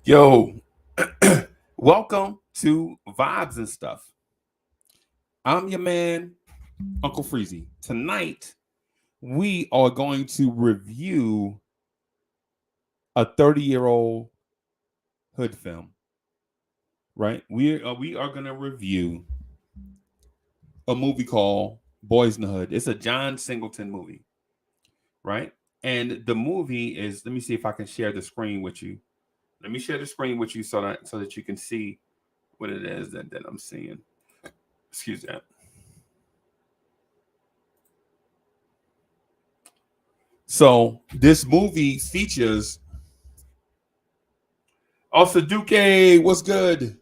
Yo, welcome to Vibes and Stuff. I'm your man, Uncle Freezy. Tonight, we are going to review a 30-year-old hood film, right? We are going to review a movie called Boyz N The Hood. It's a John Singleton movie, right? And the movie is, let me see if I can share the screen with you. Let me share the screen with you so that you can see what it is that I'm seeing. Excuse that. So this movie features also Duque. What's good?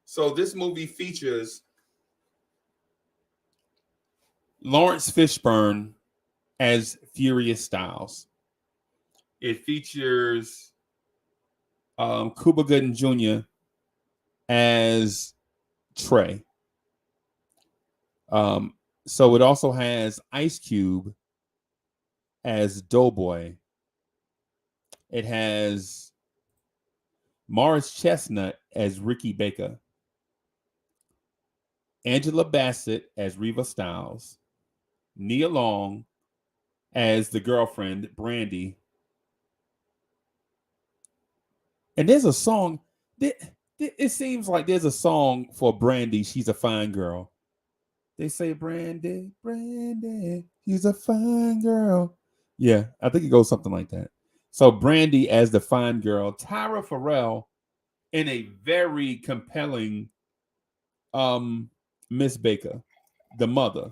So this movie features Lawrence Fishburne as Furious Styles. It features Cuba Gooding Jr. as Trey. So it also has Ice Cube as Doughboy. It has Morris Chestnut as Ricky Baker. Angela Bassett as Reva Styles. Nia Long as the girlfriend, Brandy. And there's a song. It seems like there's a song for Brandy. She's a fine girl. They say, Brandy, Brandy, she's a fine girl. Yeah, I think it goes something like that. So Brandy as the fine girl. Tyra Farrell in a very compelling Miss Baker, the mother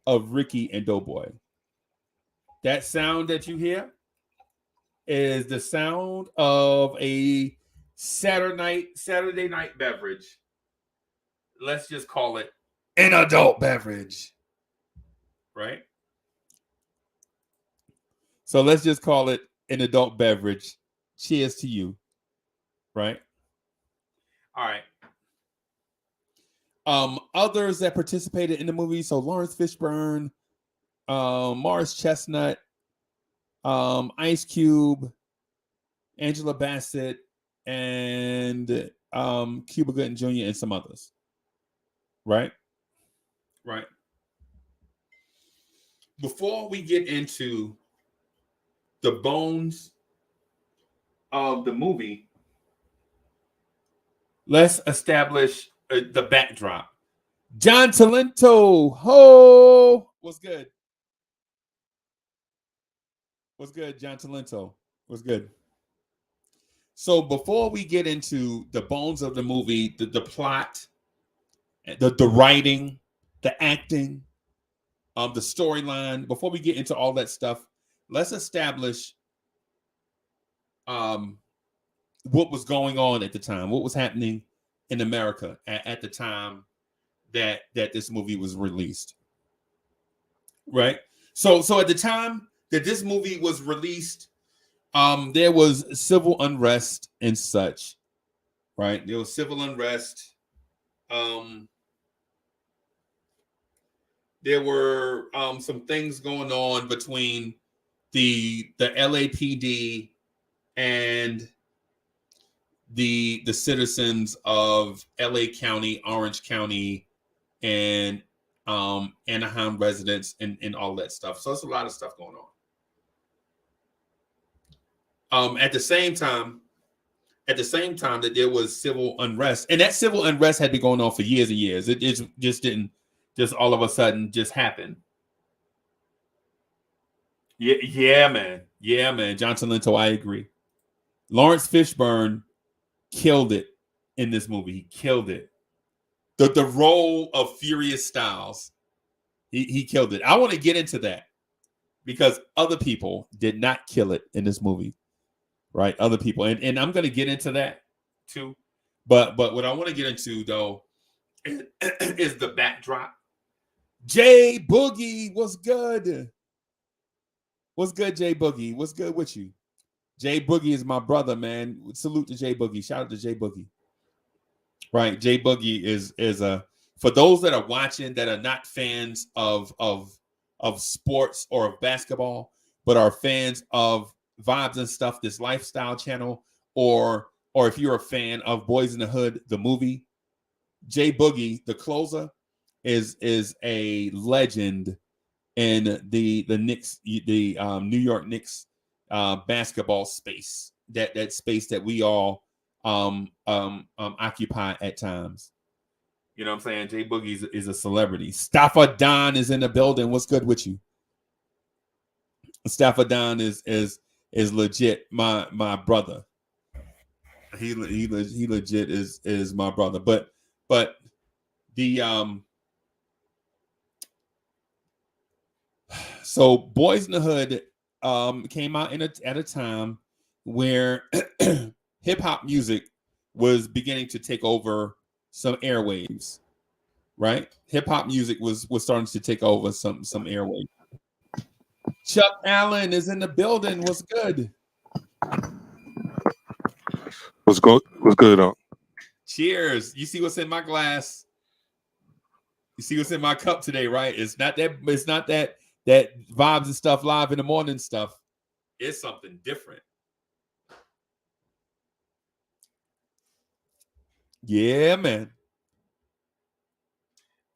of Ricky and Doughboy. That sound that you hear is the sound of a Saturday night beverage. Let's just call it an adult beverage, right? So let's just call it an adult beverage. Cheers to you, right? All right. Others that participated in the movie, so Lawrence Fishburne, Morris Chestnut, Ice Cube, Angela Bassett, and Cuba Gooding Jr. and some others. Right? Right. Before we get into the bones of the movie, let's establish the backdrop. John Talento, ho! What's good? What's good, John Talento? What's good? So before we get into the bones of the movie, the plot, the writing, the acting, the storyline, before we get into all that stuff, let's establish what was going on at the time, what was happening in America at the time that this movie was released. Right? So at the time that this movie was released, there was civil unrest and such, right? There was civil unrest. There were some things going on between the LAPD and the citizens of LA County, Orange County, and Anaheim residents and all that stuff. So it's a lot of stuff going on. At the same time that there was civil unrest, and that civil unrest had been going on for years and years. It just didn't just all of a sudden just happen. Yeah, man. Yeah, man. John Talento, I agree. Lawrence Fishburne killed it in this movie. He killed it. The role of Furious Styles, he killed it. I want to get into that because other people did not kill it in this movie, right? Other people, and I'm going to get into that too. But what I want to get into though is the backdrop. Jay Boogie, what's good? What's good, Jay Boogie? What's good with you? Jay Boogie is my brother, man. Salute to Jay Boogie. Shout out to Jay Boogie. Right, Jay Boogie is a, for those that are watching that are not fans of sports or of basketball, but are fans of Vibes and Stuff, this lifestyle channel. or if you're a fan of Boyz N The Hood, the movie, Jay Boogie, the closer, is a legend in the Knicks, the New York Knicks basketball space. That space that we all occupy at times. You know what I'm saying? Jay Boogie is a celebrity. Stafford Don is in the building. What's good with you? Stafford Don is legit my brother. He legit is my brother. But the so Boyz N The Hood came out at a time where hip hop music was beginning to take over some airwaves, right? Hip hop music was starting to take over some airwaves. Chuck Allen is in the building. What's good? What's good on? Cheers. You see what's in my glass? You see what's in my cup today, right? It's not that vibes and stuff live in the morning stuff. It's something different. Yeah, man.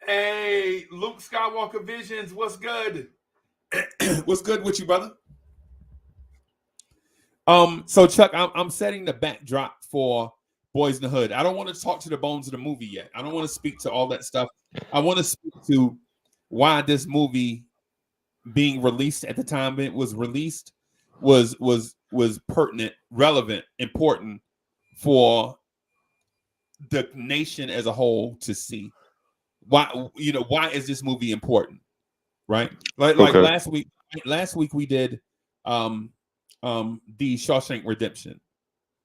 Hey, Luke Skywalker Visions, what's good? What's good with you, brother? So Chuck, I'm setting the backdrop for Boyz N The Hood. I don't want to talk to the bones of the movie yet. I don't want to speak to all that stuff. I want to speak to why this movie being released at the time it was released was pertinent, relevant, important for the nation as a whole to see. Why is this movie important? Right? Like last week we did the Shawshank Redemption,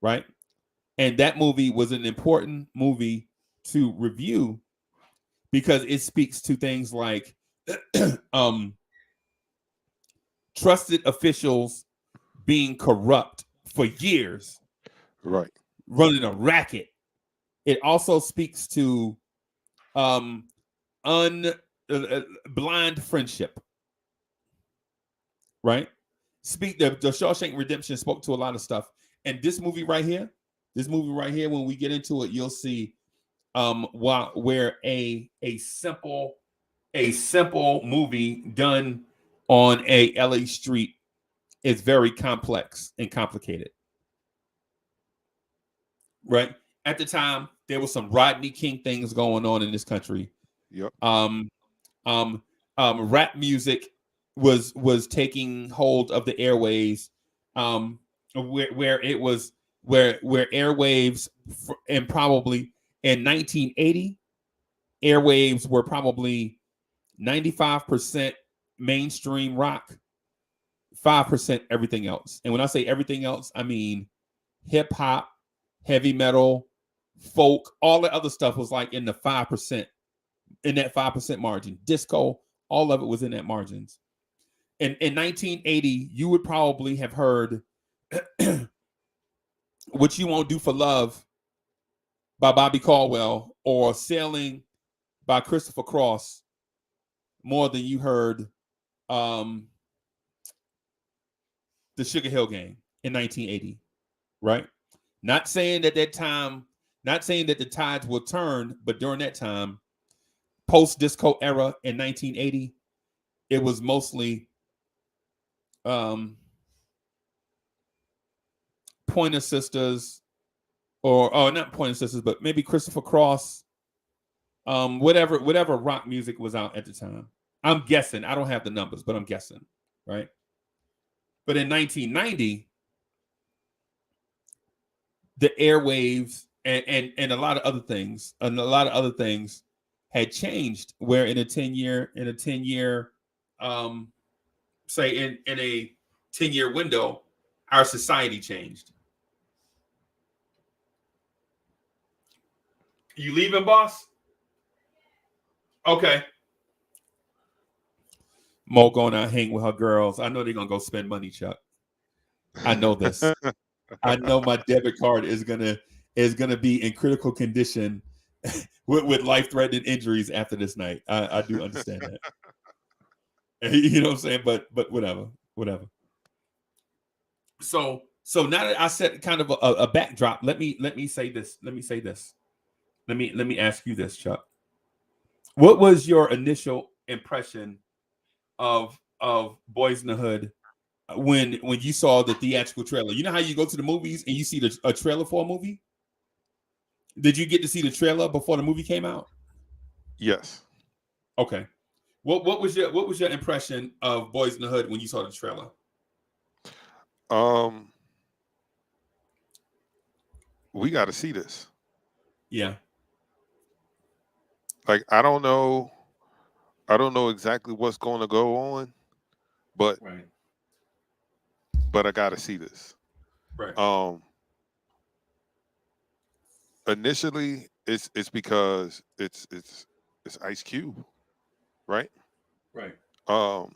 right? And that movie was an important movie to review because it speaks to things like trusted officials being corrupt for years, right, running a racket. It also speaks to blind friendship, right? The Shawshank Redemption spoke to a lot of stuff, and this movie right here, when we get into it, you'll see where a simple movie done on a LA street is very complex and complicated, right? At the time, there was some Rodney King things going on in this country. Yep. Rap music was taking hold of the airways, where airwaves and probably in 1980, airwaves were probably 95% mainstream rock, 5% everything else. And when I say everything else, I mean hip hop, heavy metal, folk, all the other stuff was like in the 5%, in that 5% margin. Disco, all of it was in that margins. In 1980, you would probably have heard What You Won't Do for Love by Bobby Caldwell or Sailing by Christopher Cross more than you heard the Sugar Hill Gang in 1980, right? Not saying that the tides will turn, but during that time, post-disco era in 1980, it was mostly Pointer Sisters, or not Pointer Sisters, but maybe Christopher Cross, whatever rock music was out at the time. I'm guessing. I don't have the numbers, but I'm guessing, right? But in 1990, the airwaves and a lot of other things, had changed. Where in a 10-year, say in a 10-year window, our society changed. You leaving, boss? Okay. Mo going out hang with her girls. I know they're gonna go spend money, Chuck. I know this. I know my debit card is gonna be in critical condition with life-threatening injuries after this night. I do understand that. You know what I'm saying? But whatever. So So now that I set kind of a backdrop, let me say this. Let me ask you this, Chuck. What was your initial impression of Boys in the Hood when you saw the theatrical trailer? You know how you go to the movies and you see a trailer for a movie? Did you get to see the trailer before the movie came out? Yes. Okay. What was your impression of Boys in the Hood when you saw the trailer? We got to see this. Yeah. Like, I don't know exactly what's going to go on, but Right. I got to see this. Right. Initially, it's because it's Ice Cube, right? Right. All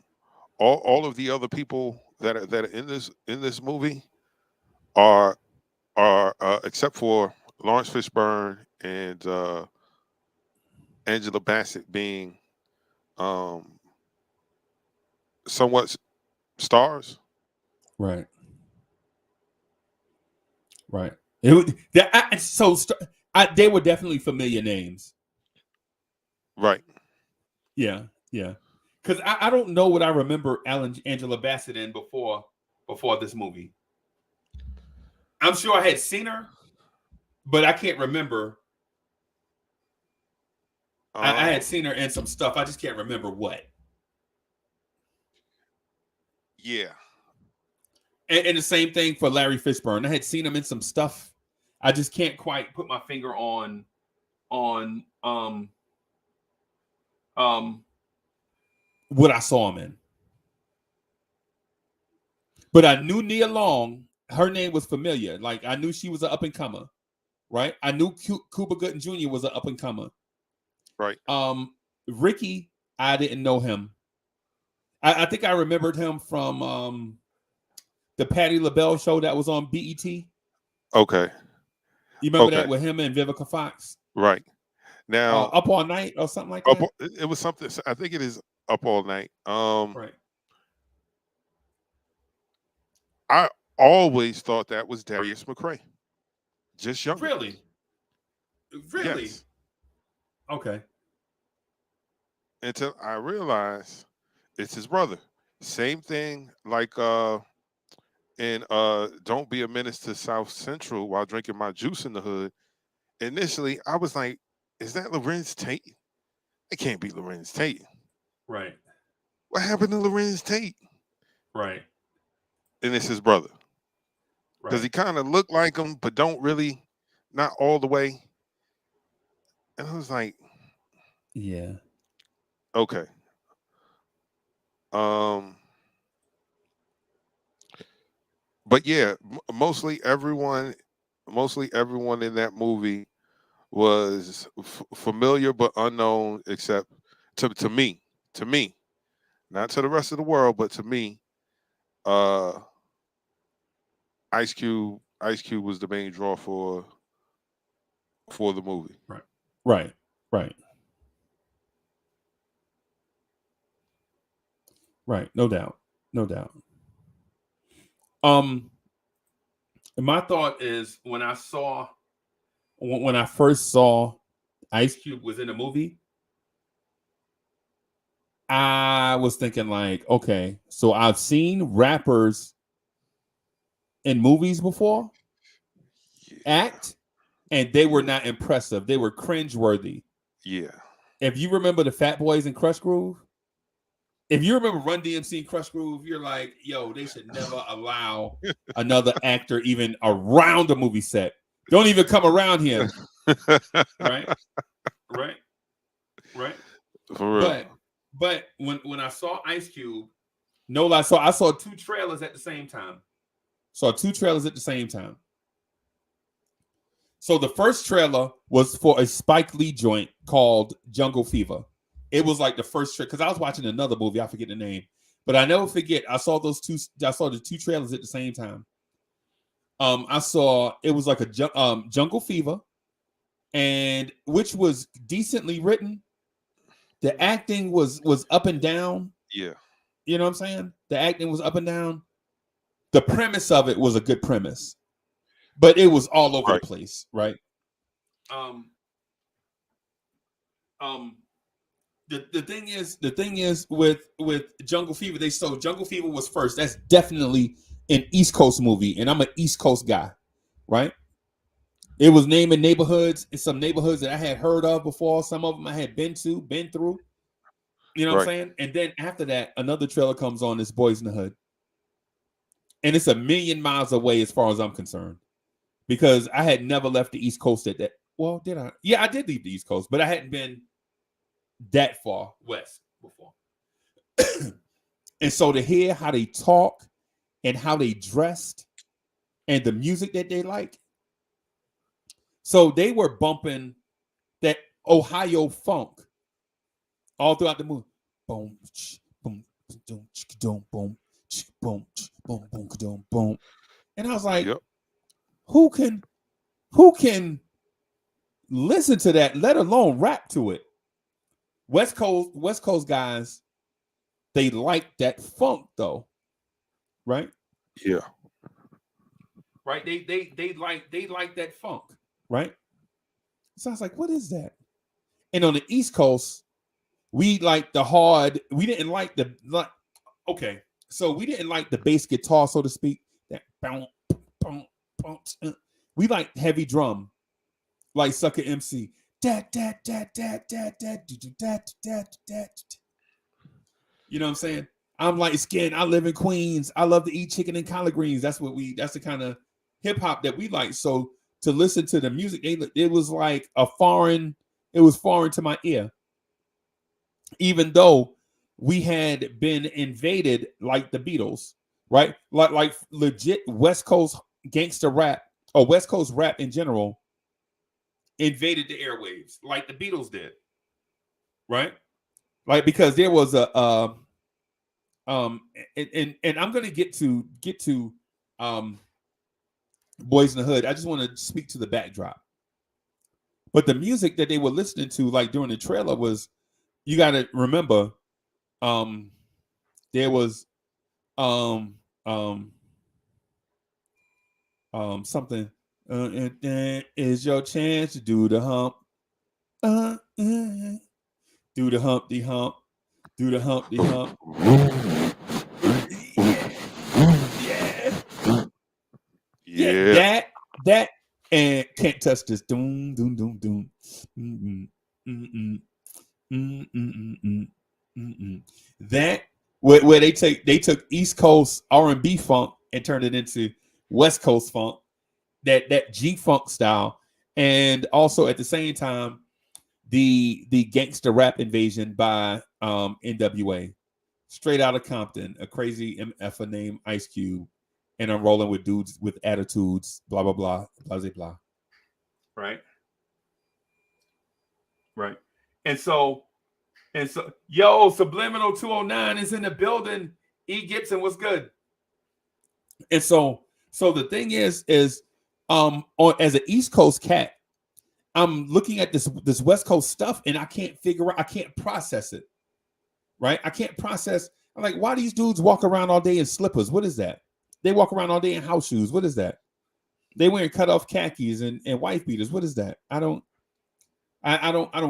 of the other people that are in this movie are except for Lawrence Fishburne and Angela Bassett being somewhat stars. Right. Right. They were definitely familiar names. Right. Yeah. Yeah. Because I don't know what I remember Angela Bassett in before this movie. I'm sure I had seen her, but I can't remember. I had seen her in some stuff. I just can't remember what. Yeah. And the same thing for Larry Fishburne. I had seen him in some stuff. I just can't quite put my finger on what I saw him in. But I knew Nia Long, her name was familiar. Like I knew she was an up and comer, right? I knew Cuba Gooding Jr. was an up and comer. Right. Ricky, I didn't know him. I think I remembered him from the Patti LaBelle show that was on BET. Okay. You remember that with him and Vivica Fox? Right. Now, Up All Night or something like that. It was something. I think it is Up All Night. Right. I always thought that was Darius McCray, just younger. Really? Yes. Okay. Until I realized it's his brother. Same thing like in Don't Be a Menace to South Central while drinking my juice in the hood. Initially, I was like, is that Lorenz Tate? It can't be Lorenz Tate. Right. What happened to Lorenz Tate? Right. And it's his brother. Because Right. he kind of looked like him, but don't really, not all the way. And I was like, yeah. Okay. But yeah, mostly everyone in that movie was familiar but unknown, except to me, not to the rest of the world, but to me. Ice Cube was the main draw for the movie. Right. Right. Right. Right. No doubt. No doubt. My thought is when I first saw Ice Cube was in the movie, I was thinking like, okay, so I've seen rappers in movies before act, and they were not impressive. They were cringeworthy. Yeah. If you remember the Fat Boys and Crush Groove, if you remember Run DMC and Crush Groove, you're like, yo, they should never allow another actor even around the movie set. Don't even come around here. Right? Right? Right? For real. But when I saw Ice Cube, no lie, so I saw two trailers at the same time. So the first trailer was for a Spike Lee joint called Jungle Fever. It was like the first trailer because I was watching another movie. I forget the name, but I never forget. I saw the two trailers at the same time. I saw it was like a Jungle Fever, and which was decently written. The acting was up and down. Yeah. You know what I'm saying? The acting was up and down. the premise of it was a good premise, but it was all over the Right. place, right? Um, the thing is with Jungle Fever, Jungle Fever was first. That's definitely an East Coast movie, and I'm an East Coast guy, right? It was naming neighborhoods in some neighborhoods that I had heard of before. Some of them I had been through. You know what I'm Right. saying? And then after that, another trailer comes on. This Boyz N The Hood, and it's a million miles away as far as I'm concerned, because I had never left the East Coast at that. Well, did I? Yeah, I did leave the East Coast, but I hadn't been that far west before. And so to hear how they talk and how they dressed and the music that they like, so they were bumping that Ohio funk all throughout the movie. Boom, boom, boom, boom, boom, boom, boom, boom, boom. And I was like, Yep. who can listen to that, let alone rap to it? West Coast guys, they like that funk though, right? Yeah. Right? They like that funk, right? So I was like, what is that? And on the East Coast, we like the hard. We didn't like the like. Okay, so we didn't like the bass guitar, so to speak. That bounce, bounce, bounce. We like heavy drum, like Sucker MC. Dat, dat, dat, dat, dat, dat, dat, dat, dat. You know what I'm saying? I'm light skinned. I live in Queens. I love to eat chicken and collard greens. That's the kind of hip hop that we like. So to listen to the music, it was like it was foreign to my ear. Even though we had been invaded like the Beatles, right? Like legit West Coast gangster rap or West Coast rap in general invaded the airwaves like the Beatles did, right? Like because there was a and I'm gonna get to Boyz N The Hood. I just want to speak to the backdrop. But the music that they were listening to, like during the trailer, was, you got to remember, there was um um something. Is your chance to do the hump? Do the Humpty Hump. Do the Humpty Hump. Yeah, Yeah. that, and can't touch this. Doom, doom, doom, doom. Mm-mm, mm-mm, mm-mm, mm-mm. That where they took East Coast R&B funk and turned it into West Coast funk, that G funk style, and also at the same time the gangster rap invasion by NWA, straight out of Compton, a crazy MF named Ice Cube, and I'm rolling with dudes with attitudes, blah blah blah, blah blah blah. Right, right, and so yo, Subliminal 209 is in the building. E Gibson, what's good? And so the thing is on as an East Coast cat, I'm looking at this West Coast stuff and I can't process it. Right? I can't process. I'm like, why these dudes walk around all day in slippers? What is that? They walk around all day in house shoes. What is that? They wearing cut off khakis and wife beaters. What is that? I don't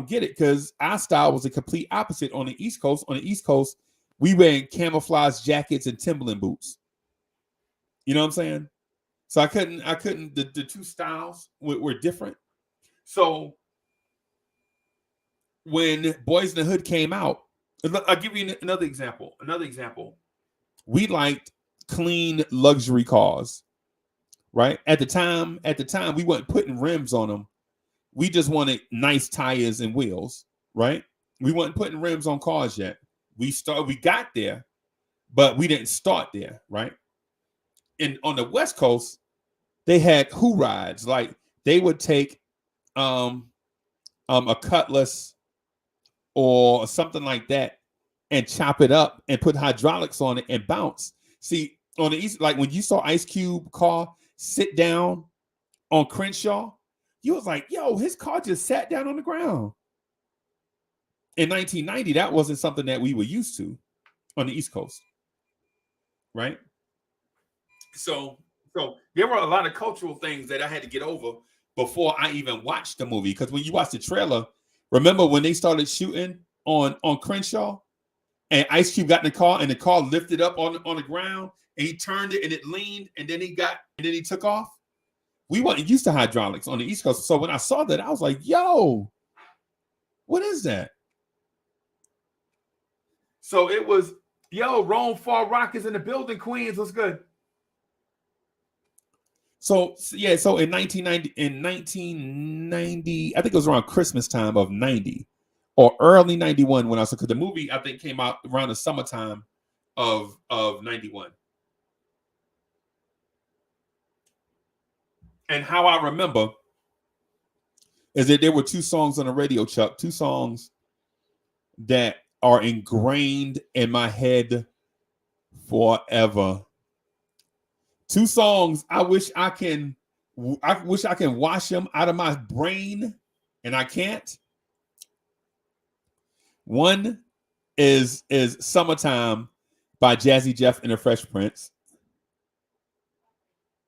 get it, because our style was a complete opposite on the East Coast. On the East Coast, we wearing camouflage jackets and Timberland boots. You know what I'm saying? So I couldn't the two styles were different. So when Boyz N The Hood came out, I'll give you another example. We liked clean luxury cars, right? At the time, we weren't putting rims on them. We just wanted nice tires and wheels, right? We weren't putting rims on cars yet. We got there, but we didn't start there, right? And on the West Coast, they had who rides. Like they would take a Cutlass or something like that and chop it up and put hydraulics on it and bounce. See, on the East, like when you saw Ice Cube car sit down on Crenshaw, you was like, yo, his car just sat down on the ground. In 1990, that wasn't something that we were used to on the East Coast, right? So there were a lot of cultural things that I had to get over before I even watched the movie. Because when you watch the trailer, remember when they started shooting on Crenshaw and Ice Cube got in the car and the car lifted up on the ground and he turned it and it leaned and then he took off. We weren't used to hydraulics on the East Coast. So when I saw that, I was like, yo, what is that? So it was, yo, Rome Far Rock is in the building, Queens. What's good? So yeah, so in 1990, I think it was around Christmas time of 90 or early 91 when I saw, because the movie I think came out around the summertime of 91. And how I remember is that there were two songs on the radio, Chuck, two songs that are ingrained in my head forever. Two songs I wish I can wash them out of my brain, and I can't. One is Summertime by Jazzy Jeff and the Fresh Prince.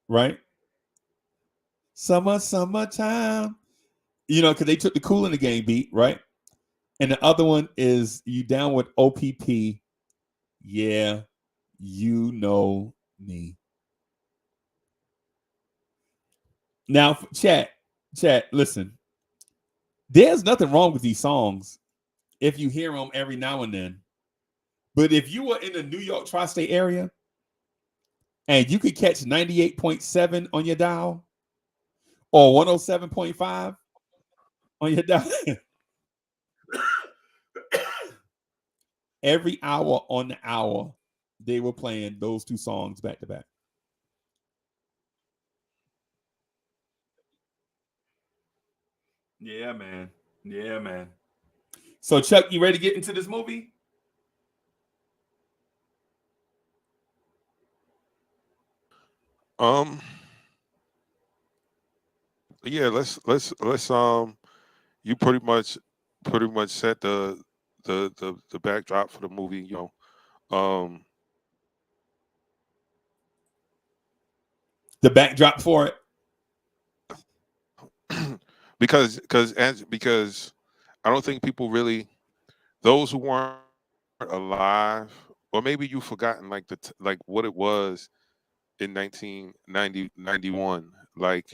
Right? Summertime. You know, because they took the Cool in the Game beat, right? And the other one is You Down with OPP. Yeah, you know me. Now, chat, listen. There's nothing wrong with these songs if you hear them every now and then. But if you were in the New York tri-state area and you could catch 98.7 on your dial or 107.5 on your dial, every hour on the hour, they were playing those two songs back to back. Yeah, man. Yeah, man. So, Chuck, you ready to get into this movie? Yeah, let's you pretty much set the backdrop for the movie, The backdrop for it? because I don't think people really, those who weren't alive, or maybe you've forgotten like what it was in 1991. Like,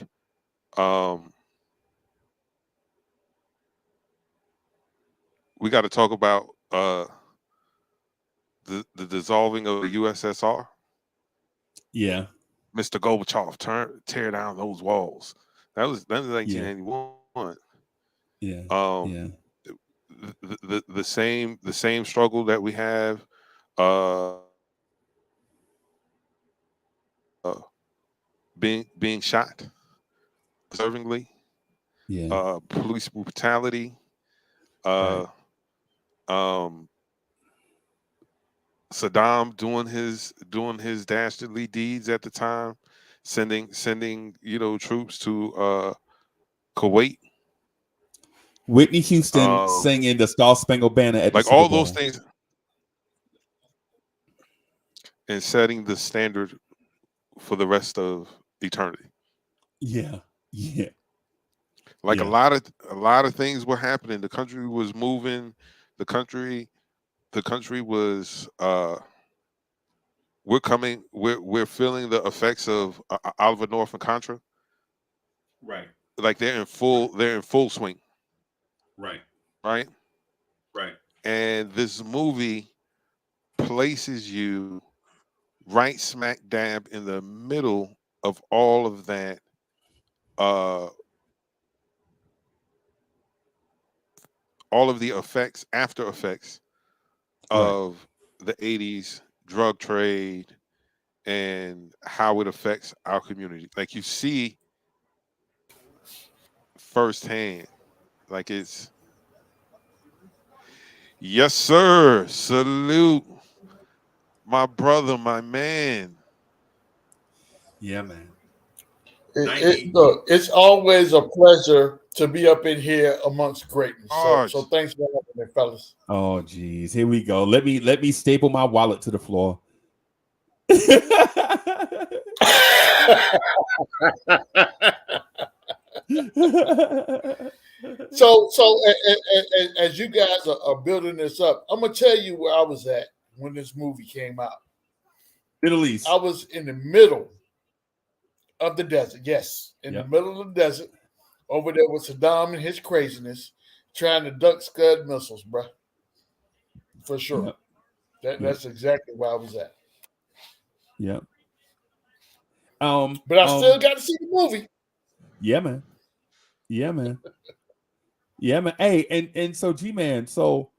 we got to talk about the dissolving of the USSR. Yeah. Mr. Gorbachev tear down those walls. That was 1991. Yeah. Yeah. The same struggle that we have, being shot deservingly. Yeah. Police brutality. Right. Saddam doing his dastardly deeds at the time, sending troops to Kuwait. Whitney Houston singing the Star Spangled Banner at the Super Bowl. All those things, and setting the standard for the rest of eternity. Yeah. Like, a lot of things were happening. The country was moving. The country was we're feeling the effects of Oliver North and Contra. Right. Like, they're in full swing. Right. And this movie places you right smack dab in the middle of all of that, all of the after effects of the 80s drug trade and how it affects our community. Like, you see firsthand. Like, it's, yes, sir. Salute. My brother, my man. Yeah, man. Look, it's always a pleasure to be up in here amongst greatness. So thanks for having me, fellas. Oh, geez, here we go. Let me staple my wallet to the floor. So as you guys are building this up, I'm gonna tell you where I was at when this movie came out. Middle East. I was in the middle of the desert. Yes, in the middle of the desert, over there with Saddam and his craziness, trying to duck Scud missiles, bro. For sure. That's exactly where I was at. Yeah. But I still got to see the movie. Yeah, man. Yeah, man. Yeah, man. Hey, and so G-Man, so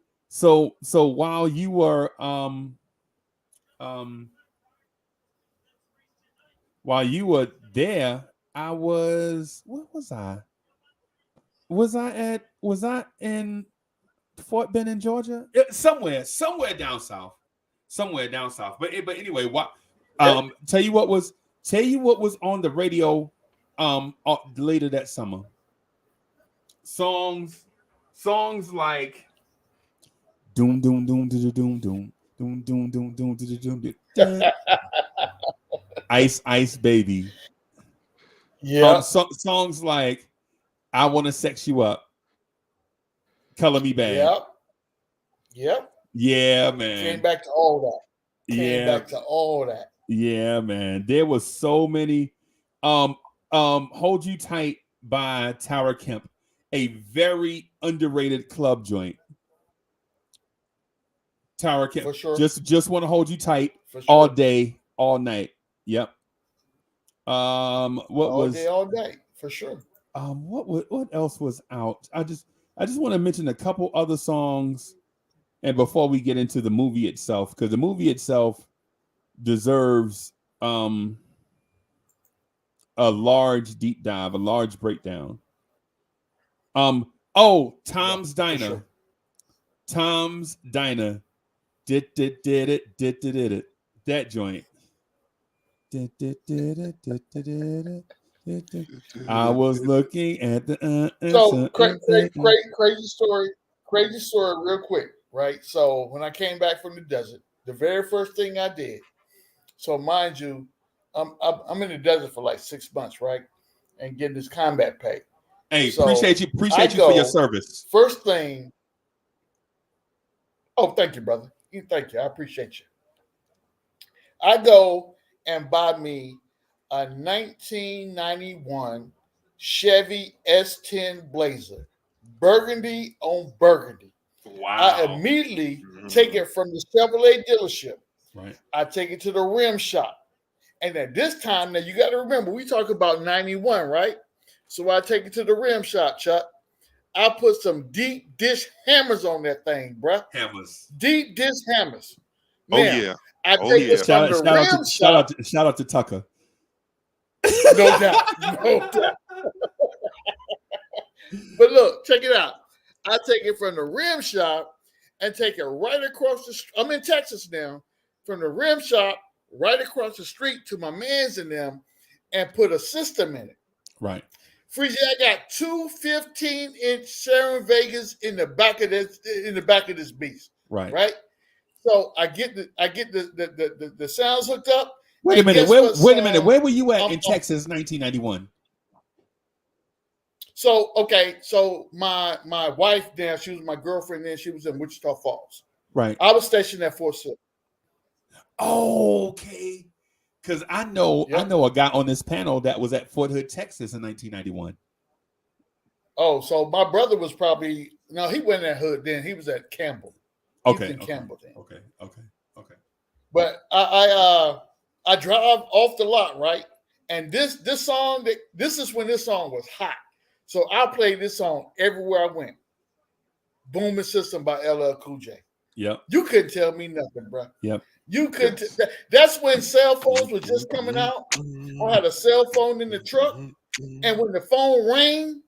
while you were while you were there, I was, where was I? Was I in Fort Benning, Georgia? Somewhere down south. Somewhere down south. But anyway, what tell you what was on the radio later that summer. Songs like doom doom doom doom doom doom doom doom doom doom doom doom Ice Baby. Yeah. Songs like I Wanna Sex You Up. Color Me Bad. Yep. Yeah, man. Came back to all that. Yeah, man. There was so many. Hold You Tight by Tara Kemp, a very underrated club joint. Tara Kemp, for sure. Just Want to Hold You Tight all day, all night. Yep. All day, for sure. What else was out? I just want to mention a couple other songs, and before we get into the movie itself, because the movie itself deserves a large deep dive, a large breakdown. Tom's Diner. Sure. Tom's Diner. Did it. That joint. I was looking at the so crazy story real quick, right? So when I came back from the desert, the very first thing I did, so mind you, I'm in the desert for like 6 months, right? And getting this combat pay. Hey, so appreciate you for your service. First thing. Oh, thank you, brother. Thank you. I appreciate you. I go and buy me a 1991 Chevy S10 Blazer, burgundy on burgundy. Wow. I immediately take it from the Chevrolet dealership. Right. I take it to the rim shop. And at this time, now you got to remember, we talk about 91, right? So I take it to the rim shop, Chuck. I put some deep dish hammers on that thing, bruh. Hammers. Deep dish hammers. Now, yeah. I take it from the rim shop. Shout out to Tucker. No doubt. But look, check it out. I take it from the rim shop and take it right across the street. I'm in Texas now. From the rim shop right across the street to my man's in them and put a system in it. Right. Freezy, I got two 15-inch Sharon Vegas in the back of this beast. Right. Right. So I get the sounds hooked up. Wait a minute. Wait a minute. Where were you at in Texas, 1991? So so my wife now, she was my girlfriend then. She was in Wichita Falls. Right. I was stationed at Fort Sill. Oh, okay. Because I know a guy on this panel that was at Fort Hood, Texas in 1991. Oh, so my brother was probably he wasn't at Hood then. He was at Campbell. Okay. Campbell then. Okay. But I drive off the lot, right? And this song, this is when this song was hot. So I played this song everywhere I went. Booming System by LL Cool J. Yep. You couldn't tell me nothing, bro. Yep. You could. That's when cell phones were just coming out. I had a cell phone in the truck, and when the phone rang,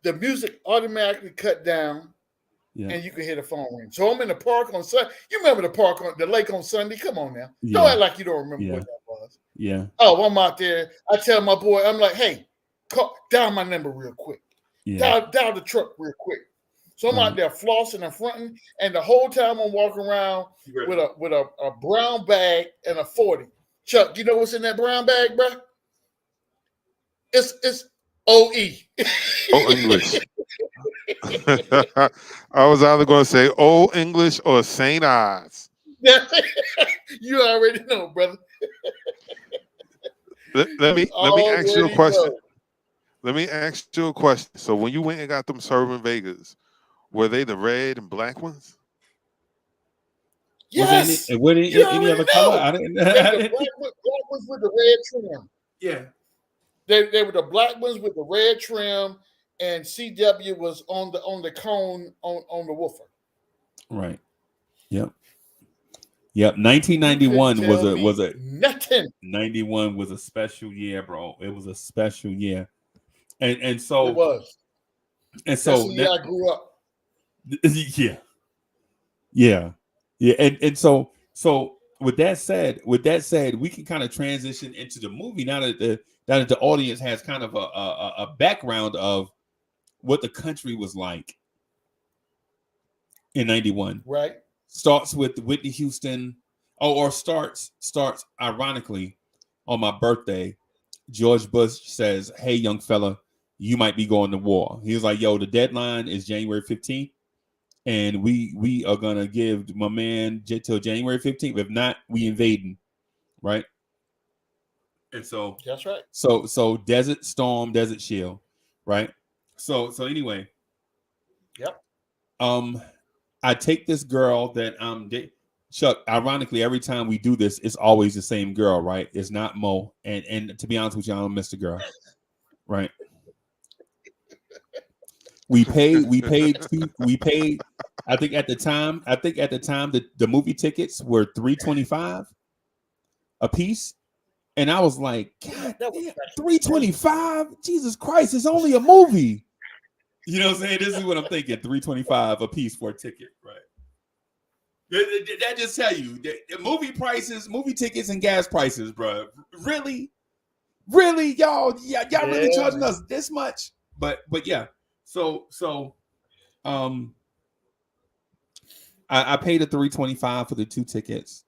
the music automatically cut down, and you could hear the phone ring. So I'm in the park on Sunday. You remember the park on the lake on Sunday? Come on now. Yeah. Don't act like you don't remember what that was. Yeah. Oh, I'm out there. I tell my boy, I'm like, hey, dial my number real quick. Yeah. Dial the truck real quick. So I'm out there flossing and fronting, and the whole time I'm walking around with a brown bag and a 40. Chuck, you know what's in that brown bag, bro? It's OE. Oh, English. I was either going to say Old English or St. Ives. You already know, brother. Let me ask you a Already question. know. Let me ask you a question. So when you went and got them Servant Vegas, were they the red and black ones? Yes, Was there you any other already color? know. I didn't. They were the black ones with the red trim. Yeah. They were the black ones with the red trim, and CW was on the cone on the woofer. Right. Yep. Yep. You couldn't 1991 tell me was a nothing. 91 was a special year, bro. It was a special year. And It so was. That's the year I grew up. yeah. Yeah. Yeah. And so with that said, we can kind of transition into the movie now that the audience has kind of a background of what the country was like in 91. Right. Starts with Whitney Houston. Or starts ironically on my birthday. George Bush says, "Hey, young fella, you might be going to war." He was like, "Yo, the deadline is January 15th, and we are gonna give my man till January 15th. If not, we invading, right?" And so that's right. So Desert Storm, Desert Shield, right? So anyway, yep. I take this girl that Chuck, ironically, every time we do this, it's always the same girl, right? It's not Mo. And to be honest with you, I don't miss the girl. Right. We paid, I think at the time the movie tickets were $325 a piece. And I was like, God damn, $325? Jesus Christ, it's only a movie. You know what I'm saying? This is what I'm thinking. $325 a piece for a ticket, right? That just tell you the movie prices, movie tickets, and gas prices, bro. Really, y'all really charging us this much? But yeah. So I paid the $325 for the 2 tickets.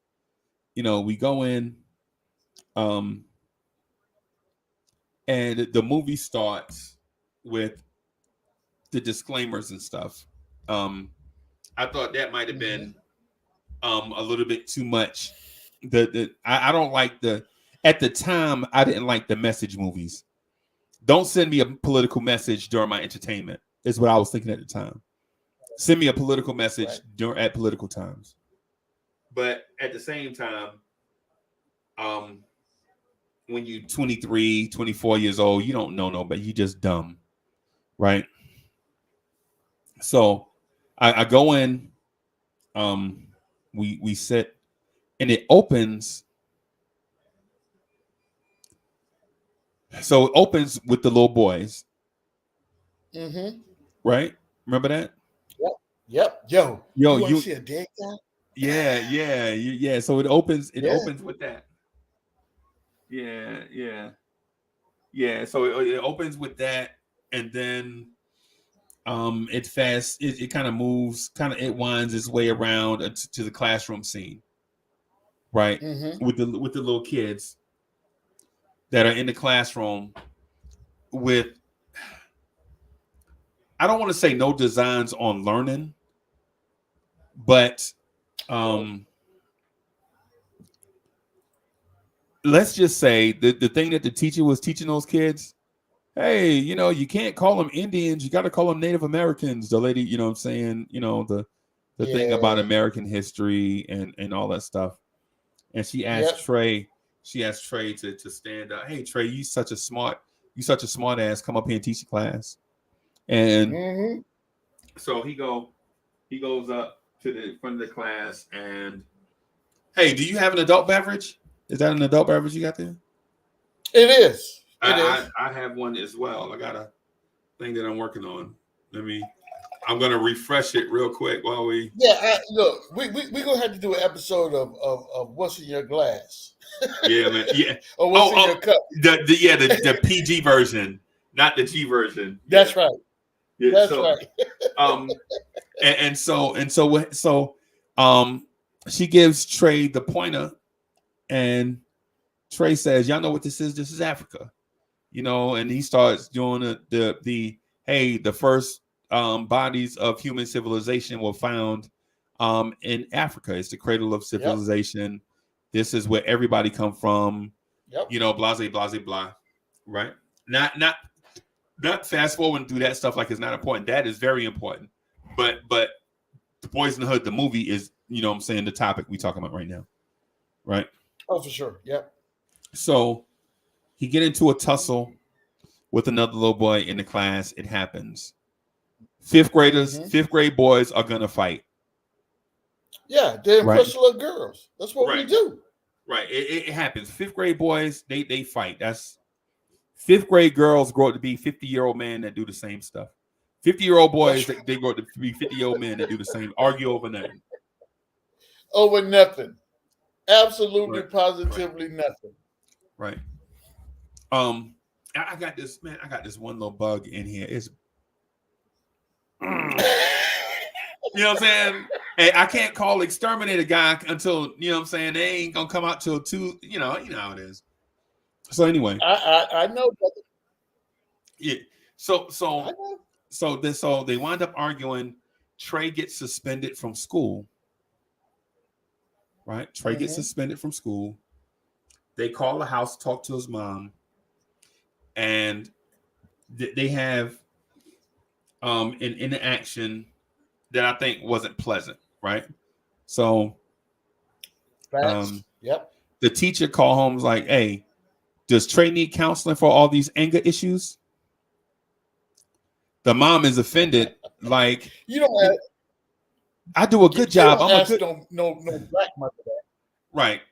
You know, we go in, and the movie starts with the disclaimers and stuff. I thought that might have been a little bit too much. I don't like at the time I didn't like the message movies. Don't send me a political message during my entertainment, is what I was thinking at the time. Send me a political message at political times. But at the same time, when you're 23, 24 years old, you don't know nobody. You just dumb, right? So I go in, we sit, and it opens. So it opens with the little boys. Mm-hmm. Right? Remember that? Yep. Yo, you see a dead guy? Yeah. So it opens with that. Yeah. So it opens with that, and then it kind of moves, it winds its way around to the classroom scene, right? Mm-hmm. With the little kids that are in the classroom with, I don't want to say no designs on learning, but let's just say the thing that the teacher was teaching those kids, hey, you can't call them Indians, you got to call them Native Americans. The lady, you know what I'm saying, the thing about American history and all that stuff. And she asked Trey to stand up. Hey, Trey, you such a smart ass, come up here and teach the class. And so he goes up to the front of the class and, hey, do you have an adult beverage? Is that an adult beverage you got there? It is. I have one as well. I got a thing that I'm working on. I'm gonna refresh it real quick while we. Yeah, look, we're gonna have to do an episode of what's in your glass. Yeah, man. Yeah. Or what's in your cup. The PG version, not the G version. That's right. Yeah, That's right. So she gives Trey the pointer, and Trey says, "Y'all know what this is? This is Africa." and he starts doing the first bodies of human civilization were found in Africa. It's the cradle of civilization. Yep. This is where everybody come from. Yep. Blase, blase, blah. Right? Not fast forwarding through that stuff like it's not important. That is very important. But the Boyz N The Hood, the movie, is the topic we talking about right now. Right? Oh, for sure. Yep. So he get into a tussle with another little boy in the class. It happens. Fifth grade boys are gonna fight. Yeah, they impress little girls. That's what we do. Right. It happens. Fifth grade boys, they fight. That's fifth grade girls grow up to be 50-year-old men that do the same stuff. 50-year-old boys, they grow up to be 50-year-old men that do the same, argue over nothing. Over nothing. Absolutely, positively nothing. Right. I got this one little bug in here. It's you know what I'm saying? Hey, I can't call exterminate a guy until they ain't gonna come out till 2. You know how it is. So anyway, I know, brother. Yeah. So they wind up arguing. Trey gets suspended from school. Right? Trey gets suspended from school. They call the house, talk to his mom, and they have an interaction that I think wasn't pleasant, right? So the teacher called home, was like, hey, does Trey need counseling for all these anger issues? The mom is offended, like, I do a good job. I'm a good no black mother that. Right.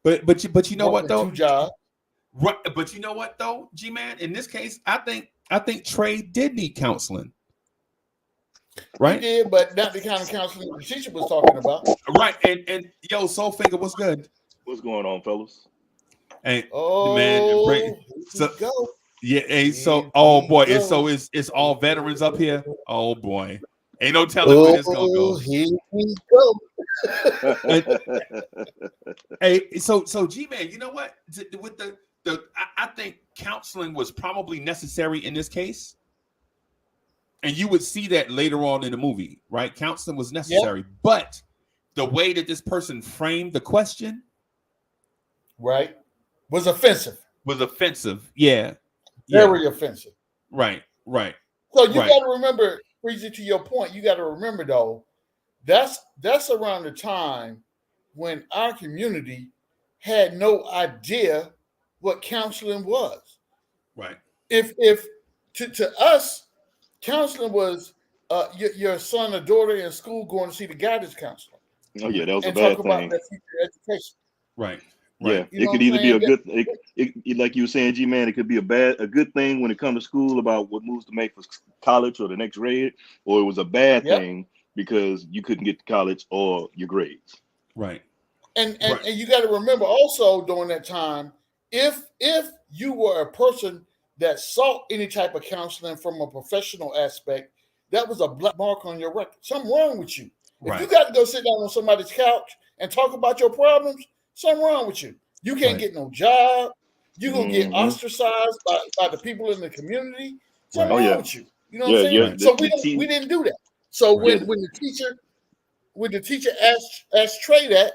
But you know what though? 2 jobs. Right, but you know what though, G-Man? In this case, I think Trey did need counseling. Right? He did, but not the kind of counseling the teacher was talking about. Right, and yo, Soulfinger, what's good? What's going on, fellas? Hey, man, go. Yeah, hey, so boy, it's all veterans up here. Oh boy. Ain't no telling where this gonna go. Here we go. Hey, so G-Man, you know what? With I think counseling was probably necessary in this case. And you would see that later on in the movie, right? Counseling was necessary. Yep. But the way that this person framed the question, right, was offensive. Yeah. Very offensive. Right. So you got to remember, Breezy, to your point, you got to remember though, that's around the time when our community had no idea what counseling was. Right. If to us, counseling was your son or daughter in school going to see the guidance counselor. Oh yeah, that was and a bad talk about thing. their future education. Right. Yeah, it could either be a good, it, like you were saying, G-Man, it could be a good thing when it comes to school about what moves to make for college or the next grade, or it was a bad thing because you couldn't get to college or your grades. Right. And you got to remember also during that time, if you were a person that sought any type of counseling from a professional aspect, that was a black mark on your record. Something wrong with you. If you got to go sit down on somebody's couch and talk about your problems, something wrong with you. You can't get no job. You're going to get ostracized by the people in the community. Something wrong with you. You know what I'm saying? So we didn't do that. So when the teacher asked Trey that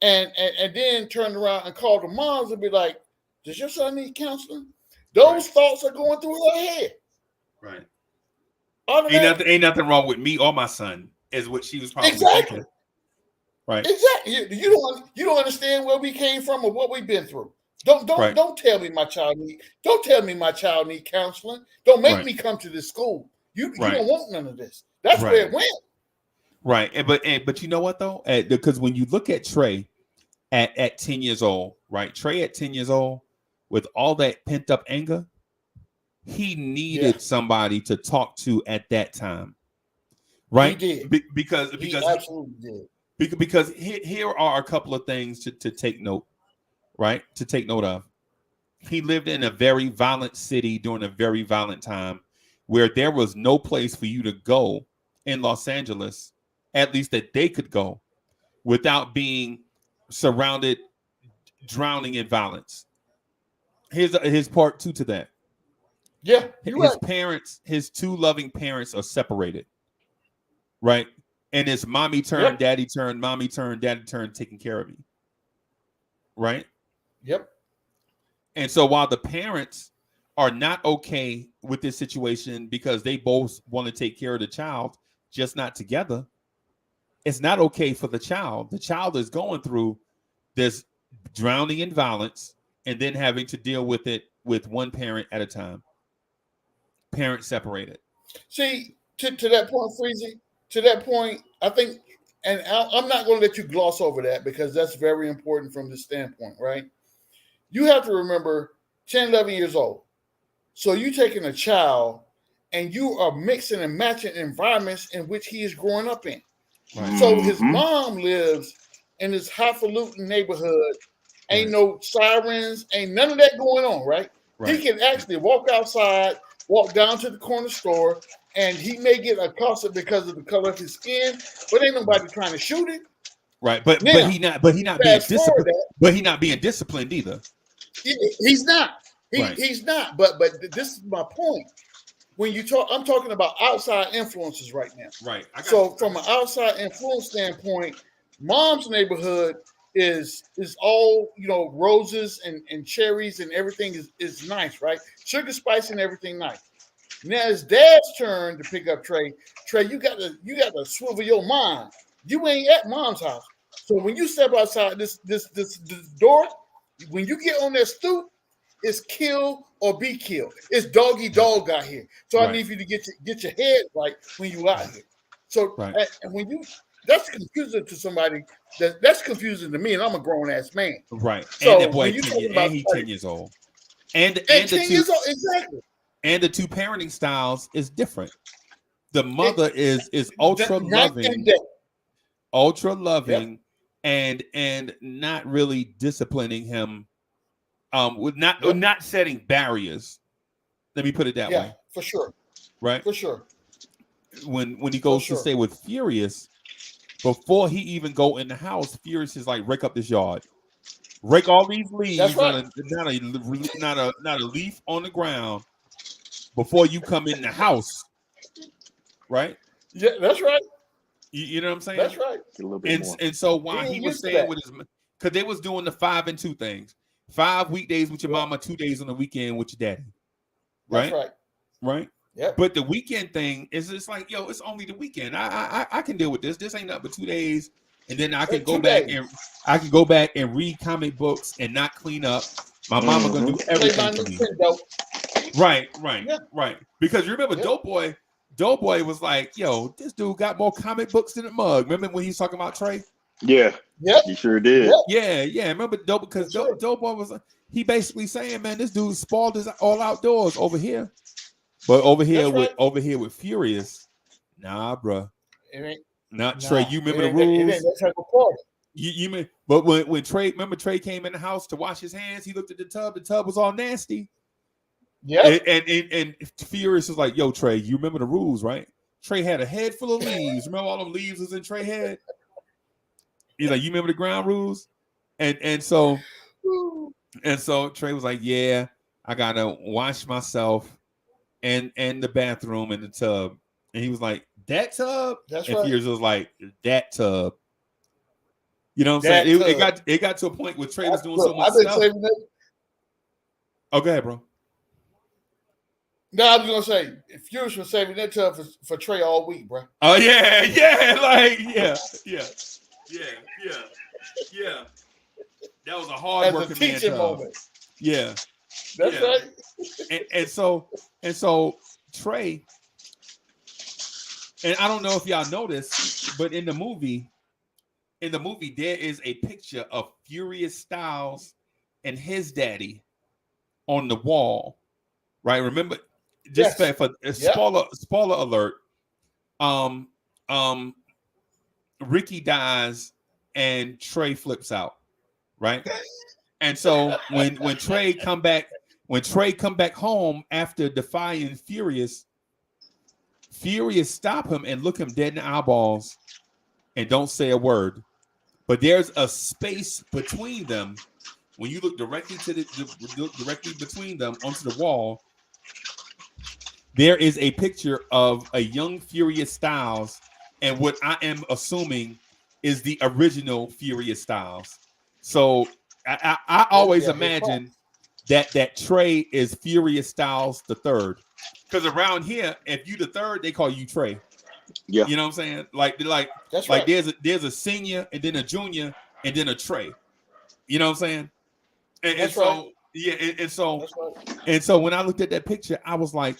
and then turned around and called the moms and be like, does your son need counseling? Those thoughts are going through her head. Right. Ain't nothing wrong with me or my son, is what she was probably thinking. Right. Exactly. You don't understand where we came from or what we've been through. Don't tell me my child need counseling. Don't make me come to this school. You don't want none of this. That's where it went. Right. But you know what though? Because when you look at Trey at 10 years old, right? Trey at 10 years old with all that pent up anger, he needed somebody to talk to at that time. Right? He did. Because he absolutely did. Because here are a couple of things to take note, right? To take note of. He lived in a very violent city during a very violent time where there was no place for you to go in Los Angeles, at least that they could go, without being surrounded, drowning in violence. Here's part 2 to that. Yeah, his two loving parents are separated, right? And it's mommy turn, daddy turn, mommy turn, daddy turn, taking care of me, right? Yep. And so while the parents are not okay with this situation because they both want to take care of the child, just not together, it's not okay for the child. The child is going through this drowning in violence and then having to deal with it with one parent at a time. Parents separated. See, to that point, Freezy, to that point, I think, and I'm not going to let you gloss over that because that's very important from this standpoint, right? You have to remember 10, 11 years old. So you taking a child and you are mixing and matching environments in which he is growing up in. Right. So his mom lives in this highfalutin neighborhood. Ain't no sirens, ain't none of that going on, right? He can actually walk outside, walk down to the corner store, and he may get accosted because of the color of his skin, but ain't nobody trying to shoot him. Right, but he not being disciplined. But he not being disciplined either. He's not. He's not. But this is my point. When you talk, I'm talking about outside influences right now. Right. So from an outside influence standpoint, mom's neighborhood is all, roses and cherries and everything is nice, right? Sugar, spice, and everything nice. Now it's dad's turn to pick up Trey. Trey, you got to swivel your mind. You ain't at mom's house. So when you step outside this door, when you get on that stoop, it's kill or be killed. It's doggy dog out here. So I need you to get your head right when you out here. So and when you, that's confusing to somebody. That's confusing to me, and I'm a grown ass man. Right. So and that boy, he's 10 years old. And 10 years old, exactly. And the two parenting styles is different. The mother is ultra loving, and not really disciplining him. With not setting barriers. Let me put it that way. Yeah, for sure. Right? For sure. When he goes to stay with Furious, before he even go in the house, Furious is like, rake up this yard. Rake all these leaves. That's right. Not a leaf on the ground before you come in the house. Right? Yeah, that's right. You know what I'm saying? That's right. A little bit more. And so while he was staying with his, because they was doing the 5 and 2 things. 5 weekdays with your mama, 2 days on the weekend with your daddy. Right? That's right. Right? Yeah. But the weekend thing is just like, it's only the weekend. I can deal with this. This ain't nothing but 2 days. And then I can go back and read comic books and not clean up. My mama gonna do everything for me. Right. Yeah. Right. Because you remember Doughboy was like, this dude got more comic books than a mug. Remember when he was talking about Trey? Yeah. Yep. He sure did. Yep. Yeah. Remember because Doughboy was he basically saying, man, this dude spoiled his all outdoors over here. But over here with Furious, nah, bro. It ain't not Trey. You remember the rules? It ain't that type of party. You mean, but when Trey came in the house to wash his hands, he looked at the tub was all nasty. Yeah. And Furious was like, yo, Trey, you remember the rules, right? Trey had a head full of leaves. Remember all them leaves was in Trey's head? He's like, you remember the ground rules? And so Trey was like, yeah, I gotta wash myself and the bathroom and the tub. And he was like, that tub? That's and right. Furious was like, that tub. You know what I'm saying? It got to a point where Trey was doing so much stuff. Oh, go ahead, bro. No, I was gonna say Furious was saving that tub for Trey all week, bro. Oh yeah. That was a hard working man tub. Moment. Yeah. That's right. And so Trey, and I don't know if y'all noticed, but in the movie there is a picture of Furious Styles and his daddy on the wall, right? Remember, just for spoiler alert, Ricky dies and Trey flips out, right? And so when Trey come back home after defying Furious stop him and look him dead in the eyeballs and don't say a word. But there's a space between them. When you look directly directly between them onto the wall, there is a picture of a young Furious Styles, and what I am assuming is the original Furious Styles. So I always imagine that Trey is Furious Styles the third, because around here, if you the third, they call you Trey. Yeah, you know what I'm saying? Like That's like right. there's a senior and then a junior and then a Trey. You know what I'm saying? And so right. yeah, and so That's right. and so when I looked at that picture, I was like,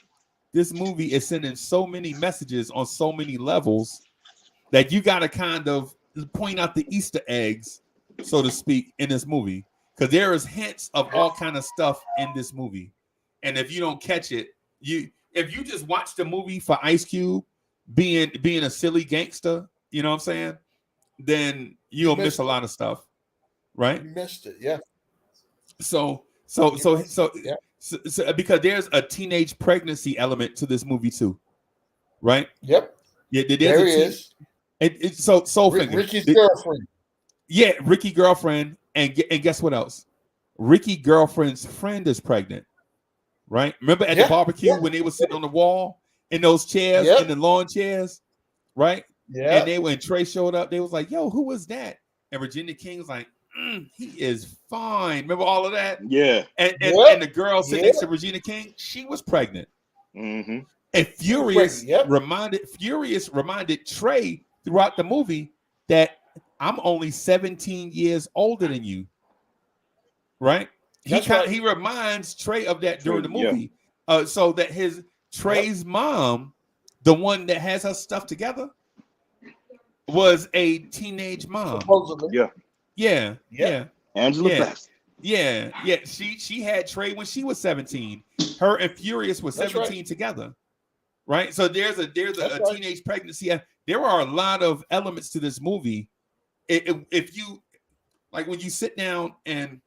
this movie is sending so many messages on so many levels that you got to kind of point out the Easter eggs, so to speak, in this movie, because there is hints of all kind of stuff in this movie, and if you don't catch it, if you just watch the movie for Ice Cube being a silly gangster, you know what I'm saying, then you'll miss a lot of stuff, right? You missed it. Yeah. So Yeah. because there's a teenage pregnancy element to this movie too, right? Yep. Yeah, There he is. It's so Ricky's girlfriend. Yeah, Ricky girlfriend, and guess what else? Ricky girlfriend's friend is pregnant, right? Remember at the barbecue when they were sitting on the wall in those chairs, in the lawn chairs, right? Yeah. And when Trey showed up, they was like, "Yo, who was that?" And Virginia King was like, "He is fine." Remember all of that? Yeah. And the girl sitting next to Regina King, she was pregnant. Mm-hmm. And Furious reminded Trey throughout the movie that I'm only 17 years older than you. Right? He reminds Trey of that during the movie. So that Trey's mom, the one that has her stuff together, was a teenage mom. Supposedly. Yeah. Angela Bassett. Yeah. She had Trey when she was 17. Her and Furious was 17 together. Right? So there's a teenage pregnancy. There are a lot of elements to this movie. If you like, when you sit down and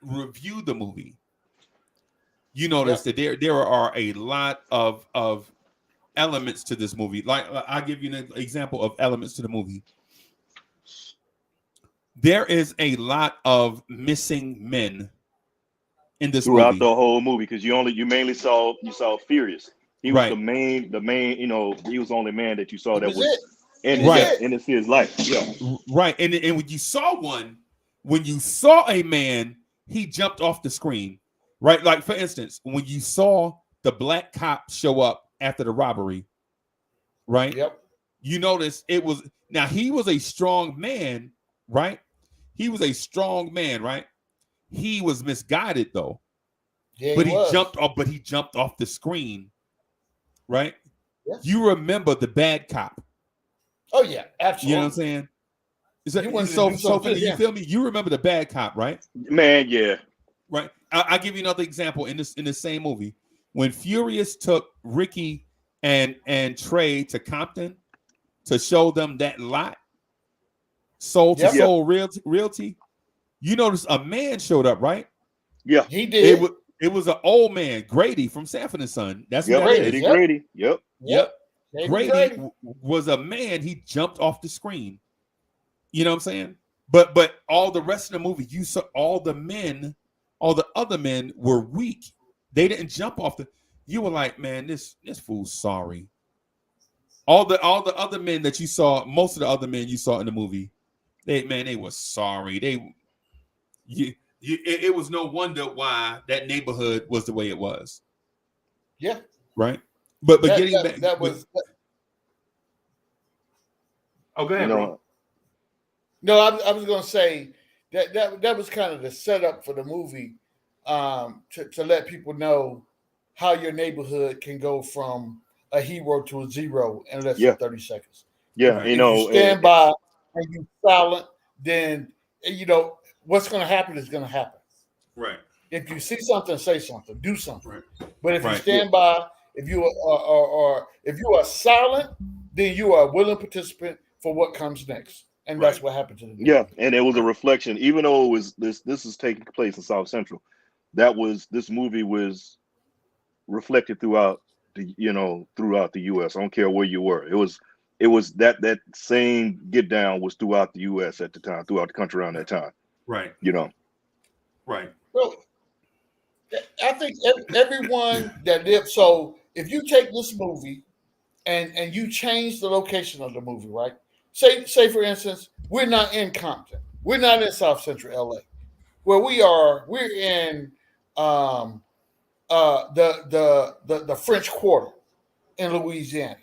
review the movie, you notice that there are a lot of elements to this movie. Like, I'll give you an example of elements to the movie. There is a lot of missing men in this throughout movie. The whole movie, because you mainly saw Furious. He was the main, he was the only man that you saw that was in his life. Yeah. Right. And when you saw a man, he jumped off the screen. Right. Like, for instance, when you saw the black cop show up after the robbery, right? Yep. You notice he was a strong man, right? He was a strong man, right? He was misguided though. Yeah, but he jumped off the screen, right? Yeah. You remember the bad cop. Oh yeah, absolutely. You know what I'm saying? You feel me? You remember the bad cop, right? Man, yeah. Right. I'll give you another example in the same movie. When Furious took Ricky and Trey to Compton to show them that lot, soul to soul realty, you notice a man showed up, right? Yeah, he did. It was an old man, Grady from Sanford and Son. That's what that is. Grady. Yep. Grady was a man. He jumped off the screen. You know what I'm saying? But all the rest of the movie, you saw all the other men were weak. They didn't jump off you were like, man, this fool's sorry. All the other men that you saw, most of the other men you saw in the movie, they were sorry. It was no wonder why that neighborhood was the way it was. Yeah. Right. But getting back, that was. Oh, go ahead, bro. No, I was going to say that was kind of the setup for the movie, to let people know how your neighborhood can go from a hero to a zero in less than 30 seconds. Yeah, if you stand by and you silent, then what's going to happen is going to happen. Right. If you see something, say something, do something. Right. But if you stand by, if you are silent, then you are a willing participant for what comes next, and that's what happened to them. Yeah, and it was a reflection. Even though it was this is taking place in South Central, this movie was reflected throughout the U.S. I don't care where you were. It was that same get down was throughout the U.S. at the time, throughout the country around that time. Right. You know. Right. Well, I think everyone that lived. So if you take this movie and you change the location of the movie, right? Say for instance, we're not in Compton, we're not in South Central LA. Where we are, we're in the French Quarter in Louisiana,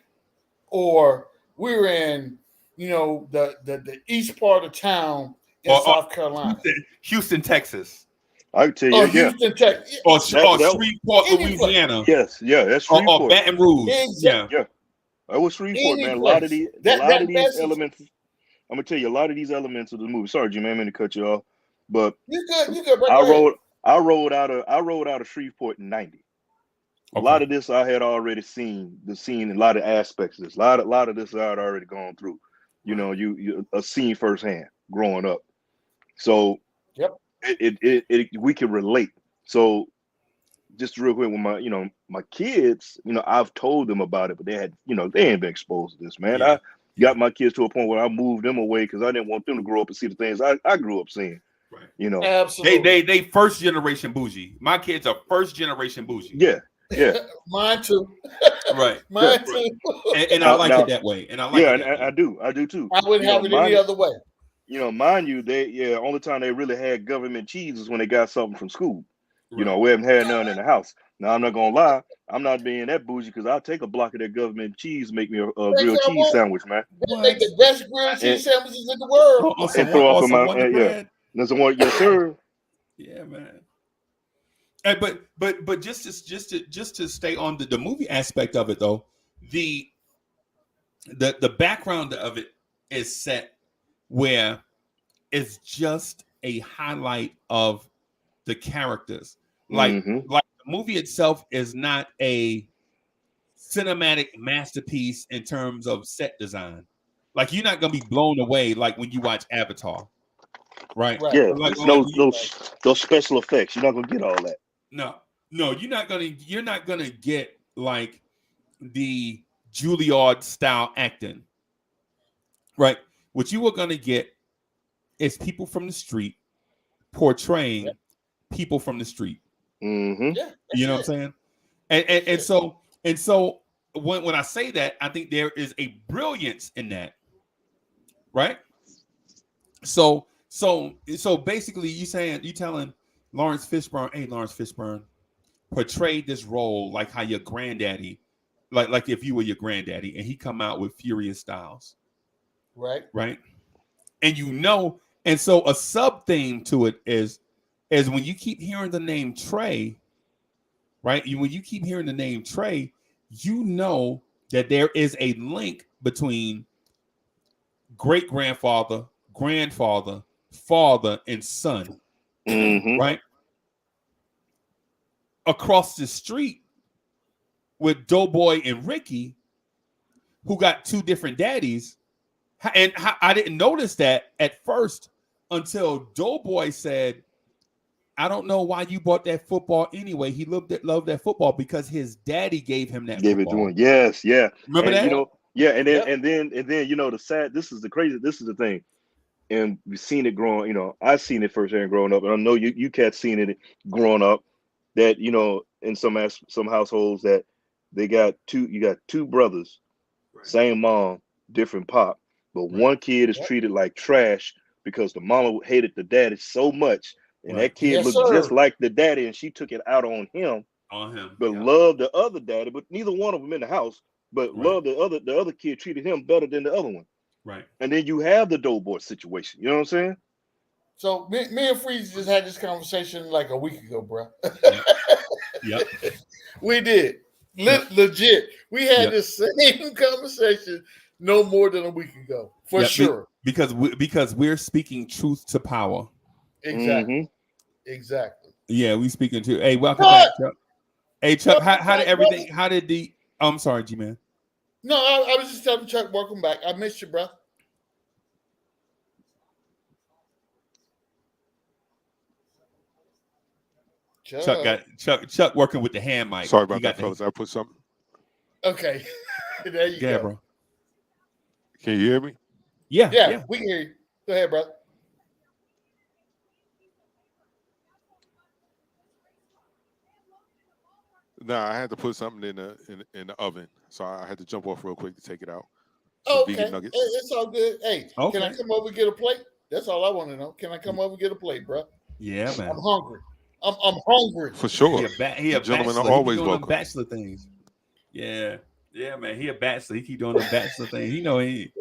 or we're in the east part of town in or South Carolina, Houston, Texas, I can tell you, or yeah. Houston, Texas, or That Shreveport, any place. Louisiana, yes, yeah, that's or Shreveport. Baton Rouge. Exactly. Yeah. That was Shreveport, Any man. A lot of place. these, That's elements. I'm gonna tell you, a lot of these elements of the movie. Sorry, Jim, I'm gonna cut you off, but you good, bro. I Go ahead. rode out of Shreveport in '90. A lot of this I had already seen. A lot of aspects of this. A lot of this I had already gone through. You know, you a scene firsthand growing up. So Yep. we can relate. So just real quick with my kids, I've told them about it, but they ain't been exposed to this, man. Yeah. I got my kids to a point where I moved them away because I didn't want them to grow up and see the things I grew up seeing. Right. Absolutely. They first generation bougie. My kids are first generation bougie. Yeah. Mine too. Right. Mine too. And I like it that way. And I like it. I do too. I wouldn't have it any other way. Mind you, only time they really had government cheese is when they got something from school. Right. We haven't had none in the house. Now I'm not gonna lie, I'm not being that bougie because I'll take a block of that government cheese, make me a grilled cheese sandwich, man. They make the best grilled cheese sandwiches in the world. And throw off of my There's one, yes, sir. Yeah, man. But just to stay on the movie aspect of it though, the background of it is set where it's just a highlight of the characters. Like the movie itself is not a cinematic masterpiece in terms of set design. Like you're not gonna be blown away like when you watch Avatar, right? Yeah, like, those special effects. You're not gonna get all that. No, you're not gonna get like the Juilliard style acting, right? What you are gonna get is people from the street portraying people from the street. Mm-hmm. Yeah, you know what I'm saying? And so when I say that, I think there is a brilliance in that, right? So basically, you telling Lawrence Fishburne, hey, Lawrence Fishburne, portray this role like how your granddaddy, like if you were your granddaddy, and he come out with Furious Styles, right, and so a sub theme to it is when you keep hearing the name Trey, right? When you keep hearing the name Trey, you know that there is a link between great grandfather, grandfather, father, and son, right? Across the street with Doughboy and Ricky, who got two different daddies. And I didn't notice that at first until Doughboy said, I don't know why you bought that football anyway. He loved that football because his daddy gave him that football. It to him. Yes, yeah. Remember that? And then the sad, this is the thing. And we've seen it growing, I've seen it firsthand growing up, and I know you cats seen it growing up, that in some households that you got two brothers, same mom, different pop, but one kid is treated like trash because the mama hated the daddy so much, and that kid looked just like the daddy, and she took it out on him, but loved the other daddy, but neither one of them in the house, but loved the other kid, treated him better than the other one. Right. And then you have the Doughboy situation. You know what I'm saying? So me and Freeze just had this conversation like a week ago, bro. Yep. We did. Legit. We had the same conversation no more than a week ago, for sure. Because we're speaking truth to power. Exactly. Mm-hmm. Exactly. Yeah, we speaking to. Hey, welcome back, Chuck. Hey, Chuck, I'm sorry, G-Man. No, I was just telling Chuck, welcome back. I missed you, bro. Chuck working with the hand mic. Sorry about that, fellas. I put something. Okay. There you go. Bro. Can you hear me? Yeah, we can hear you. Go ahead, bro. Nah, I had to put something in the oven, so I had to jump off real quick to take it out. Oh, Some vegan okay, nuggets. it's all good. Hey, can I Okay. come over and get a plate? That's all I want to know. Can I come over and get a plate, bro? Yeah, man. I'm hungry. I'm hungry. For sure. He a Gentlemen bachelor. are He keep always doing them welcome. bachelor things. Yeah, man. He a bachelor. He keep doing them bachelor things. You know he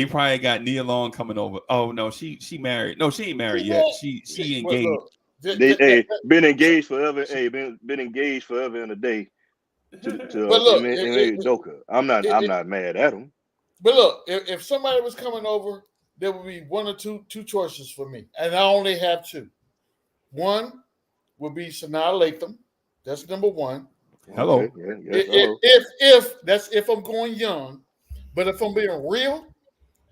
probably got Nia Long coming over. Oh no, she married. No, she ain't married yet. She But engaged. look, Been engaged forever. Hey, been engaged forever in a day. To but look, Doka. I'm not mad at him. But look, if somebody was coming over, there would be one or two choices for me, and I only have two. One would be Sanaa Latham. That's number one. Hello. Okay, yeah, hello. If I'm going young, but if I'm being real,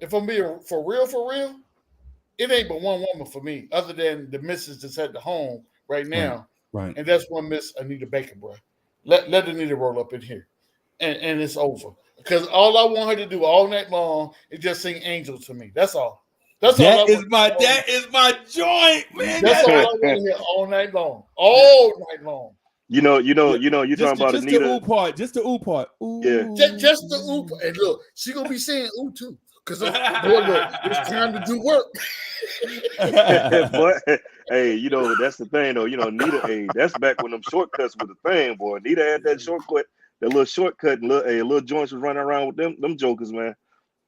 if I'm being for real, it ain't but one woman for me, other than the missus that's at the home right now, Right. and that's one Miss Anita Baker, bro. Let Anita roll up in here, and it's over. Because all I want her to do all night long is just sing "Angel" to me. That's all. That is my joint, man. That's all I want to hear all night long. All night long. You're talking about just Anita. The ooh part. Just the ooh part. Ooh. Yeah. Just the ooh. And look, she gonna be saying ooh too. Because look, it's time to do work. But hey, that's the thing though. Nita, hey, that's back when them shortcuts were the thing, boy. Nita had that shortcut, that little shortcut, and little joints was running around with them jokers, man.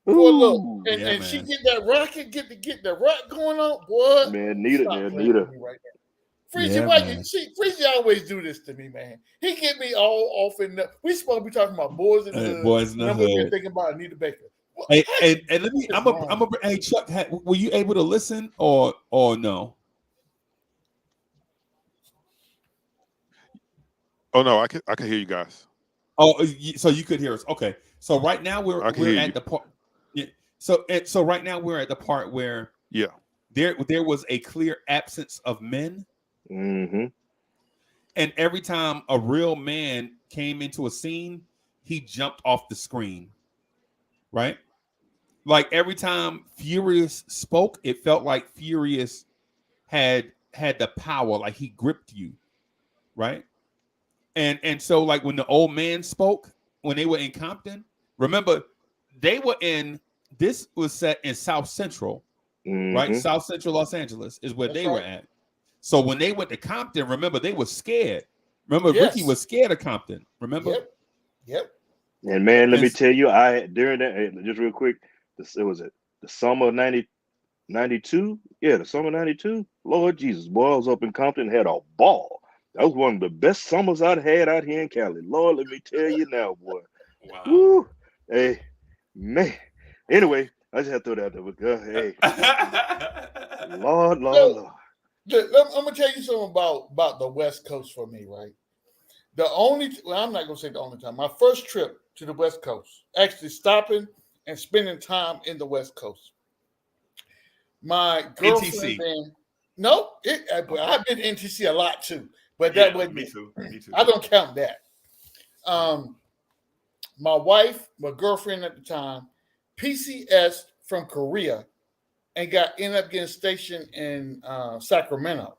Boy, look, and she get that rocket, get the rock going on, boy. Man, Nita. Right Freezy, Freezy always do this to me, man. He get me all off in the. We supposed to be talking about Boyz N The Hood. Boyz N The Hood. Thinking about Anita Baker. Hey, and let me. Hey, Chuck, were you able to listen or no? Oh no, I can hear you guys. Oh, so you could hear us. Okay. So right now we're at the part. Yeah. So right now we're at the part where there was a clear absence of men. Mm-hmm. And every time a real man came into a scene, he jumped off the screen. Right? Like every time Furious spoke, it felt like Furious had the power, like he gripped you. Right? And so like when the old man spoke, when they were in Compton, remember this was set in South Central, right? South Central Los Angeles is where they were at. So when they went to Compton, remember they were scared. Remember Ricky was scared of Compton. Remember? Yep. And man, let me tell you, during that, just real quick, the summer of 92? Yeah, the summer of 92. Lord Jesus, boy, I was up in Compton, had a ball. That was one of the best summers I'd had out here in Cali. Lord, let me tell you now, boy. Wow. Woo. Hey, man. Anyway, I just have to throw that out there. Hey. Lord. I'm gonna tell you something about the West Coast for me, right? I'm not gonna say the only time. My first trip to the West Coast, actually stopping and spending time in the West Coast. My girlfriend then. No, I've been in NTC a lot too, but that wasn't me too. I don't count that. My wife, my girlfriend at the time, PCS from Korea, and ended up getting stationed in Sacramento.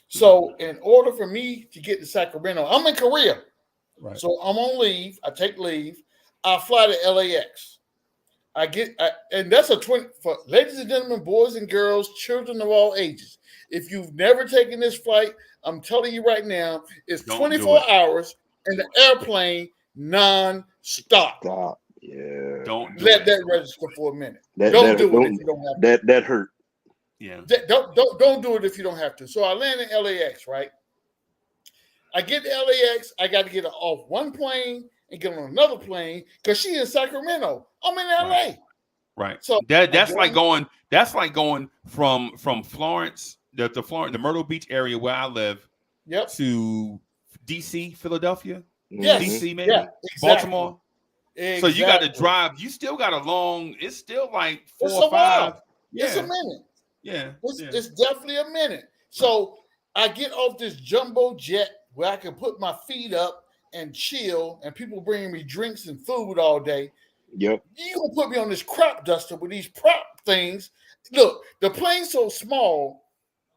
So in order for me to get to Sacramento, I'm in Korea. Right. So I'm on leave. I take leave. I fly to LAX. And that's for ladies and gentlemen, boys and girls, children of all ages. If you've never taken this flight, I'm telling you right now, it's 24 hours in the airplane non-stop. Stop. Yeah. Don't let that register for a minute. Don't do it if you don't have to. That hurt. Yeah. Don't do it if you don't have to. So I land in LAX, right? I get to LAX. I got to get off one plane and get on another plane because she's in Sacramento. I'm in LA. Right. So that's like going from Florence, the Myrtle Beach area where I live, to DC, Philadelphia. Yes. DC, maybe exactly. Baltimore. Exactly. So you got to drive. You still got it's still like 4 or 5. Yeah. It's a minute. Yeah. It's definitely a minute. So I get off this jumbo jet where I can put my feet up and chill, and people bringing me drinks and food all day. Yep. You gonna put me on this crop duster with these prop things. Look, the plane's so small,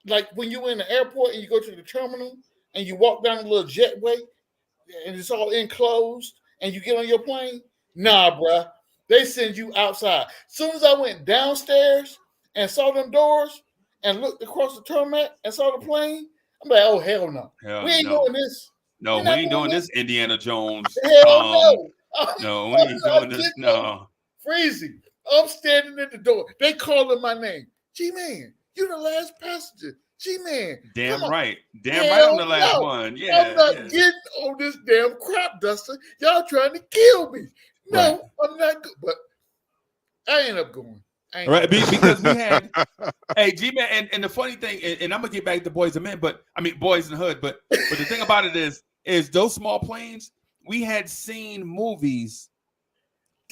like when you're in the airport and you go to the terminal and you walk down a little jetway, and it's all enclosed, and you get on your plane. Nah, bruh. They send you outside. As soon as I went downstairs and saw them doors and looked across the tarmac and saw the plane, I'm like, oh, hell no. We ain't doing this. No, we ain't doing this, Indiana Jones. Hell no. No, we ain't doing this. No. Freezing. I'm standing at the door. They calling my name. G-Man, you the last passenger. G-Man. Damn right. Damn right, I'm the last one. Yeah. I'm not getting on this damn crap duster. Y'all trying to kill me. No, I'm not good. But I end up going. Right, because we had, hey, G-Man, and the funny thing, and I'm gonna get back to Boyz and Men, but I mean Boyz N The Hood, but the thing about it is those small planes. We had seen movies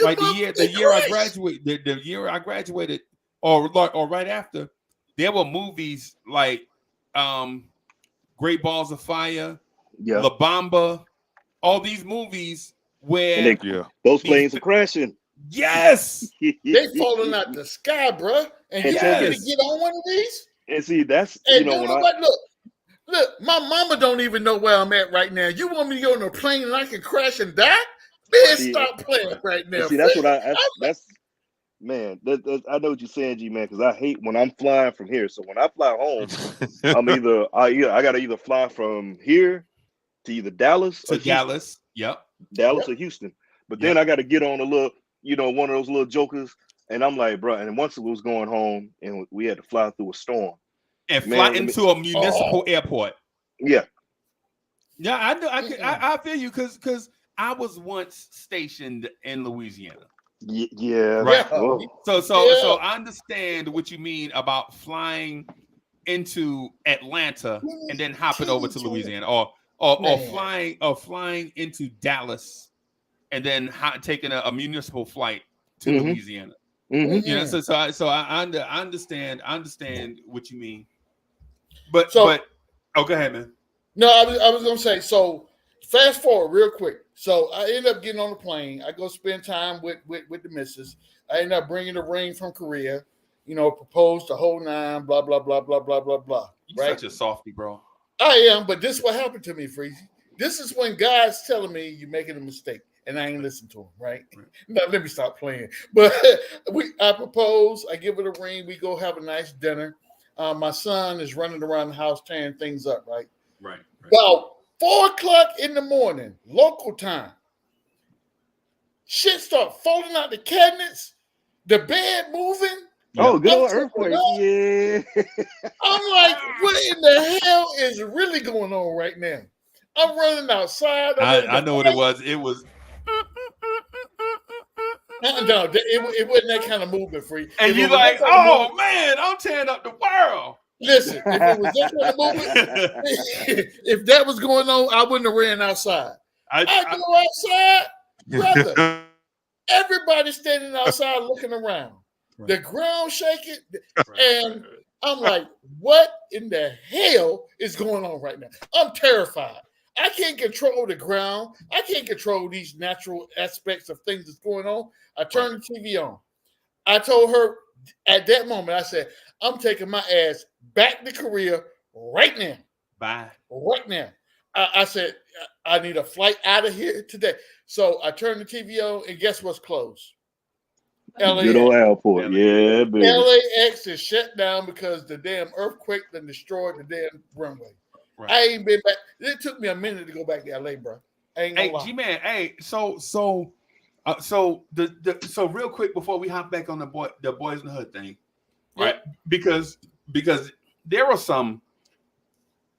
like the year I graduated, or right after. There were movies like Great Balls of Fire, La Bamba, all these movies where those planes are crashing. Yes, they falling out the sky, bro. And you gonna get on one of these? And see, that's look, my mama don't even know where I'm at right now. You want me to go on a plane and I can crash and die? Man, stop playing right now. See, that's what man. I know what you're saying, G-Man, because I hate when I'm flying from here. So when I fly home, I gotta either fly from here to either Dallas or Dallas. Dallas or Houston. But then I got to get on a little, one of those little jokers, and I'm like, bro. And once it was going home, and we had to fly through a storm and fly into a municipal airport. Yeah, I know. I feel you because I was once stationed in Louisiana. Yeah, right. So I understand what you mean about flying into Atlanta and then hopping over to Louisiana, or flying into Dallas and then taking a municipal flight to Louisiana. Mm-hmm. So I understand what you mean. But go ahead, man. No, I was gonna say, so fast forward real quick. So I end up getting on the plane. I go spend time with the missus. I end up bringing a ring from Korea. Proposed the whole nine, blah blah blah blah blah blah blah. You're such a softie, bro. I am, but this is what happened to me, Freezy. This is when God's telling me you're making a mistake, and I ain't listen to him, right? Now let me stop playing. But I propose, I give it a ring, we go have a nice dinner. My son is running around the house tearing things up, right? Right. About 4:00 in the morning, local time. Shit start falling out the cabinets, the bed moving. Oh, good old earthquake. Yeah. I'm like, what in the hell is really going on right now? I'm running outside. I know what it was. It was. No, it wasn't that kind of movement, Free. And you're like, oh man, I'm tearing up the world. Listen, if it was that kind of movement, if that was going on, I wouldn't have ran outside. I go outside, brother. Everybody's standing outside looking around. Right. The ground shaking, and I'm like, what in the hell is going on right now? I'm terrified. I can't control the ground. I can't control these natural aspects of things that's going on. I turned the TV on. I told her at that moment, I said, I'm taking my ass back to Korea right now. Bye. Right now. I said, I need a flight out of here today. So I turned the TV on, and guess what's closed? LAX. Good old airport. Yeah, baby. LAX is shut down because the damn earthquake that destroyed the damn runway. Right. I ain't been back. It took me a minute to go back to LA, bro. Hey, G-Man. Hey, so real quick before we hop back on the Boyz N The Hood thing, right? Because there are some.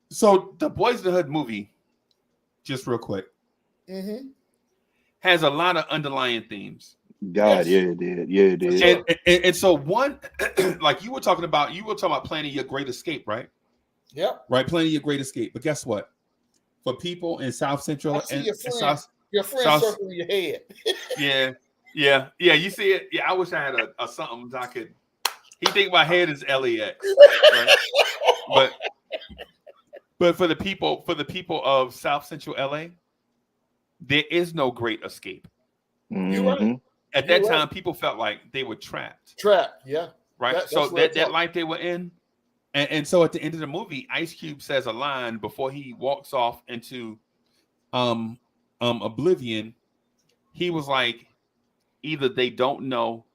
So the Boyz N The Hood movie, just real quick, has a lot of underlying themes. God, it did. And so one, like you were talking about planning your great escape, right? Yep. Right, planning your great escape. But guess what? For people in South Central and your friend circling your head. Yeah. You see it? Yeah, I wish I had a something I could. He think my head is LAX, right? But for the people of South Central LA, there is no great escape. You're right. At that time, people felt like they were trapped. Yeah. Right. So that life they were in. And so at the end of the movie, Ice Cube says a line before he walks off into Oblivion, he was like, either they don't know,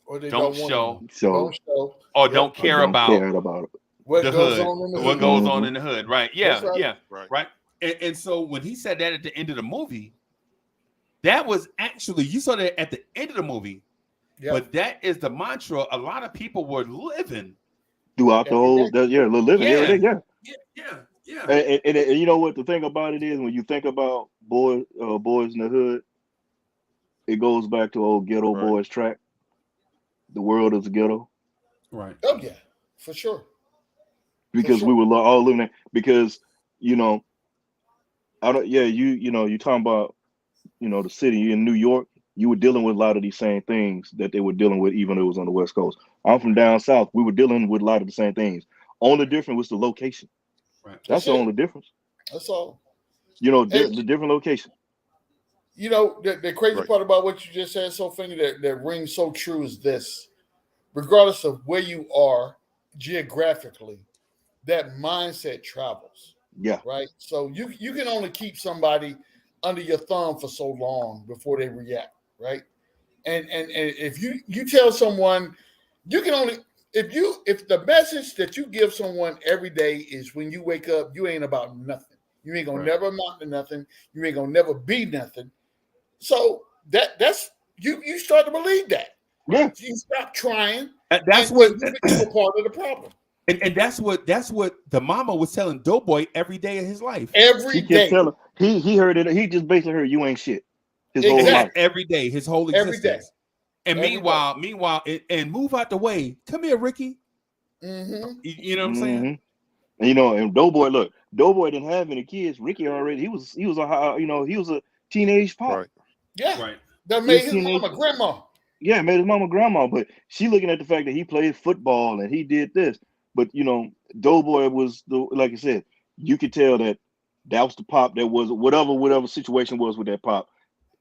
Or they don't don't show, want to So don't show. or Yep. don't care don't about care about it. What the goes hood, on in the what hood. goes on in the hood, right? Yeah, That's right. yeah, Right. right. And so when he said that at the end of the movie, that was actually, you saw that at the end of the movie, Yep. but that is the mantra a lot of people were living. Throughout the Every whole, day. living every day, yeah. Yeah. And you know what the thing about it is, when you think about Boyz in the Hood, it goes back to old Ghetto Right. Boys track. The world is a ghetto, Right. Oh yeah, for sure. because sure. we were all living there. Because you know, I don't. Yeah, you talking about the city in New York. You were dealing with a lot of these same things that they were dealing with, even though it was on the West Coast. I'm from down south. We were dealing with a lot of the same things. Only difference was the location. Right. That's the only difference. That's all. The different location. The crazy Right. part about what you just said, so funny, that rings so true is this. Regardless of where you are geographically, that mindset travels. Yeah. Right. So you can only keep somebody under your thumb for so long before they react. Right. And if you tell someone, you can only, if the message that you give someone every day is when you wake up, you ain't about nothing. You ain't gonna Right. never amount to nothing. You ain't gonna never be nothing. So that's you start to believe that. Yeah. You stop trying. That's and what, you become a part of the problem. and that's what the mama was telling Doughboy every day of his life. Every She day. kept telling. He heard it. He just basically heard, you ain't shit. His whole Exactly. life. Every day, his whole Every existence. day. And Every meanwhile, and move out the way. Come here, Ricky. Mm-hmm. You know what I'm saying? And and Doughboy didn't have any kids. Ricky already, he was a teenage pop. Right. Yeah. Right. That He was made his teenage- mama grandma. Yeah, made his mama grandma, but she looking at the fact that he played football and he did this. But Doughboy was like I said, you could tell that was the pop that was whatever situation was with that pop.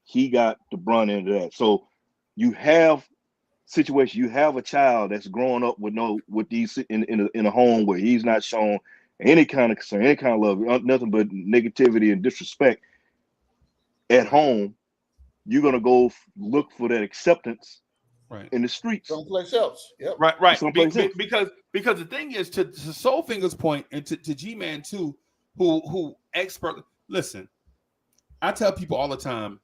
He got the brunt into that. So you have situation. You have a child that's growing up with these in a home where he's not shown any kind of concern, any kind of love, nothing but negativity and disrespect at home. You're gonna go look for that acceptance in the streets, someplace else. Yep. Right. Someplace else. Because the thing is, to Soulfinger's point, and to G-Man too, who expert. Listen, I tell people all the time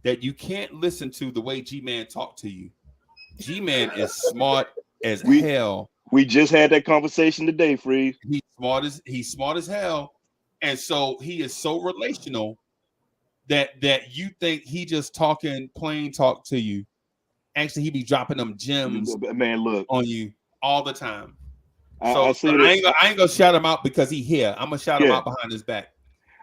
that you can't listen to the way G-Man talk to you. G-Man is smart as hell. We just had that conversation today, Freeze. He's smart as hell, and so he is so relational that you think he just plain talk to you. Actually, he be dropping them gems, man. Look on you all the time. I ain't gonna shout him out because he here. I'm gonna shout him out behind his back.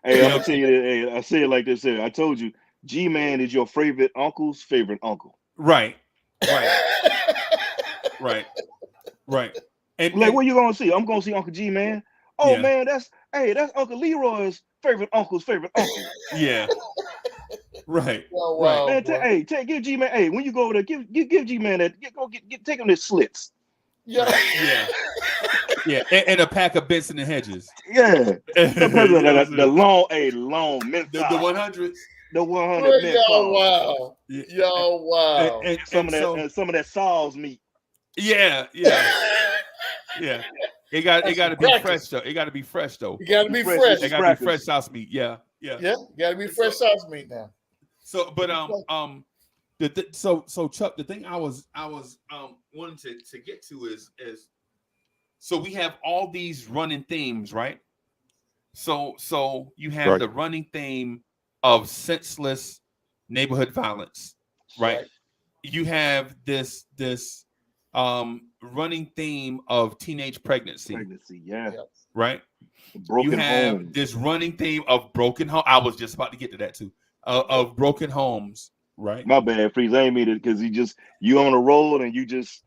Hey, I'm gonna tell you that. Hey, I say it like this. I told you, G-Man is your favorite uncle's favorite uncle. Right. And like, what you gonna see? I'm gonna see Uncle G-Man. Oh man, that's Uncle Leroy's favorite uncle's favorite uncle. Yeah. Right. Well, wow, man, give G-Man. Hey, when you go over there, give G-Man that. Take him his slits. Yeah. Yeah. And a pack of Benson and Hedges. Yeah. The long Memphis. The 100s. The 100. Yo, wow. Yo, wow. And some of that Saul's meat. Yeah. It got to be fresh though. It got to be fresh though. You got to be fresh. It got to be fresh sauce meat. Yeah. Yeah. Got to be fresh sauce meat now. So, but so Chuck, the thing I was wanting to get to is so we have all these running themes, right? So you have the running theme of senseless neighborhood violence, right? You have this running theme of teenage pregnancy, right? Broken you have homes. This running theme of broken home. I was just about to get to that too. Of broken homes, right? My bad, Freeze. I ain't mean it because you on a roll and you just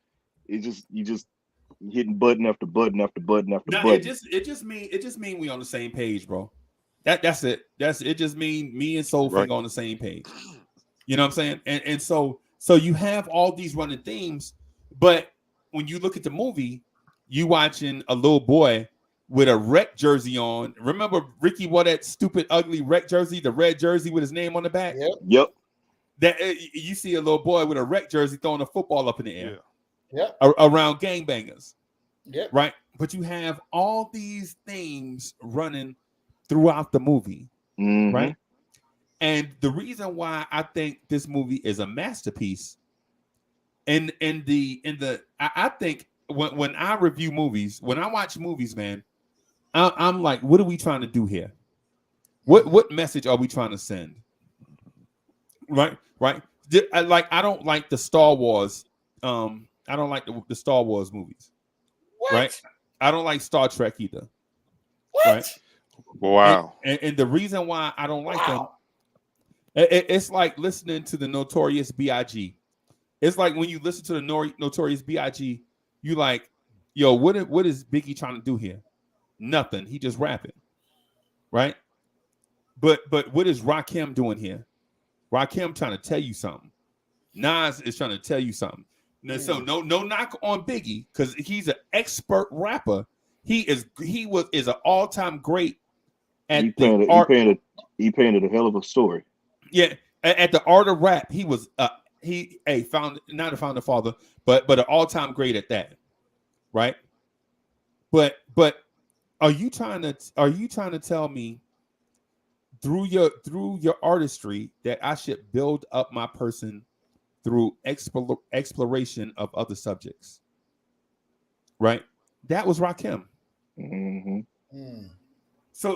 hitting button after button after button after button. It just mean we on the same page, bro. That's it. It just mean me and Soulfinger on the same page. You know what I'm saying? And so you have all these running themes, but when you look at the movie, you watching a little boy with a wreck jersey on. Remember Ricky wore that stupid, ugly wreck jersey, the red jersey with his name on the back? Yep. That you see a little boy with a wreck jersey throwing a football up in the air. Yeah. Around gangbangers. Yep. Right? But you have all these themes running throughout the movie. Mm-hmm. Right? And the reason why I think this movie is a masterpiece, I think when I review movies, when I watch movies, man, I'm like, what are we trying to do here? What message are we trying to send? Right. I don't like the Star Wars. I don't like the Star Wars movies. What? Right. I don't like Star Trek either. What? Right. Wow. And the reason why I don't like them, it's like listening to the Notorious B.I.G. It's like when you listen to the Notorious B.I.G., you like, yo, what is Biggie trying to do here? Nothing. He just rapping, right? But what is Rakim doing here? Rakim trying to tell you something. Nas is trying to tell you something. So no knock on Biggie because he's an expert rapper. He is an all-time great at He painted a hell of a story. Yeah, at the art of rap, he was not a founder father, but an all-time great at that, right? But are you trying to tell me through your artistry that I should build up my person through exploration of other subjects, right? That was Rakim. Mm-hmm. So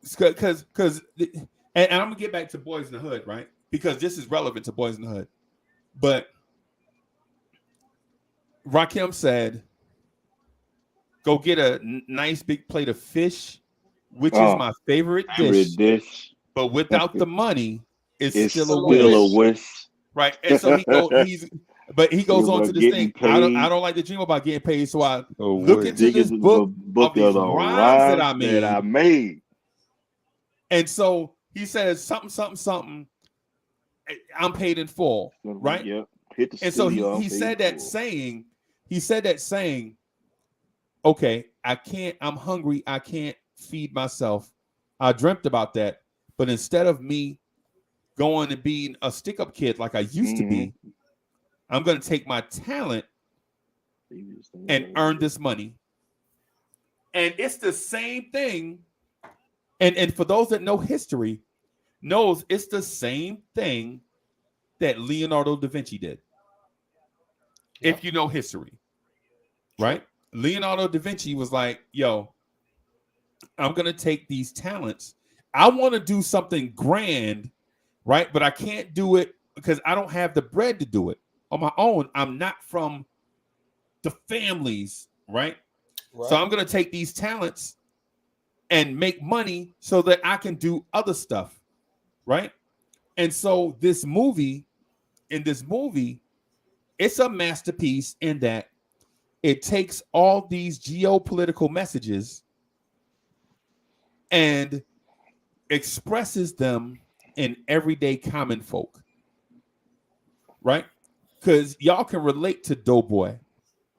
because and I'm gonna get back to Boyz N The Hood, right? Because this is relevant to Boyz N The Hood. But Rakim said, "Go get a nice big plate of fish, which is my favorite dish. But without the money, it's still a wish." Right, and so he goes on to this thing. I don't like to dream about getting paid, so I look into this book of these rhymes that I made. And so he says something. I'm paid in full, right? Yep. And so he said that saying, okay, I'm hungry, I can't feed myself. I dreamt about that, but instead of me going and being a stick-up kid like I used to be, I'm going to take my talent and earn this money. And it's the same thing. And for those that know history, knows it's the same thing that Leonardo da Vinci did. Yeah. If you know history, right? Leonardo da Vinci was like, yo, I'm going to take these talents. I want to do something grand, right? But I can't do it because I don't have the bread to do it on my own. I'm not from the families, right? So I'm going to take these talents and make money so that I can do other stuff, right? And so in this movie, it's a masterpiece in that it takes all these geopolitical messages and expresses them in everyday common folk, right? Because y'all can relate to Doughboy.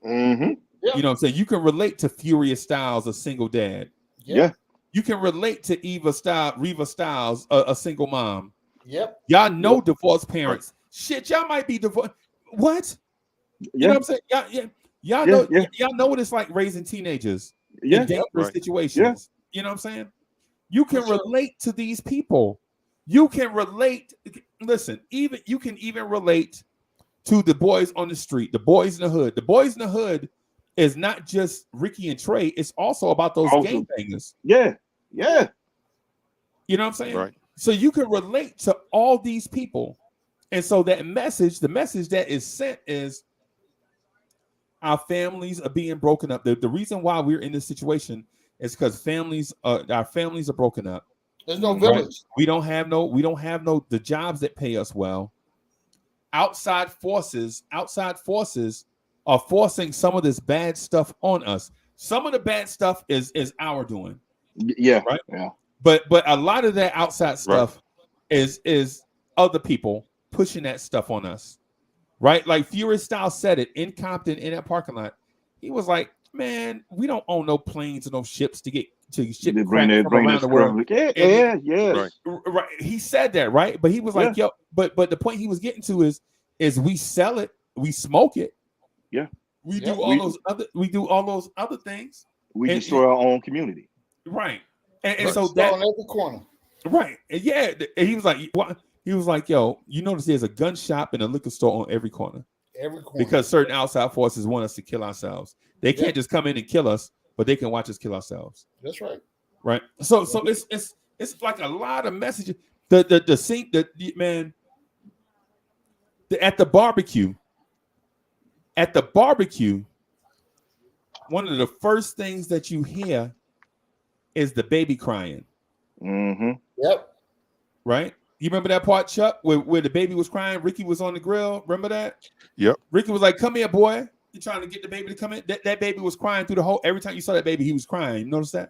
Mm-hmm. Yep. You know what I'm saying? You can relate to Furious Styles, a single dad. Yeah. You can relate to Reva Styles, a single mom. Yep. Y'all know divorced parents. Shit, y'all might be divorced. What? You know what I'm saying? Y'all know what it's like raising teenagers in dangerous situations. Yeah. You know what I'm saying? You can relate to these people. You can relate. Listen, you can even relate to the boys on the street, the Boyz N The Hood. The Boyz N The Hood is not just Ricky and Trey. It's also about those gangbangers. Yeah. Yeah. You know what I'm saying? Right. So you can relate to all these people. And so that message, the message that is sent is our families are being broken up. The reason why we're in this situation is because our families are broken up. There's no village. Right? We don't have the jobs that pay us well. Outside forces are forcing some of this bad stuff on us. Some of the bad stuff is our doing. Yeah. Right. Yeah. But a lot of that outside stuff is other people pushing that stuff on us. Right? Like Furious Styles said it in Compton in that parking lot. He was like, Man, we don't own no planes or no ships to ship They crack from around the world. Yeah. Right. He said that, right? But he was like, yo, but the point he was getting to is we sell it, we smoke it. Yeah. We do all those other things. We destroy our own community. Right. And so that on every corner. Right. And yeah. And he was like, what? He was like, yo, you notice there's a gun shop and a liquor store on every corner. Every corner. Because certain outside forces want us to kill ourselves. They can't just come in and kill us, but they can watch us kill ourselves. That's right. Right. So it's like a lot of messages. The scene man at the barbecue. At the barbecue, one of the first things that you hear is the baby crying. Mm-hmm. Yep. Right? You remember that part, Chuck, where the baby was crying? Ricky was on the grill. Remember that? Yep. Ricky was like, come here, boy. You're trying to get the baby to come in. That baby was crying through the whole. Every time you saw that baby, he was crying. You notice that?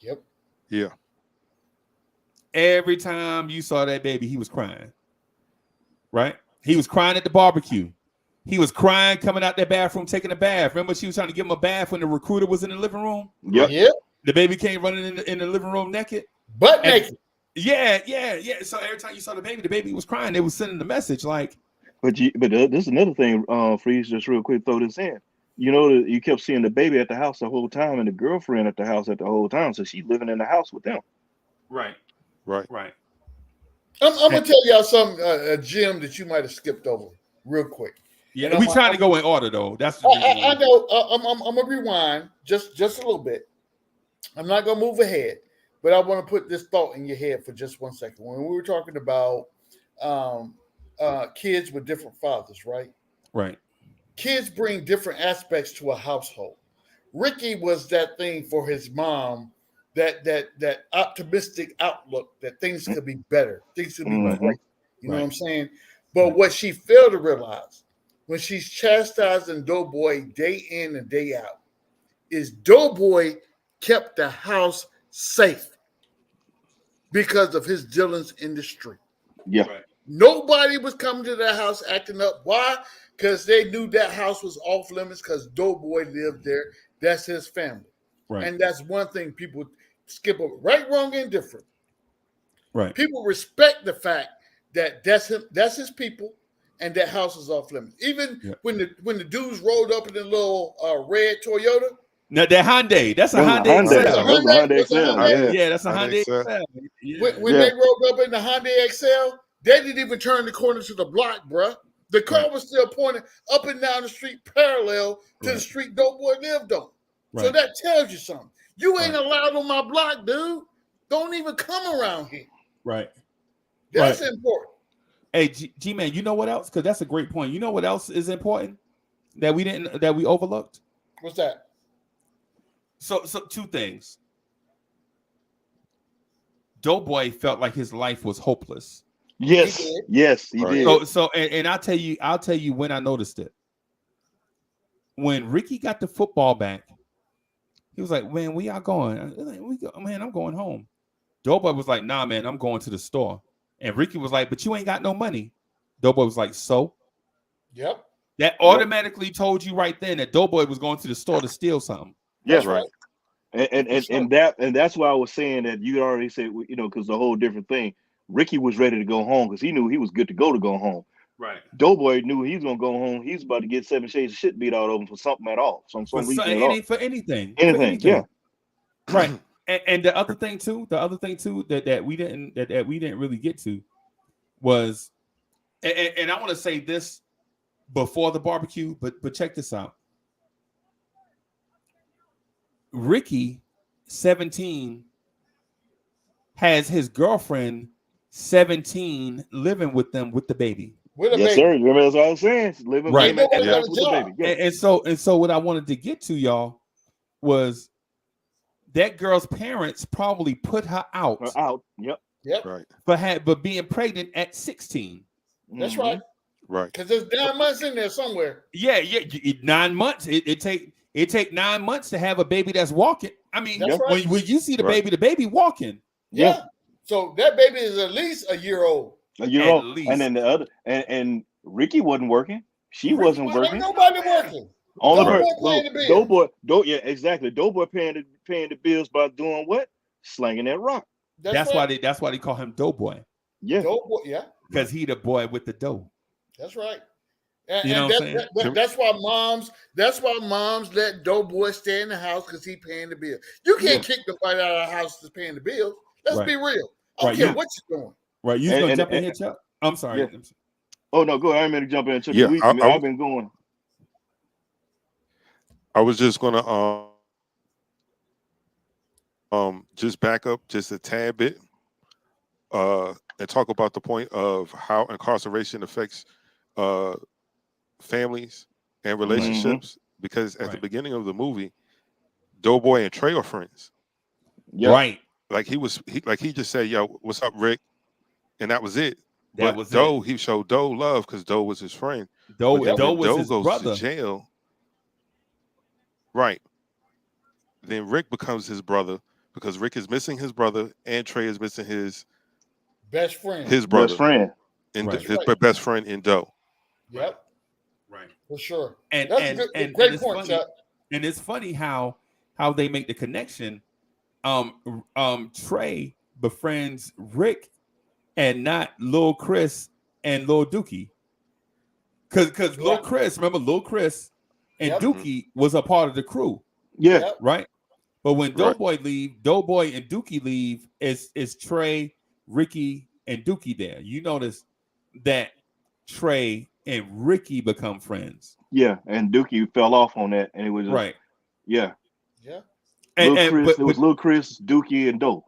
Yep. Yeah. Every time you saw that baby, he was crying. Right? He was crying at the barbecue. He was crying coming out that bathroom, taking a bath. Remember, she was trying to give him a bath when the recruiter was in the living room? Yep. Yep. The baby came running in the living room naked. Butt naked. Yeah. So every time you saw the baby was crying. They was sending the message like. But this is another thing, Freeze, just real quick, throw this in. You know, you kept seeing the baby at the house the whole time and the girlfriend at the house at the whole time. So she's living in the house with them. Right. I'm going to tell y'all something, a gem that you might have skipped over real quick. Yeah, we trying to go in order though. That's I know. I'm gonna rewind just a little bit. I'm not gonna move ahead, but I want to put this thought in your head for just 1 second. When we were talking about kids with different fathers, right? Right. Kids bring different aspects to a household. Ricky was that thing for his mom, that optimistic outlook that things could be better, things could be great. You know what I'm saying? But what she failed to realize when she's chastising Doughboy day in and day out is Doughboy kept the house safe because of his dealings in the street. Yeah. Right. Nobody was coming to that house acting up. Why? Because they knew that house was off limits because Doughboy lived there. That's his family. Right. And that's one thing people skip over. Right, wrong, and different. Right. People respect the fact that that's his people. And that house is off limits. Even when the dudes rolled up in the little red Toyota. Now that Hyundai, that's a Hyundai. That's a Hyundai XL. Yeah, that's a Hyundai XL. When they rolled up in the Hyundai XL, they didn't even turn the corner to the block, bruh. The car was still pointing up and down the street parallel to the street Doughboy lived on. So that tells you something. You ain't allowed on my block, dude. Don't even come around here. Right. That's important. Hey, G-Man, you know what else? Because that's a great point. You know what else is important that we overlooked? What's that? So two things. Doughboy felt like his life was hopeless. Yes, he did. So and I'll tell you when I noticed it. When Ricky got the football back, he was like, "Man, where y'all going?" I was like, "Man, I'm going home." Doughboy was like, "Nah, man, I'm going to the store." And Ricky was like, "But you ain't got no money." Doughboy was like, "So?" Yep. That automatically told you right then that Doughboy was going to the store to steal something. Yes, right. And that's why I was saying that you already said, you know, because the whole different thing. Ricky was ready to go home because he knew he was good to go home. Right. Doughboy knew he was gonna go home. He was about to get 7 shades of shit beat out of him for something at all. For anything. Yeah. Right. And the other thing too that we didn't really get to was, and I want to say this before the barbecue, but check this out. Ricky, 17, has his girlfriend 17 living with them with the baby. Yes, sir. Remember that's what I was saying. Living with the baby. Yeah. And so what I wanted to get to, y'all, was that girl's parents probably put her out. Yep. Right. But being pregnant at 16. That's right. Right. Because there's 9 months in there somewhere. Yeah. 9 months. It take 9 months to have a baby that's walking. I mean, when you see the baby walking. Yeah. So that baby is at least a year old. And then the other and Ricky wasn't working. She wasn't working. Ain't nobody working. Only Doughboy person, paying the bill. yeah, exactly. Doughboy paying the bills by doing what? Slanging that rock. That's right. That's why they call him Doughboy. Yeah. Doughboy, yeah. Because he the boy with the dough. That's right. And, You know what I'm saying? that's why moms let Doughboy stay in the house because he paying the bill. You can't kick nobody out of the house that's paying the bills. Let's be real. I don't care what you're doing. Right. You gonna jump in here, Chuck? I'm sorry. Yeah. Oh no, go ahead. I ain't meant to jump in. Chuck, Yeah, I've been going. I was just gonna just back up just a tad bit and talk about the point of how incarceration affects families and relationships. Because at the beginning of the movie, Doughboy and Trey are friends. Yeah. Right. Like he just said, "Yo, what's up, Rick?" And that was it. That But was Doe, it. he showed Doe love because Doe was his friend. Doe But then when was Doe his goes brother. to jail, right? Then Rick becomes his brother because Rick is missing his brother and Trey is missing his best friend, his brother, best friend, and Right. his best friend in Doe. Yep, Right. for sure. And That's a great point, funny, Chuck. and it's funny how they make the connection. Trey befriends Rick and not Lil Chris and Lil Dookie. Because Lil Chris, remember Lil Chris and Dookie was a part of the crew. Yeah. Right. But when Doughboy and Dookie leave, it's Trey, Ricky, and Dookie there. You notice that Trey and Ricky become friends. Yeah, and Dookie fell off on that, and it was just, right. Yeah. Yeah. It was Lil Chris, Dookie, and Doe.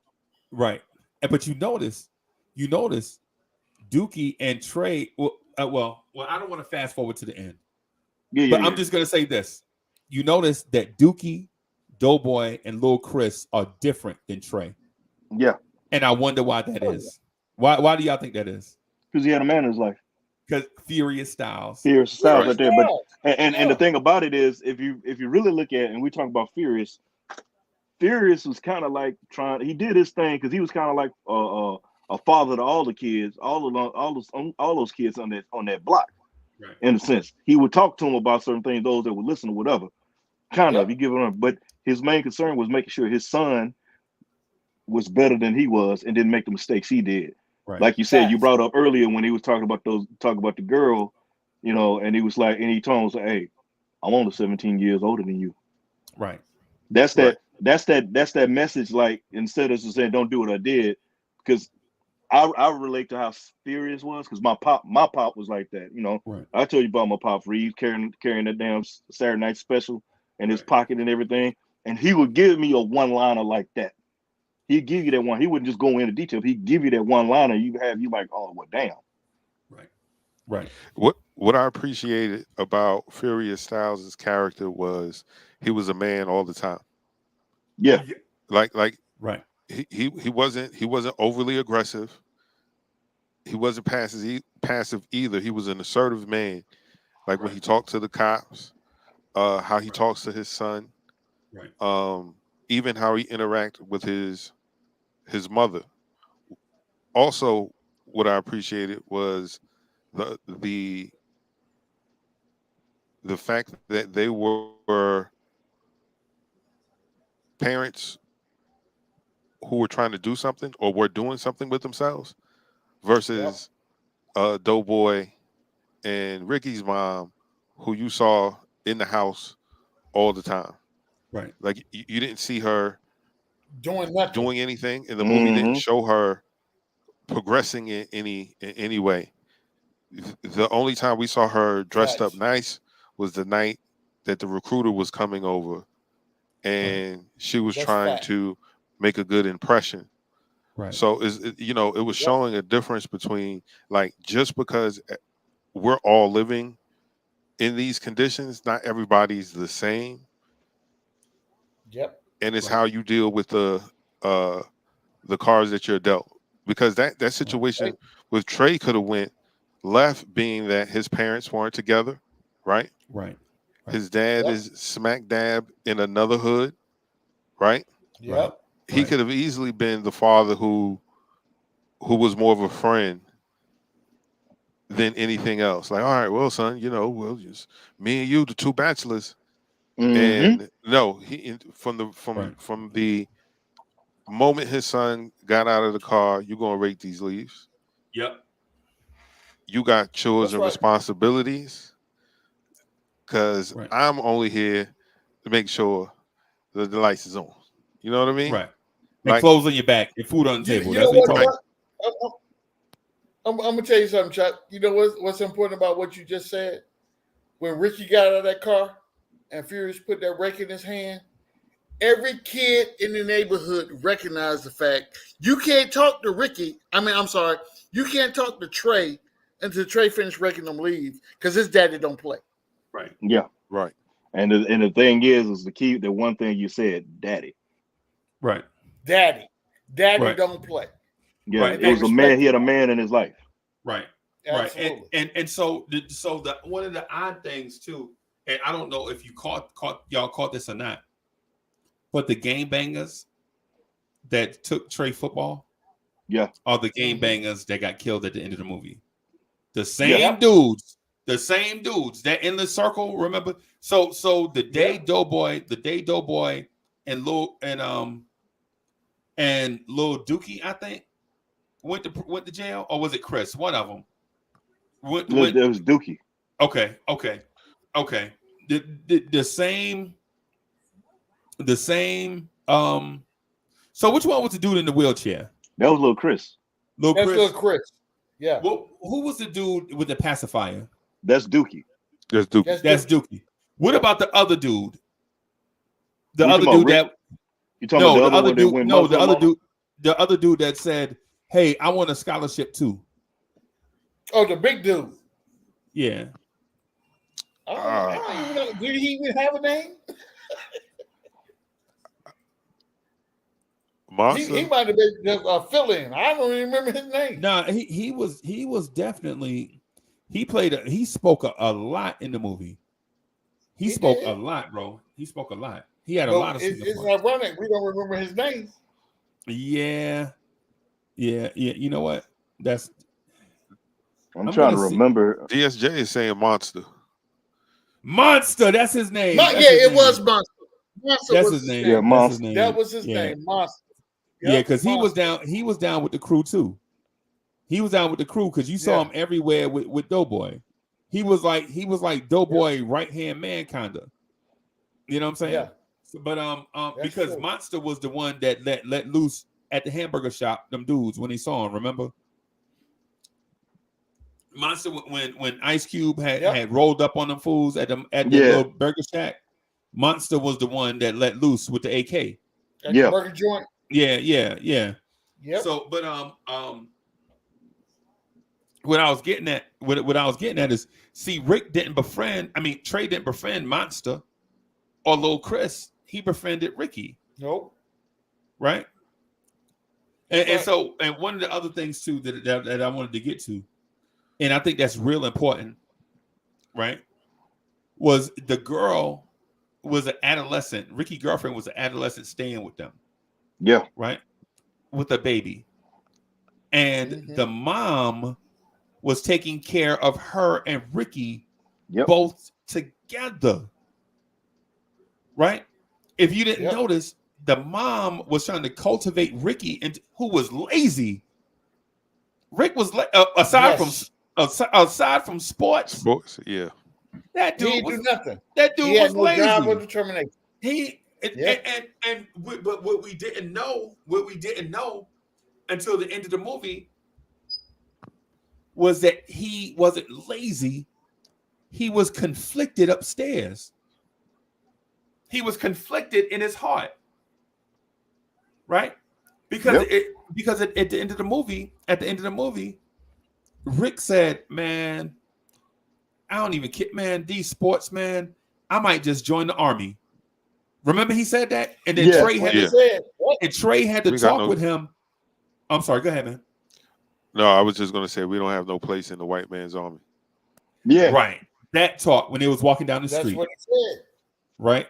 Right. But you notice Dookie and Trey. Well, I don't want to fast forward to the end. But I'm just gonna say this. You notice that Dookie, Doughboy, and Lil Chris are different than Trey. Yeah. And I wonder why that is. Why do y'all think that is? Because he had a man in his life. Because Furious Styles right there. But and the thing about it is, if you really look at it, and we talk about Furious was kind of like he did his thing because he was kind of like a father to all the kids, all those kids on that block. Right. In a sense, he would talk to them about certain things, those that would listen or whatever. He give them, but his main concern was making sure his son was better than he was and didn't make the mistakes he did. Right. Like you said, you brought up earlier when he was talking about the girl, and he was like, and he told him, "Hey, I'm only 17 years older than you." Right. That's that message. Like, instead of just saying, "Don't do what I did," because I relate to how Furious was, because my pop was like that. Right. I told you about my pop. Reeves carrying that damn Saturday Night Special in his pocket and everything, and he would give me a one-liner like that. He'd give you that one. He wouldn't just go into detail. He'd give you that one-liner. You like, oh, well, damn. Right. What I appreciated about Furious Styles' character was he was a man all the time. Yeah. Like right. He wasn't overly aggressive. He wasn't passive either. He was an assertive man. Like when he talked to the cops, how he talks to his son, even how he interacted with his mother. Also, what I appreciated was the fact that they were parents who were trying to do something or were doing something with themselves versus Doughboy and Ricky's mom, who you saw in the house all the time. Right. Like you didn't see her doing anything, and the movie didn't show her progressing in any way. The only time we saw her dressed up nice was the night that the recruiter was coming over, and she was trying to make a good impression. Right. So it was showing a difference between, like, just because we're all living in these conditions, not everybody's the same. Yep. And it's how you deal with the cards that you're dealt. Because that situation with Trey could have went left, being that his parents weren't together, right? Right. His dad is smack dab in another hood, right? Yep. He could have easily been the father who was more of a friend than anything else. Like, all right, well, son, we'll just me and you, the two bachelors. And no, he from the moment his son got out of the car, you're gonna rake these leaves. Yep. You got chores and responsibilities. Because I'm only here to make sure that the lights is on. You know what I mean? Right. And clothes on your back and food on the table. That's what you're talking about. I'm gonna tell you something, Chuck. You know what's important about what you just said? When Ricky got out of that car and Furious put that rake in his hand, every kid in the neighborhood recognized the fact you can't talk to Ricky. You can't talk to Trey until Trey finished raking them leaves because his daddy don't play. Right. Yeah. Right. And the thing is the key. The one thing you said, daddy. Right. Daddy don't play. Yeah. Right. It was a man. He had a man in his life. Right. Absolutely. Right. And so the one of the odd things too, and I don't know if you y'all caught this or not, but the game bangers that took Trey football, are the game bangers that got killed at the end of the movie. The same dudes that in the circle. Remember? So the day Doughboy and Lil Dookie, I think, went to jail, or was it Chris? One of them. It was Dookie. Okay. The same. So which one was the dude in the wheelchair? That was Lil Chris. Lil Chris. Yeah. Well, who was the dude with the pacifier? That's Dookie. That's Dookie. What about the other dude? The other dude that said, "Hey, I want a scholarship too." Oh, the big dude. Yeah. I don't even know. Did he even have a name? He might have been a fill-in. I don't even remember his name. No, he was definitely. He spoke a lot in the movie. He spoke a lot, bro. He spoke a lot. He had a lot of. It's ironic we don't remember his name. Yeah. You know what? I'm trying to remember. DSJ is saying Monster. Monster, that's his name. It was Monster. That's his name. Yeah, Monster. That was his name, Monster. Yep, yeah, because he was down with the crew too. He was down with the crew because you saw him everywhere with Doughboy. He was like Doughboy right-hand man, kind of. You know what I'm saying? Yeah. But because true. Monster was the one that let loose at the hamburger shop, them dudes, when he saw him, remember? Monster, when Ice Cube had rolled up on them fools at the little burger shack, Monster was the one that let loose with the AK. At the burger joint. Yeah. Yep. So, but what I was getting at is, see, Trey didn't befriend Monster or Lil Chris. He befriended Ricky. Nope. Right. And so one of the other things too that I wanted to get to, and I think that's real important, right? Was the girl was an adolescent. Ricky's girlfriend was an adolescent staying with them. Yeah. Right. With a baby. And the mom was taking care of her and Ricky both together. Right? If you didn't notice, the mom was trying to cultivate Ricky, who was lazy. Rick was aside from sports. Yeah. That dude he didn't do nothing. That dude was lazy. Job or determination. But what we didn't know until the end of the movie was that he wasn't lazy. He was conflicted upstairs. He was conflicted in his heart, right? Because at the end of the movie, Rick said, "Man, I don't even care, man. These sports, man, I might just join the army." Remember he said that, and then Trey had to talk with him. I'm sorry. Go ahead, man. No, I was just going to say we don't have no place in the white man's army. Yeah, right. That talk when they was walking down the street. That's what he said. Right.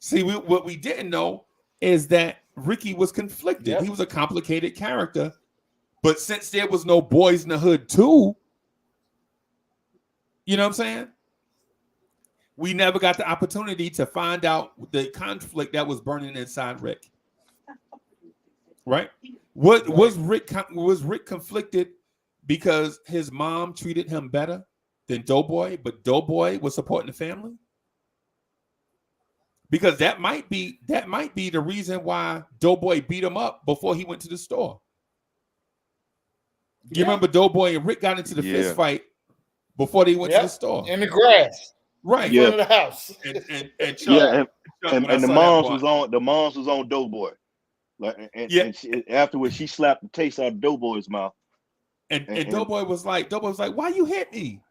See, what we didn't know is that Ricky was conflicted. Yep. He was a complicated character, but since there was no Boyz N The Hood 2, You know what I'm saying? We never got the opportunity to find out the conflict that was burning inside Rick. Right? What was Rick conflicted because his mom treated him better than Doughboy, but Doughboy was supporting the family? Because that might be the reason why Doughboy beat him up before he went to the store. You remember Doughboy and Rick got into the fist fight before they went to the store. In the grass. Right. In front of the house. And Chuck, and the moms was on Doughboy. Like and she, afterwards she slapped the taste out of Doughboy's mouth. And Doughboy was like, why you hit me?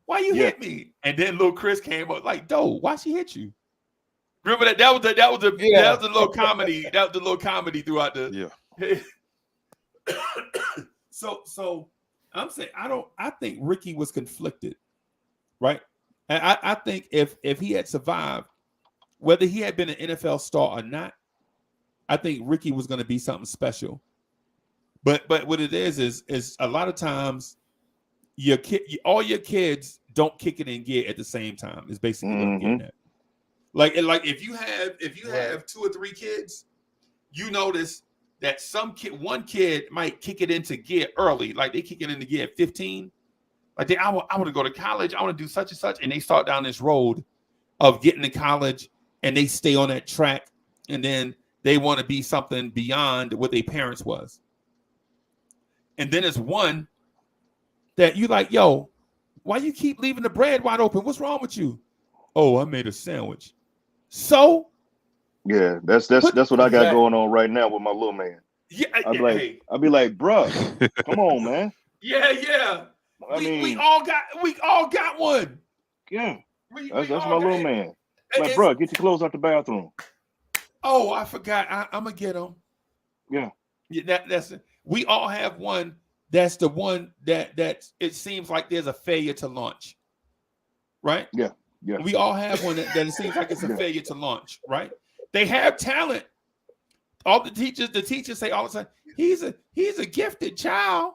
Why you hit me? And then little Chris came up like, why she hit you? Remember that? That was the little comedy. That was the little comedy throughout the. Yeah. So I'm saying I think Ricky was conflicted, right? And I think if he had survived, whether he had been an NFL star or not, I think Ricky was going to be something special. But what it is a lot of times all your kids don't kick it in gear at the same time. Is basically what I'm getting at. Like if you have 2 or 3 kids, you notice that one kid might kick it into gear early, like they kick it into gear at 15. Like I want to go to college, I want to do such and such, and they start down this road of getting to college, and they stay on that track, and then they want to be something beyond what their parents was. And then there's one that you like, yo, why you keep leaving the bread wide open? What's wrong with you? Oh, I made a sandwich. So yeah, that's what I got going on right now with my little man. Yeah, I'll be like, bruh, come on, man. Yeah. We all got one. Yeah, that's my little man. Like, bruh, get your clothes out the bathroom. Oh, I forgot. I'm gonna get them. Yeah. That's we all have one. That's the one that it seems like there's a failure to launch. Right? Yeah. We all have one that it seems like it's a failure to launch, right? They have talent. All the teachers say all the time, he's a gifted child.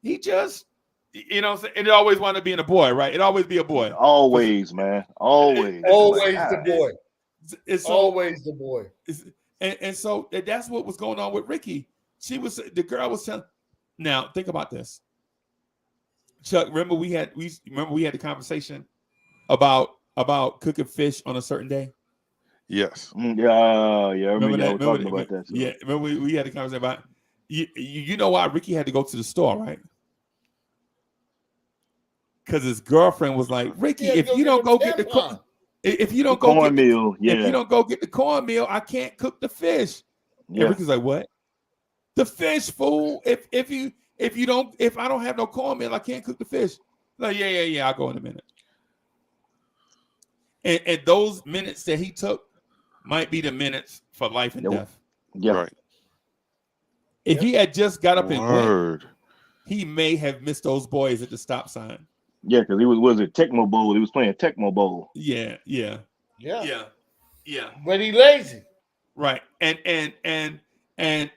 He just, and it always wound up being a boy, right? It always be a boy. Always, man. Always. Always the boy. It's always the boy. And so that's what was going on with Ricky. The girl was telling. Now think about this, Chuck. Remember we had the conversation about cooking fish on a certain day. Yes. Yeah. I remember that. Talking about that. So. Yeah. Remember we had a conversation about. You know why Ricky had to go to the store, right? Because his girlfriend was like, Ricky, if you don't go get the cornmeal, if you don't go get the cornmeal, I can't cook the fish. Yeah. And Ricky's like, what? The fish, fool. If I don't have no cornmeal, I can't cook the fish. Like, yeah, I'll go in a minute. And those minutes that he took might be the minutes for life and death. Yeah. Right. If he had just got up and went, he may have missed those boys at the stop sign. Yeah, because he was it Tecmo Bowl. He was playing Tecmo Bowl. Yeah. But he lazy. Right. And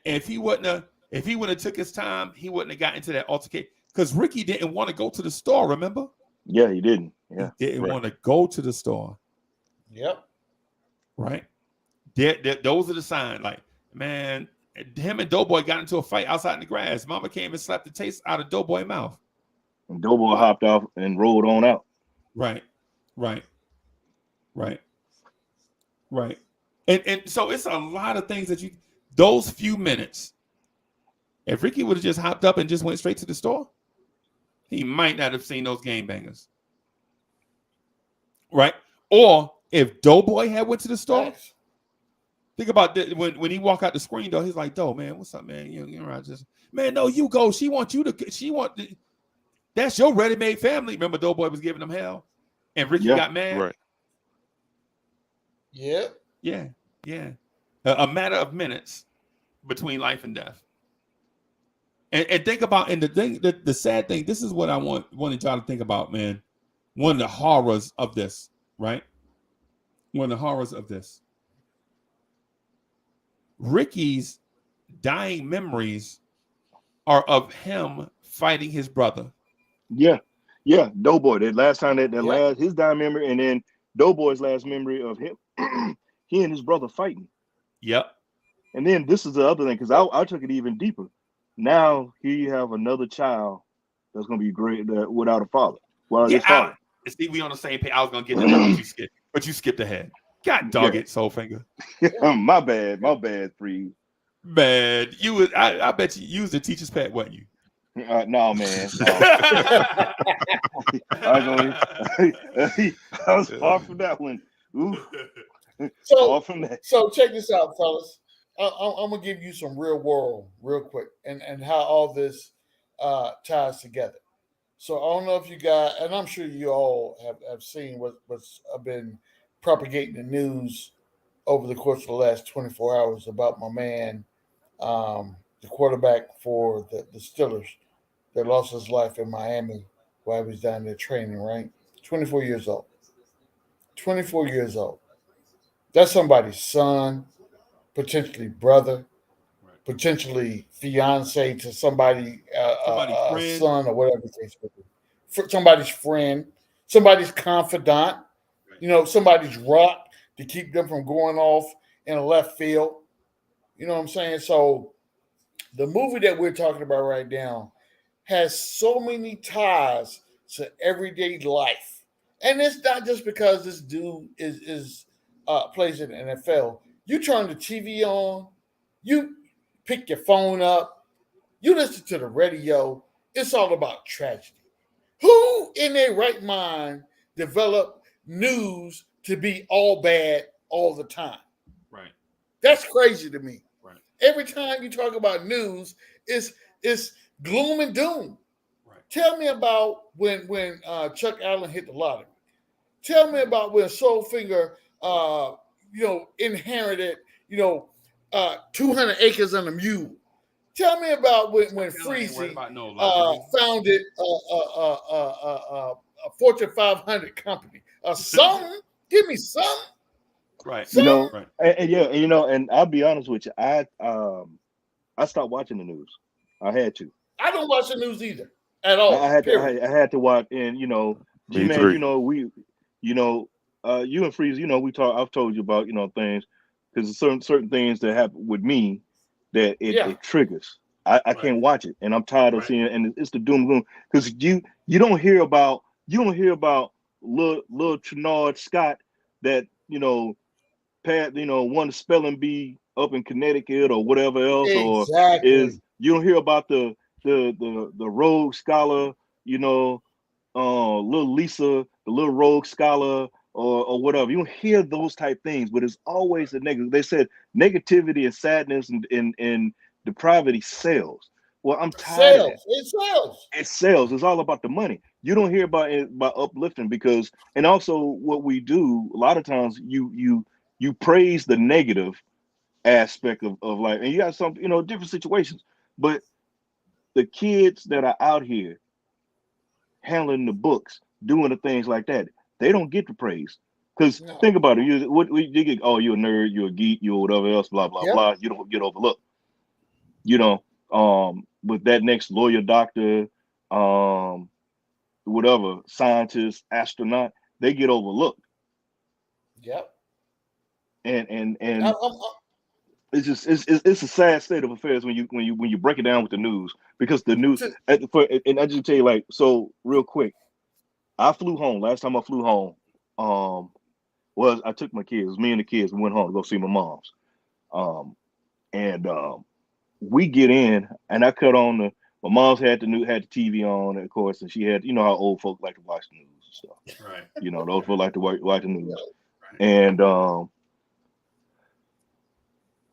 if he would have took his time, he wouldn't have got into that altercation. Because Ricky didn't want to go to the store, remember? Yeah, he didn't. Yeah. He didn't want to go to the store. Yep. Right. Those are the signs. Like, man, him and Doughboy got into a fight outside in the grass. Mama came and slapped the taste out of Doughboy's mouth. And Doughboy hopped off and rolled on out. Right. And so it's a lot of things that those few minutes, if Ricky would have just hopped up and just went straight to the store, he might not have seen those game bangers. Right? Or if Doughboy had went to the store, think about that when he walked out the screen door, he's like, Doe, man, what's up, man? You know, I just, man, no, you go. That's your ready-made family. Remember Doughboy was giving them hell and Ricky got mad? Right. Yeah. A matter of minutes between life and death. And think about, and the sad thing, this is what I wanted y'all to think about, man. One of the horrors of this, right? One of the horrors of this. Ricky's dying memories are of him fighting his brother. Yeah. Yeah, Doughboy. That last time that last his dying memory, and then Doughboy's last memory of him, he and his brother fighting. Yep. And then this is the other thing, because I took it even deeper. Now he have another child that's gonna be great without a father. Well, his father. See, we on the same page. I was gonna get to that, but you skipped ahead. God dog it, Soulfinger. My bad, Free. Man, you was I bet you was the teacher's pet, wasn't you? No, man. No. I was far from that one. So check this out, fellas. I'm gonna give you some real world, real quick, and how all this ties together. So I don't know if you guys, and I'm sure you all have seen what's been propagating the news over the course of the last 24 hours about my man, the quarterback for the Steelers that lost his life in Miami while he was down there training, right? 24 years old. 24 years old. That's somebody's son, potentially brother, potentially fiance to somebody's son or whatever the case may be. Somebody's friend, somebody's confidant, somebody's rock to keep them from going off in a left field. You know what I'm saying? So the movie that we're talking about right now has so many ties to everyday life. And it's not just because this dude is plays in the NFL. You turn the TV on, you pick your phone up, you listen to the radio, it's all about tragedy. Who in their right mind develop news to be all bad all the time? Right. That's crazy to me. Right. Every time you talk about news, it's gloom and doom. Right. Tell me about when Chuck Allen hit the lottery. Tell me about when Soulfinger inherited 200 acres and a mule. Tell me about when Freezy founded a Fortune 500 company. Something. Give me something. Right. Something. And I'll be honest with you. I stopped watching the news. I had to. I don't watch the news either at all. I had to watch, and G-Man, you and Freeze, we talk. I've told you about things, because certain things that happen with me that it triggers. I can't watch it, and I'm tired of seeing it, and it's the doom gloom, because you don't hear about little Trinard Scott that Pat won the spelling bee up in Connecticut or whatever else, or you don't hear about the rogue scholar, little Lisa, the little rogue scholar, or whatever. You don't hear those type things, but it's always the negative. They said negativity and sadness and depravity sells. Well, I'm tired of that. It sells. It's all about the money. You don't hear about uplifting, because, and also what we do a lot of times, you praise the negative aspect of life, and you got some different situations, but the kids that are out here handling the books, doing the things like that, they don't get the praise. Because think about it, you get, oh, you're a nerd, you're a geek, you're whatever else, blah blah blah. You don't get overlooked. With that next lawyer, doctor, whatever, scientist, astronaut, they get overlooked. Yep. And it's just it's a sad state of affairs when you break it down with the news, because the news and I just tell you, like, so real quick, I flew home. Last time I flew home, was I took my kids, me and the kids, we went home to go see my mom's. We get in, and I cut on my mom's had the TV on, of course, and she had, how old folk like to watch the news and stuff. Right. Those folk like to watch the news. Right. And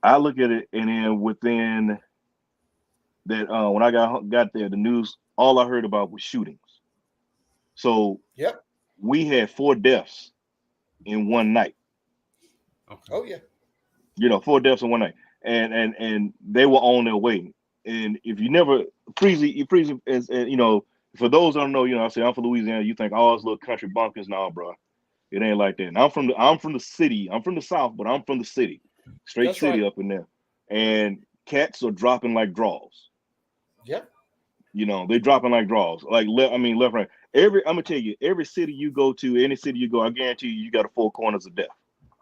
I look at it, and then within that, when I got there, the news, all I heard about was shootings. So we had 4 deaths in one night. Okay. Oh yeah. 4 deaths in one night, and they were on their way. And if you never Freezy is, for those that don't know, I say I'm from Louisiana. You think all those little country bumpkins, nah, bro, it ain't like that. And I'm from the city. I'm from the South, but I'm from the city, straight city up in there. And cats are dropping like draws. Yep. You know, they dropping like draws. Like left, right. I'm gonna tell you, every city you go to, any city you go, I guarantee you got a four corners of death.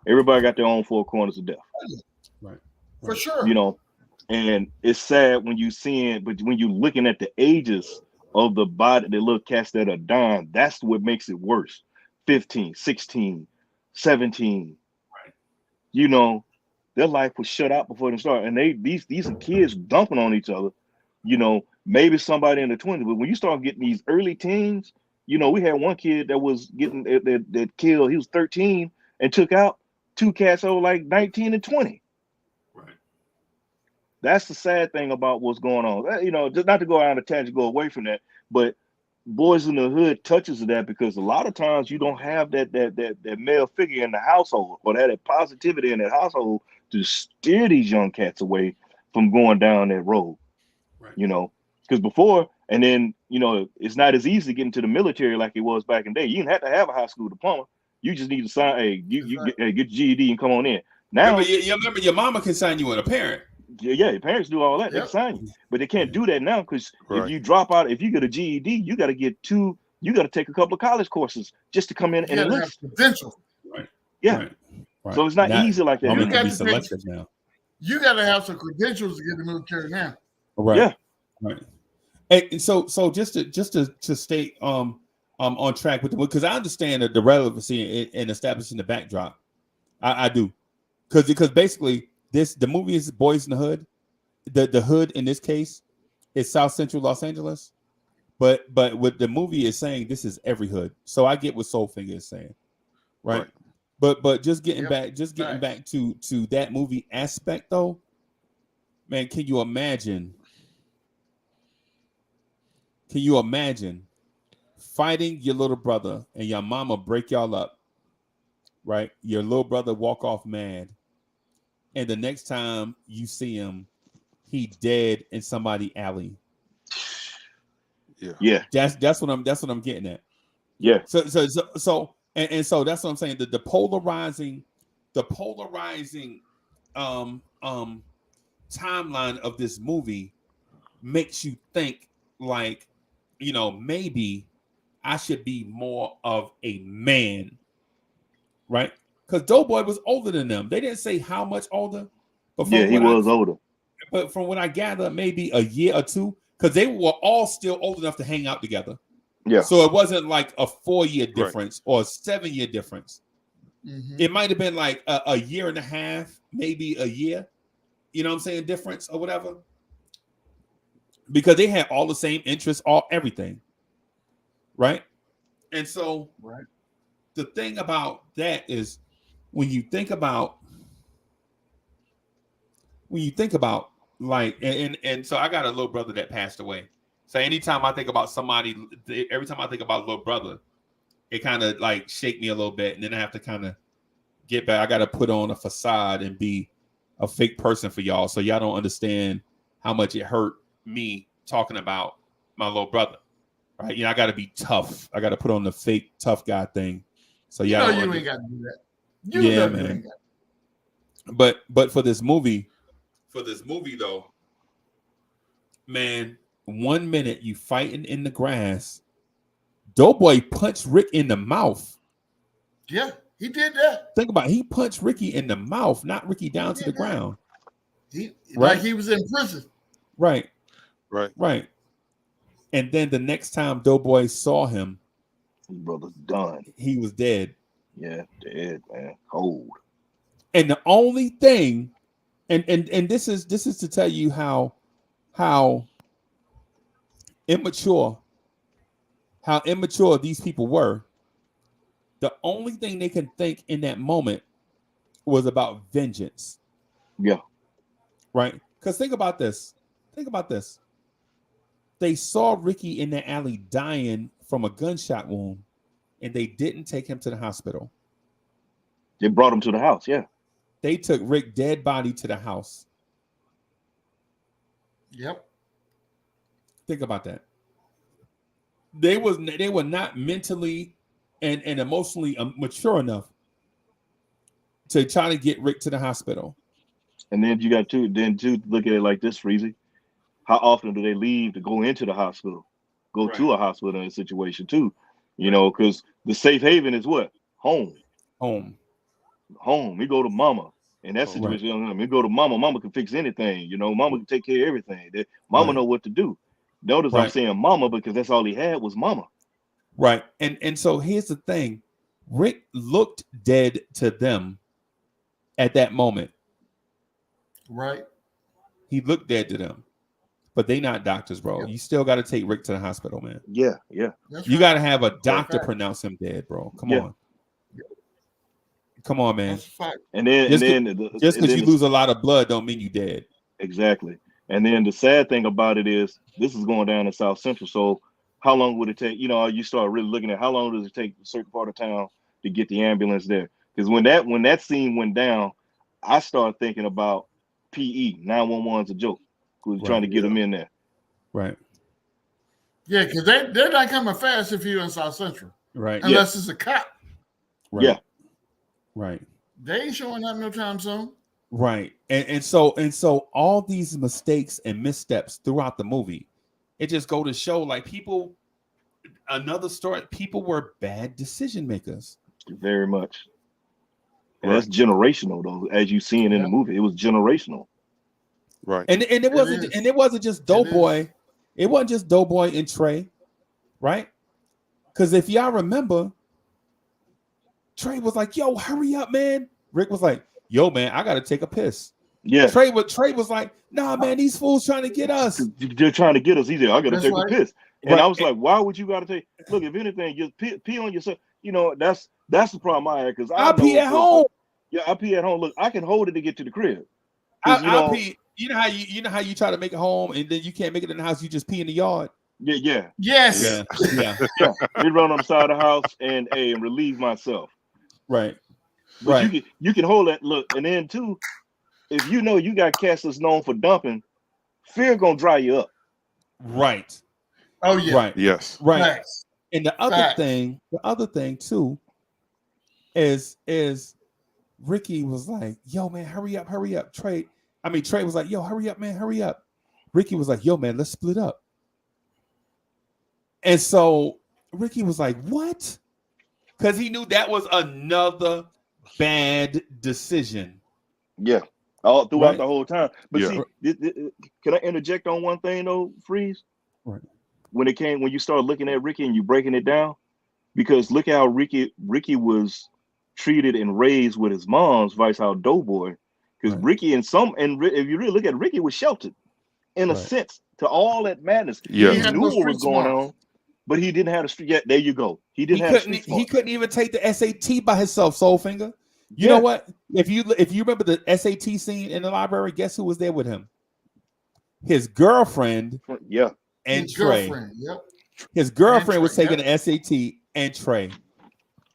Everybody got their own four corners of death. Right. For sure. You know, and it's sad when you seeing, but when you looking at the ages of the body, the little cats that are dying, that's what makes it worse. 15, 16, 17. Right. You know, their life was shut out before they start. And these are kids dumping on each other. You know, maybe somebody in the 20s, but when you start getting these early teens, you know, we had one kid that was getting that killed. He was 13 and took out two cats that were like 19 and 20. Right. That's the sad thing about what's going on. You know, just not to go out on a tangent, go away from that, but Boyz N The Hood touches that because a lot of times you don't have that male figure in the household or that positivity in that household to steer these young cats away from going down that road. Right. You know, because before, and then, you know, it's not as easy to get into the military like it was back in the day. You didn't have to have a high school diploma. You just need to sign, hey, get your GED and come on in. Now, remember your mama can sign you as a parent. Yeah, your parents do all that. They Yep. can sign you, but they can't do that now because Right. if you drop out, if you get a GED, you got to get you got to take a couple of college courses just to come in and You gotta have enlist. credentials. Right. Yeah, Right. Right. so it's not Now, easy like that. Women You can got be to selective now. You gotta have some credentials to get in the military now. Right. Yeah. Right. And so just to stay on track with the, because I understand the relevancy in establishing the backdrop. I do. Because basically the movie is Boyz N The Hood. The hood in this case is South Central Los Angeles. But what the movie is saying, this is every hood. So I get what Soulfinger is saying. Right. But just getting back to that movie aspect though, man, can you imagine fighting your little brother and your mama break y'all up, right? Your little brother walk off mad, and the next time you see him, he dead in somebody's alley. Yeah. That's what I'm getting at. Yeah. So that's what I'm saying. The polarizing timeline of this movie makes you think like, you know, maybe I should be more of a man, right? Because Doughboy was older than them. They didn't say how much older. But Yeah, he was older. But from what I gather, maybe a year or two, because they were all still old enough to hang out together. Yeah. So it wasn't like a 4-year difference or a 7-year difference. Mm-hmm. It might have been like a year and a half, maybe a year. You know what I'm saying? Difference or whatever. Because they had all the same interests, everything. Right? And so the thing about that is when you think about like, and so I got a little brother that passed away. So anytime I think about somebody, every time I think about little brother, it kind of like shake me a little bit. And then I have to kind of get back. I got to put on a facade and be a fake person for y'all. So y'all don't understand how much it hurt me talking about my little brother. Right? You know, I got to be tough. I got to put on the fake tough guy thing. So you know you ain't got to do that. Yeah, man. But for this movie though, man, 1 minute you fighting in the grass, Doughboy punched Rick in the mouth. Yeah, he did that. Think about it. He punched Ricky in the mouth, not Ricky down to the ground. Like he was in prison. Right. And then the next time Doughboy saw him, his brother's done. He was dead. Yeah, dead, man. Cold. And the only thing, and this is to tell you how immature these people were. The only thing they can think in that moment was about vengeance. Yeah. Right? Because think about this. They saw Ricky in the alley dying from a gunshot wound, and they didn't take him to the hospital. They brought him to the house, yeah. They took Rick's dead body to the house. Yep. Think about that. They were not mentally and emotionally mature enough to try to get Rick to the hospital. And then you got to look at it like this, Freezy. how often do they leave to go into the hospital, go to a hospital in a situation too? You know, because the safe haven is what? Home. We go to mama. In that situation, we go to mama. Mama can fix anything. You know, mama can take care of everything. Mama know what to do. Notice I'm saying mama because that's all he had was mama. Right. And so here's the thing. Rick looked dead to them at that moment. Right. He looked dead to them. But they not doctors, bro. Yeah. You still got to take Rick to the hospital, man. Yeah. You got to have a doctor pronounce him dead, bro. Come on. Come on, man. And then just because you lose a lot of blood don't mean you dead. Exactly. And then the sad thing about it is this is going down in South Central. So how long would it take? You know, you start really looking at how long does it take a certain part of town to get the ambulance there? Because when that scene went down, I started thinking about PE. 911's a joke. Who's trying to get them in there. Right. Yeah, because they're not coming fast if you're in South Central. Right. Unless it's a cop. Right. Yeah. Right. They ain't showing up no time soon. Right. And so all these mistakes and missteps throughout the movie, it just go to show like people were bad decision makers. Very much. And that's generational though, as you see it in the movie. It was generational. Right. And it wasn't just Doughboy. It wasn't just Doughboy and Trey, right? Because if y'all remember, Trey was like, yo, hurry up, man. Rick was like, yo, man, I gotta take a piss. Yeah. Trey was like, nah, man, these fools trying to get us. They're trying to get us. He's like, I gotta take a piss. And I was like, why would you gotta take? Look, if anything, just pee on yourself. You know, that's the problem I had because I pee at home. Yeah, I pee at home. Look, I can hold it to get to the crib. I pee. You know how you try to make it home and then you can't make it in the house. You just pee in the yard. Yeah. Yes. Yeah. Me run on the side of the house and relieve myself. Right. But you can hold that. Look, and then too, if you know you got cats that's known for dumping, fear gonna dry you up. Right. Oh yeah. Right. Yes. Right. Facts. And the other thing too is Ricky was like, yo, man, hurry up. Trey was like, yo, hurry up, man, hurry up. Ricky was like, yo, man, let's split up. And so Ricky was like, what? Because he knew that was another bad decision. Yeah, all throughout the whole time. But see, can I interject on one thing though, Freeze? Right. When you start looking at Ricky and you breaking it down, because look how Ricky was treated and raised with his mom's vice how Doughboy. Because Ricky if you really look at it, Ricky was sheltered in a sense to all that madness. Yeah. He knew what was going on, but he didn't have the street. Yeah, there you go. He couldn't even take the SAT by himself, Soulfinger. You know what? If you remember the SAT scene in the library, guess who was there with him? His girlfriend. Yeah. And Trey. Yep. His girlfriend was taking the SAT and Trey.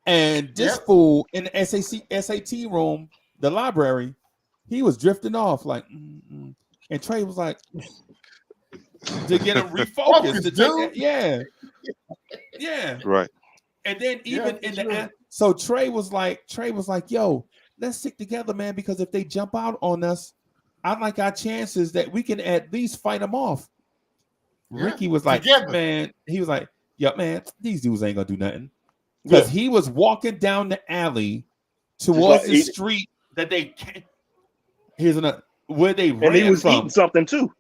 And this fool in the SAT room, the library, he was drifting off like, and Trey was like, to get him refocused. Yeah. Right. And then even so Trey was like, yo, let's stick together, man, because if they jump out on us, I like our chances that we can at least fight them off. Yeah, Ricky was like, man, he was like, yo, man, these dudes ain't gonna do nothing. Because he was walking down the alley towards the street that they can't. Here's another where they ran. And he was eating something too.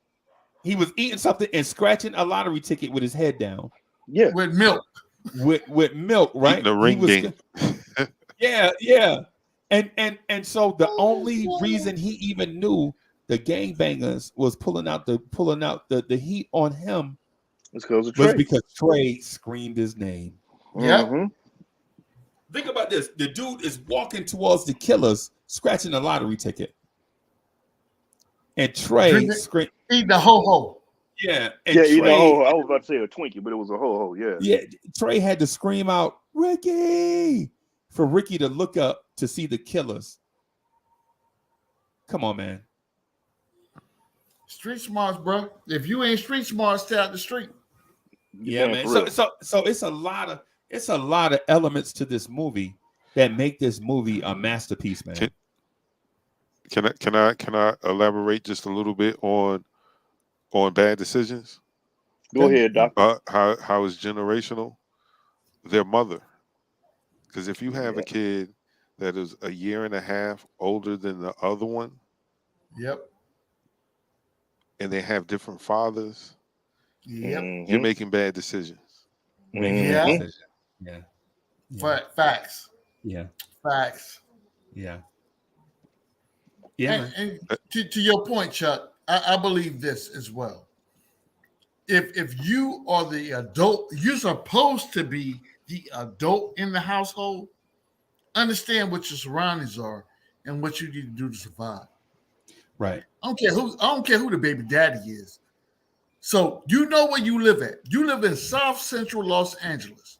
He was eating something and scratching a lottery ticket with his head down. Yeah, with milk. With milk, right? The ring game. Yeah. And so the only reason he even knew the gangbangers was pulling out the heat on him was because Trey screamed his name. Yeah. Mm-hmm. Think about this. The dude is walking towards the killers, scratching a lottery ticket. And Trey screamed. Eating a ho-ho. Yeah. And Trey, I was about to say a Twinkie, but it was a ho-ho, Yeah, Trey had to scream out, Ricky, for Ricky to look up to see the killers. Come on, man. Street smarts, bro. If you ain't street smart, stay out the street. Yeah, man. So it's a lot of elements to this movie that make this movie a masterpiece, man. Can I elaborate just a little bit on on bad decisions. Go ahead, Doc. How is generational? Their mother. Because if you have a kid that is a year and a half older than the other one, Yep. and they have different fathers, Yep. you're making bad decisions. Yeah. Yeah. Facts. Yeah. Facts. Yeah. Yeah. And to your point, Chuck, I believe this as well. If you are the adult, you're supposed to be the adult in the household. Understand what your surroundings are and what you need to do to survive. Right. I don't care who the baby daddy is. So you know where you live at. You live in South Central Los Angeles.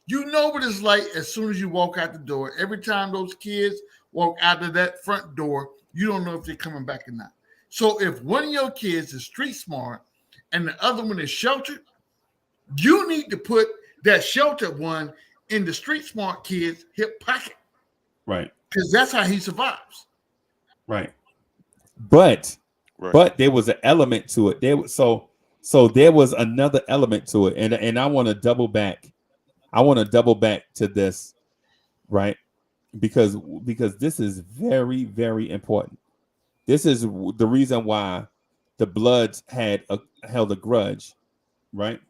You know what it's like as soon as you walk out the door. Every time those kids walk out of that front door, you don't know if they're coming back or not. So if one of your kids is street smart and the other one is sheltered, you need to put that sheltered one in the street smart kid's hip pocket. Right. Because that's how he survives. Right. But there was an element to it. So there was another element to it. And I want to double back. I want to double back to this, right? Because this is very, very important. This is the reason why the Bloods held a grudge, right?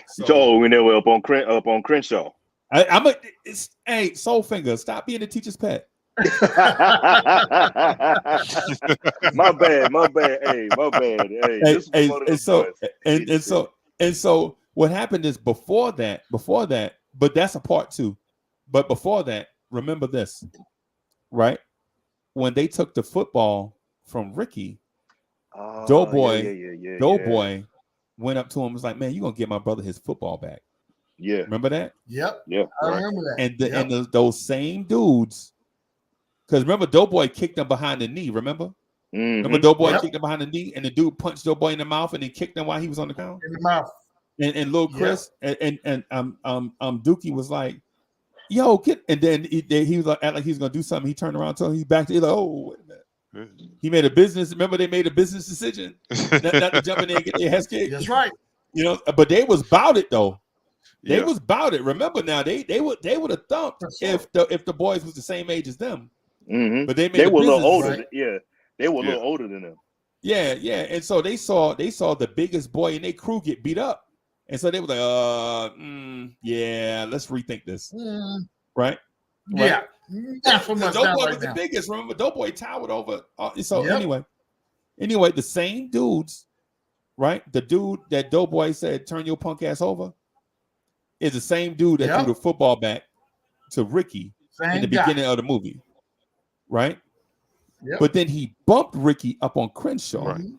So when they were up on Crenshaw. Hey, Soulfinger, stop being the teacher's pet. my bad. Hey, my bad. Hey, so what happened is before that, but that's a part two. But before that, remember this, right? When they took the football from Ricky, Doughboy went up to him and was like, "Man, you gonna get my brother his football back?" Yeah. Remember that? Yep. Yeah. I remember that. And those same dudes, because remember, Doughboy kicked him behind the knee. Remember? Remember, Doughboy kicked him behind the knee, and the dude punched Doughboy in the mouth, and he kicked him while he was on the ground. In the mouth. And Lil Chris and Dookie was like, "Yo, get!" And then he was like, act like he was gonna do something. He turned around, so he backed. He's like, "Oh, wait a minute." He made a business. Remember, they made a business decision not to jump in there and get their heads kicked. That's right. You know, but they was about it though. They was about it. Remember now, they would have thumped if the boys was the same age as them. Mm-hmm. But they were a little older. Right? Yeah, they were a little older than them. Yeah. And so they saw the biggest boy in their crew get beat up, and so they were like, let's rethink this, right? Yeah. Not so much Doughboy right was now. the biggest. Remember, Doughboy towered over. Anyway, the same dudes, right? The dude that Doughboy said, "Turn your punk ass over," is the same dude that threw the football back to Ricky in the beginning of the movie, right? Yep. But then he bumped Ricky up on Crenshaw. Right.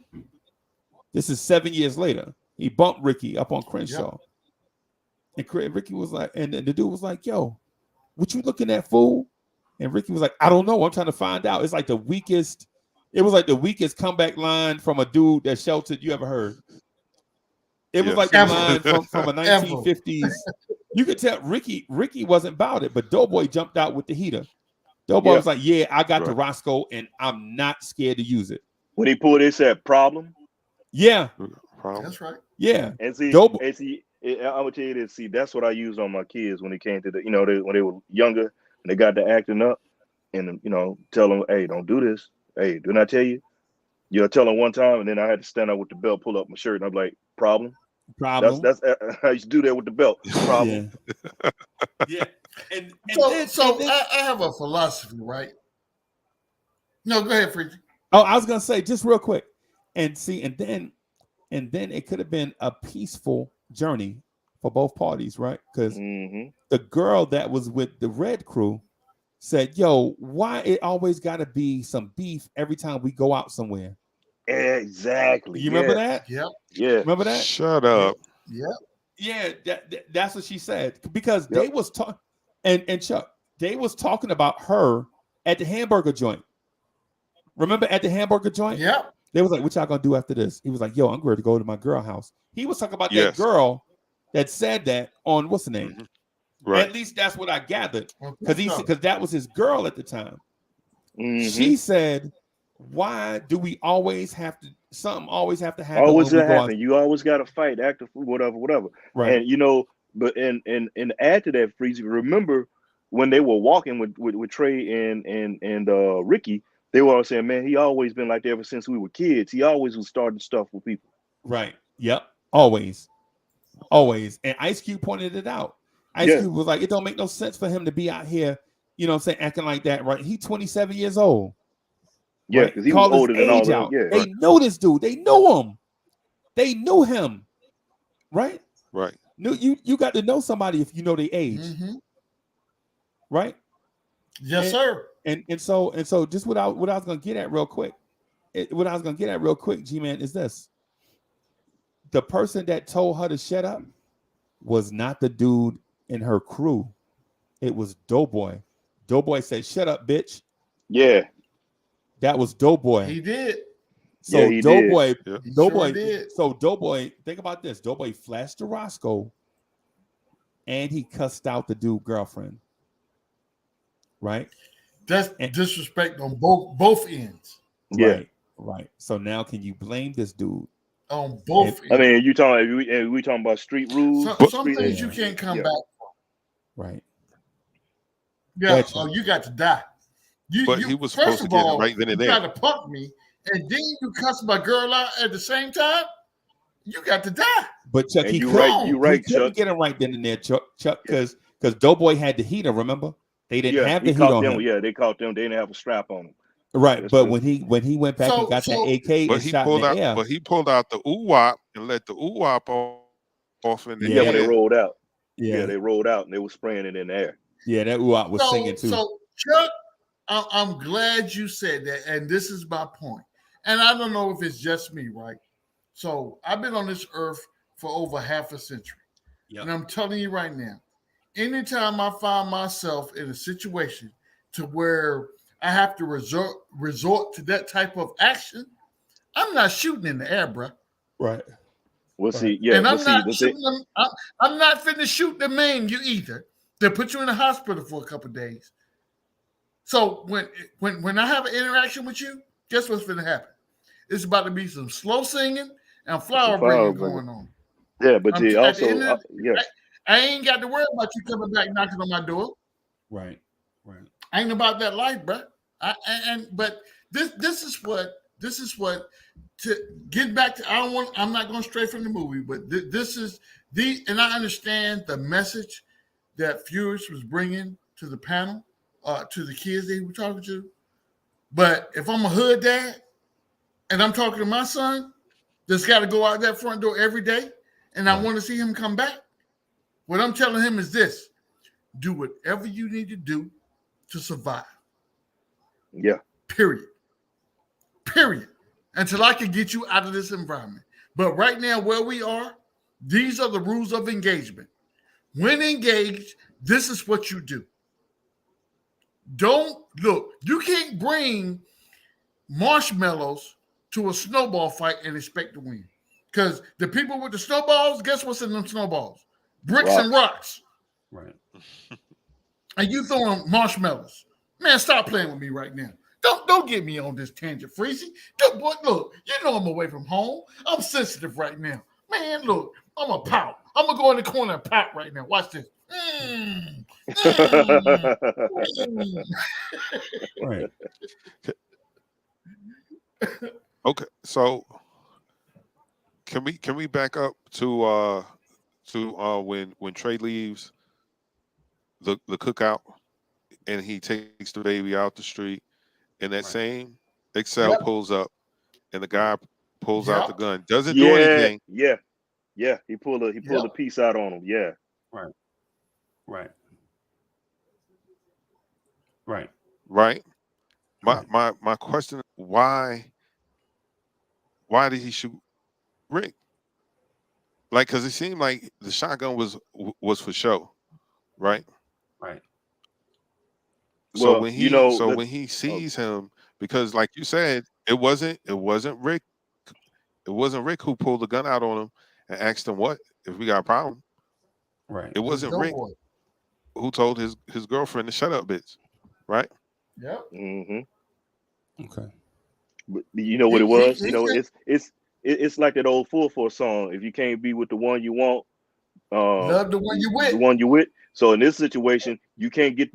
This is 7 years later. He bumped Ricky up on Crenshaw. Yep. And Ricky was like, and the dude was like, "Yo, what you looking at, fool?" And Ricky was like, "I don't know. I'm trying to find out." It's like the weakest. It was like the weakest comeback line from a dude that sheltered you ever heard. It was like the line from a 1950s. You could tell Ricky wasn't about it, but Doughboy jumped out with the heater. Doughboy was like, "Yeah, I got the Roscoe, and I'm not scared to use it." When he pulled it, said problem. Yeah, that's right. Yeah, and see, I'm gonna tell you this. See, that's what I used on my kids when it came to the, when they were younger and they got to acting up, and tell them, "Hey, don't do this. Hey, didn't I tell you?" You'll tell them one time, and then I had to stand up with the belt, pull up my shirt, and I'm like, "Problem." That's I used to do that with the belt. Problem. Yeah. And I have a philosophy, right? No, go ahead, Freaky. Oh, I was gonna say just real quick, and then it could have been a peaceful journey for both parties, right? Because the girl that was with the red crew said, "Yo, why it always got to be some beef every time we go out somewhere?" Exactly. You remember that? Yep. Yeah. Remember that? Shut up. Yep. Yeah, that's what she said, because they was talking, and Chuck, they was talking about her at the hamburger joint. Remember at the hamburger joint? Yeah. They was like, "What y'all gonna do after this?" He was like, "Yo, I'm ready to go to my girl house." He was talking about that girl that said that on what's the name? Mm-hmm. Right. At least that's what I gathered, because that was his girl at the time. She said why do we always have to? Something always have to happen Always when we that go happen. out. You always got to fight, active, whatever. Right. And but and add to that, Freezy. Remember when they were walking with Trey and Ricky, they were all saying, "Man, he always been like that ever since we were kids. He always was starting stuff with people." Right. Yep. Always. And Ice Cube pointed it out. Ice Cube was like, it don't make no sense for him to be out here, you know what I'm saying, acting like that, right? He's 27 years old. Yeah, because he was older than all of them. Yeah. They know this dude. They know him. They knew him. Right? Right. You got to know somebody if you know their age. Mm-hmm. Right? Yes, sir. And so just what I was gonna get at real quick. G-Man, is this. The person that told her to shut up was not the dude in her crew. It was Doughboy. Doughboy said, "Shut up, bitch." Yeah. That was Doughboy. He did. So yeah, he Doughboy, did. Doughboy, Sure did. so Doughboy, think about this. Doughboy flashed to Roscoe and he cussed out the dude girlfriend. Right? That's disrespect on both ends. Yeah. Right. So now can you blame this dude? On both ends. I mean, we talking about street rules. Some things you can't come back from. Right. Yeah. Oh, you got to die. But he was supposed to get it right then and there. You got to punk me, and then you cuss my girl out at the same time. You got to die. But Chuck, you right, couldn't get him right then and there, Chuck, because Doughboy had the heater. Remember, they didn't have the heat on him. Yeah, they caught them. They didn't have a strap on them. Right, That's but true. when he went back and got that AK but and he shot pulled in out, the air, but he pulled out the ooh-wop and let the ooh-wop off in the when they rolled out. Yeah, they rolled out and they were spraying it in the air. Yeah, that ooh-wop was singing too. So Chuck, I'm glad you said that, and this is my point. And I don't know if it's just me, right? So I've been on this earth for over half a century. Yep. And I'm telling you right now, anytime I find myself in a situation to where I have to resort to that type of action, I'm not shooting in the air, bro. Right. We'll see. Yeah, and I'm not finna shoot the main you either. They'll put you in the hospital for a couple of days. So when I have an interaction with you, guess what's finna happen? It's about to be some slow singing and flower bringing going on. Yeah, but I ain't got to worry about you coming back knocking on my door. Right. I ain't about that life, bro. But this is what to get back to. I'm not going to stray from the movie, but this is and I understand the message that Furious was bringing to the panel, to the kids they were talking to. But if I'm a hood dad and I'm talking to my son that's got to go out that front door every day, and I want to see him come back, what I'm telling him is this: do whatever you need to do to survive. Yeah. Period. Until I can get you out of this environment. But right now, where we are, these are the rules of engagement. When engaged, this is what you do. You can't bring marshmallows to a snowball fight and expect to win. Because the people with the snowballs, guess what's in them snowballs? Bricks and rocks. Right. And you throwing marshmallows. Man, stop playing with me right now. Don't get me on this tangent, Freezy. Look, you know I'm away from home. I'm sensitive right now. Man, look, I'm a pout. I'm going to go in the corner and pout right now. Watch this. Right. Okay, so can we back up to when Trey leaves the cookout and he takes the baby out the street, and that same Excel pulls up and the guy pulls out the gun, doesn't do anything. Yeah, he pulled a piece out on him. Yeah. Right. My question: why did he shoot Rick? Like, because it seemed like the shotgun was for show, right? Right. So well, when he sees him, because like you said, it wasn't Rick. It wasn't Rick who pulled the gun out on him and asked him what if we got a problem. Right. It wasn't Rick who told his girlfriend to shut up, bitch. Right. Yep. Mm-hmm. Okay. But you know what it was? You know, it's like that old 4/4 song. If you can't be with the one you want, love the one you with. the one you with. So in this situation, you can't get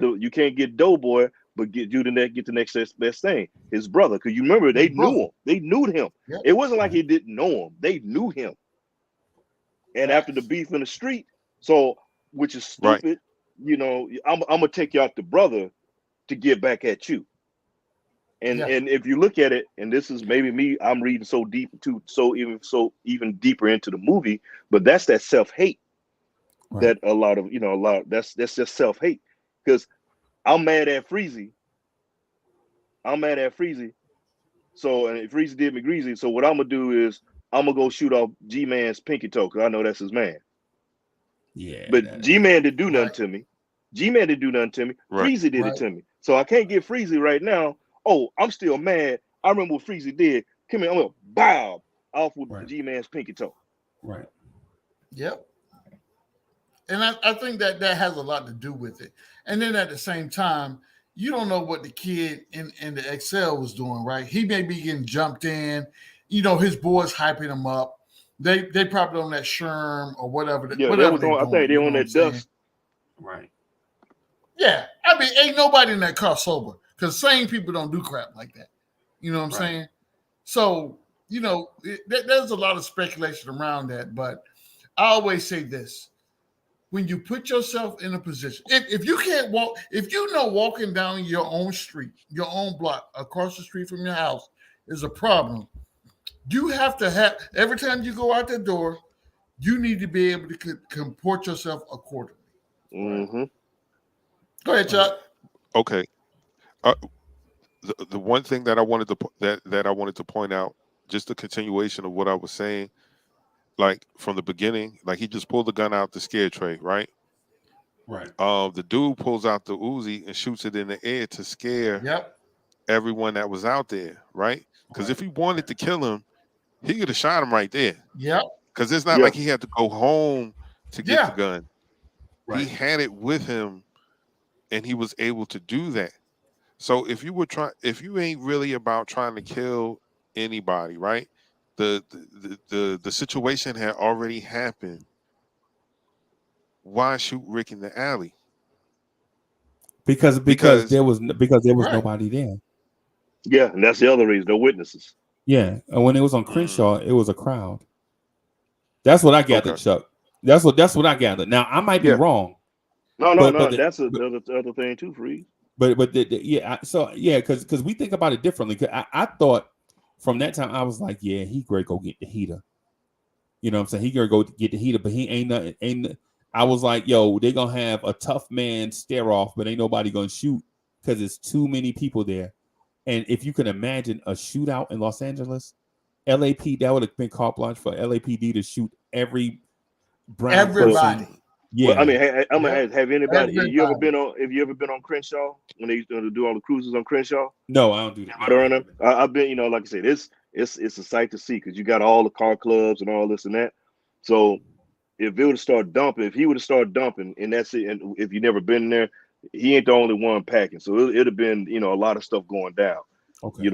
Doughboy, but get the next best thing. His brother, because you remember they knew him. They knew him. Yep. It wasn't like he didn't know him. They knew him. And after the beef in the street, so which is stupid, Right. you know, I'm gonna take you out the brother to get back at you. And if you look at it, and this is maybe me, I'm reading so deep even deeper into the movie, but that's that self-hate. Right. That a lot that's just self-hate. Because I'm mad at Freezy. So and if Freezy did me greasy, so what I'm gonna do is I'm gonna go shoot off G-Man's pinky toe, because I know that's his man. Yeah. But G-Man didn't do nothing to me. G-Man didn't do nothing to me. Right. Freezy did it to me. So I can't get Freezy right now. Oh, I'm still mad. I remember what Freezy did. Come here, I'm gonna bow off with G-Man's pinky toe. Right. Yep. And I think that has a lot to do with it. And then at the same time, you don't know what the kid in the Excel was doing, right? He may be getting jumped in. You know, his boys hyping him up. They probably on that Sherm or whatever. Yeah, whatever they was on, I think they on that dust. Right. Yeah. I mean, ain't nobody in that car sober, because sane people don't do crap like that. You know what I'm saying? So, you know, there's a lot of speculation around that. But I always say this. When you put yourself in a position, if you can't walk, if you know walking down your own street, your own block, across the street from your house is a problem, you have to have, every time you go out the door, you need to be able to comport yourself accordingly. Mm-hmm. Go ahead, Chuck. Okay. The one thing that I wanted to point out, just a continuation of what I was saying, like from the beginning, like he just pulled the gun out to scare Trey, right? Right. The dude pulls out the Uzi and shoots it in the air to scare everyone that was out there, right? Because if he wanted to kill him, he could have shot him right there. Yep. Because it's not like he had to go home to get the gun. Right. He had it with him, and he was able to do that. So if you ain't really about trying to kill anybody, right? The situation had already happened. Why shoot Rick in the alley? Because there was nobody there. Yeah, and that's the other reason. No witnesses. Yeah, and when it was on Crenshaw, it was a crowd. That's what I gathered, Chuck. That's what I gathered. Now I might be wrong. No. That's the other thing too, Freeze. But because we think about it differently. I thought from that time I was like, yeah, he great go get the heater. You know what I'm saying? He gonna go get the heater, but he ain't nothing. I was like, yo, they're gonna have a tough man stare off, but ain't nobody gonna shoot because it's too many people there. And if you can imagine a shootout in Los Angeles, LAP, that would have been carte blanche for LAPD to shoot everybody. Yeah, well, I mean, I'm gonna ask, have anybody? Have you ever been on Crenshaw when they used to do all the cruises on Crenshaw? No, I don't do that. I've been, like I said, it's a sight to see because you got all the car clubs and all this and that. So if he would have started dumping, and that's it. And if you never been there, he ain't the only one packing. So it'd have been, a lot of stuff going down. Okay.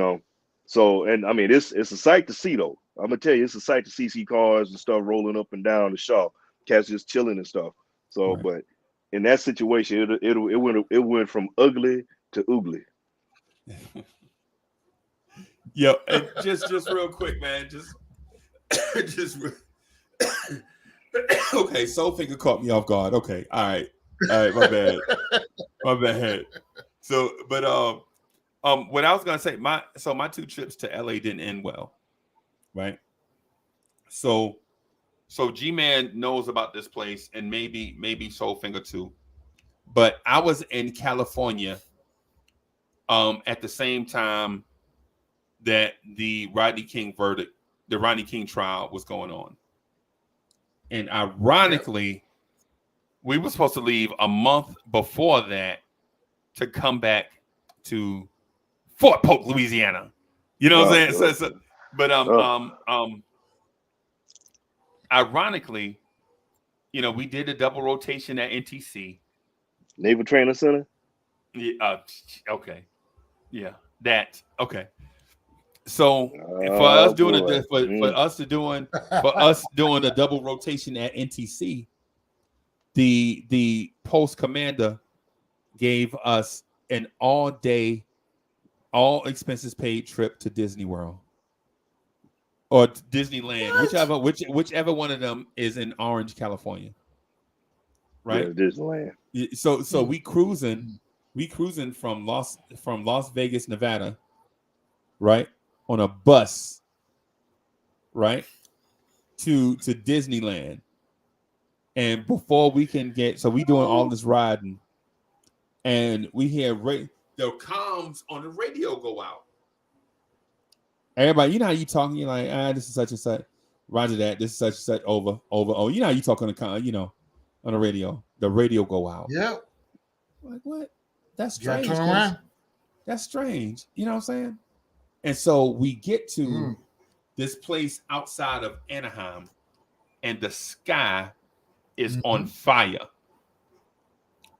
So and I mean, it's a sight to see though. I'm gonna tell you, it's a sight to see cars and stuff rolling up and down the Shaw, cats just chilling and stuff. So, but in that situation, it went from ugly to oogly. Yo, and just real quick, man, okay. Soulfinger caught me off guard. Okay, all right, my bad. So, but what I was gonna say, my 2 trips to LA didn't end well, right? So G-Man knows about this place, and maybe Soulfinger too. But I was in California at the same time that the Rodney King trial was going on. And ironically, we were supposed to leave a month before that to come back to Fort Polk, Louisiana. You know what I'm saying? But ironically, we did a double rotation at NTC. Naval Training Center? Yeah, okay. Yeah, that. Okay. So for us doing a double rotation at NTC, the post commander gave us an all-day, all expenses paid trip to Disney World or Disneyland, whichever one of them is in Orange, California. Right? Yeah, Disneyland. So we cruising from Las Vegas, Nevada, right? On a bus, right? To Disneyland. And before we can we doing all this riding, and we hear the comms on the radio go out. Everybody, you know how you talking, you're like, this is such and such. Roger that. This is such and such. Over. Oh, you know how you talk on the on the radio. The radio go out. Yep. Like what? That's strange. Turn around. That's strange. You know what I'm saying? And so we get to this place outside of Anaheim, and the sky is on fire.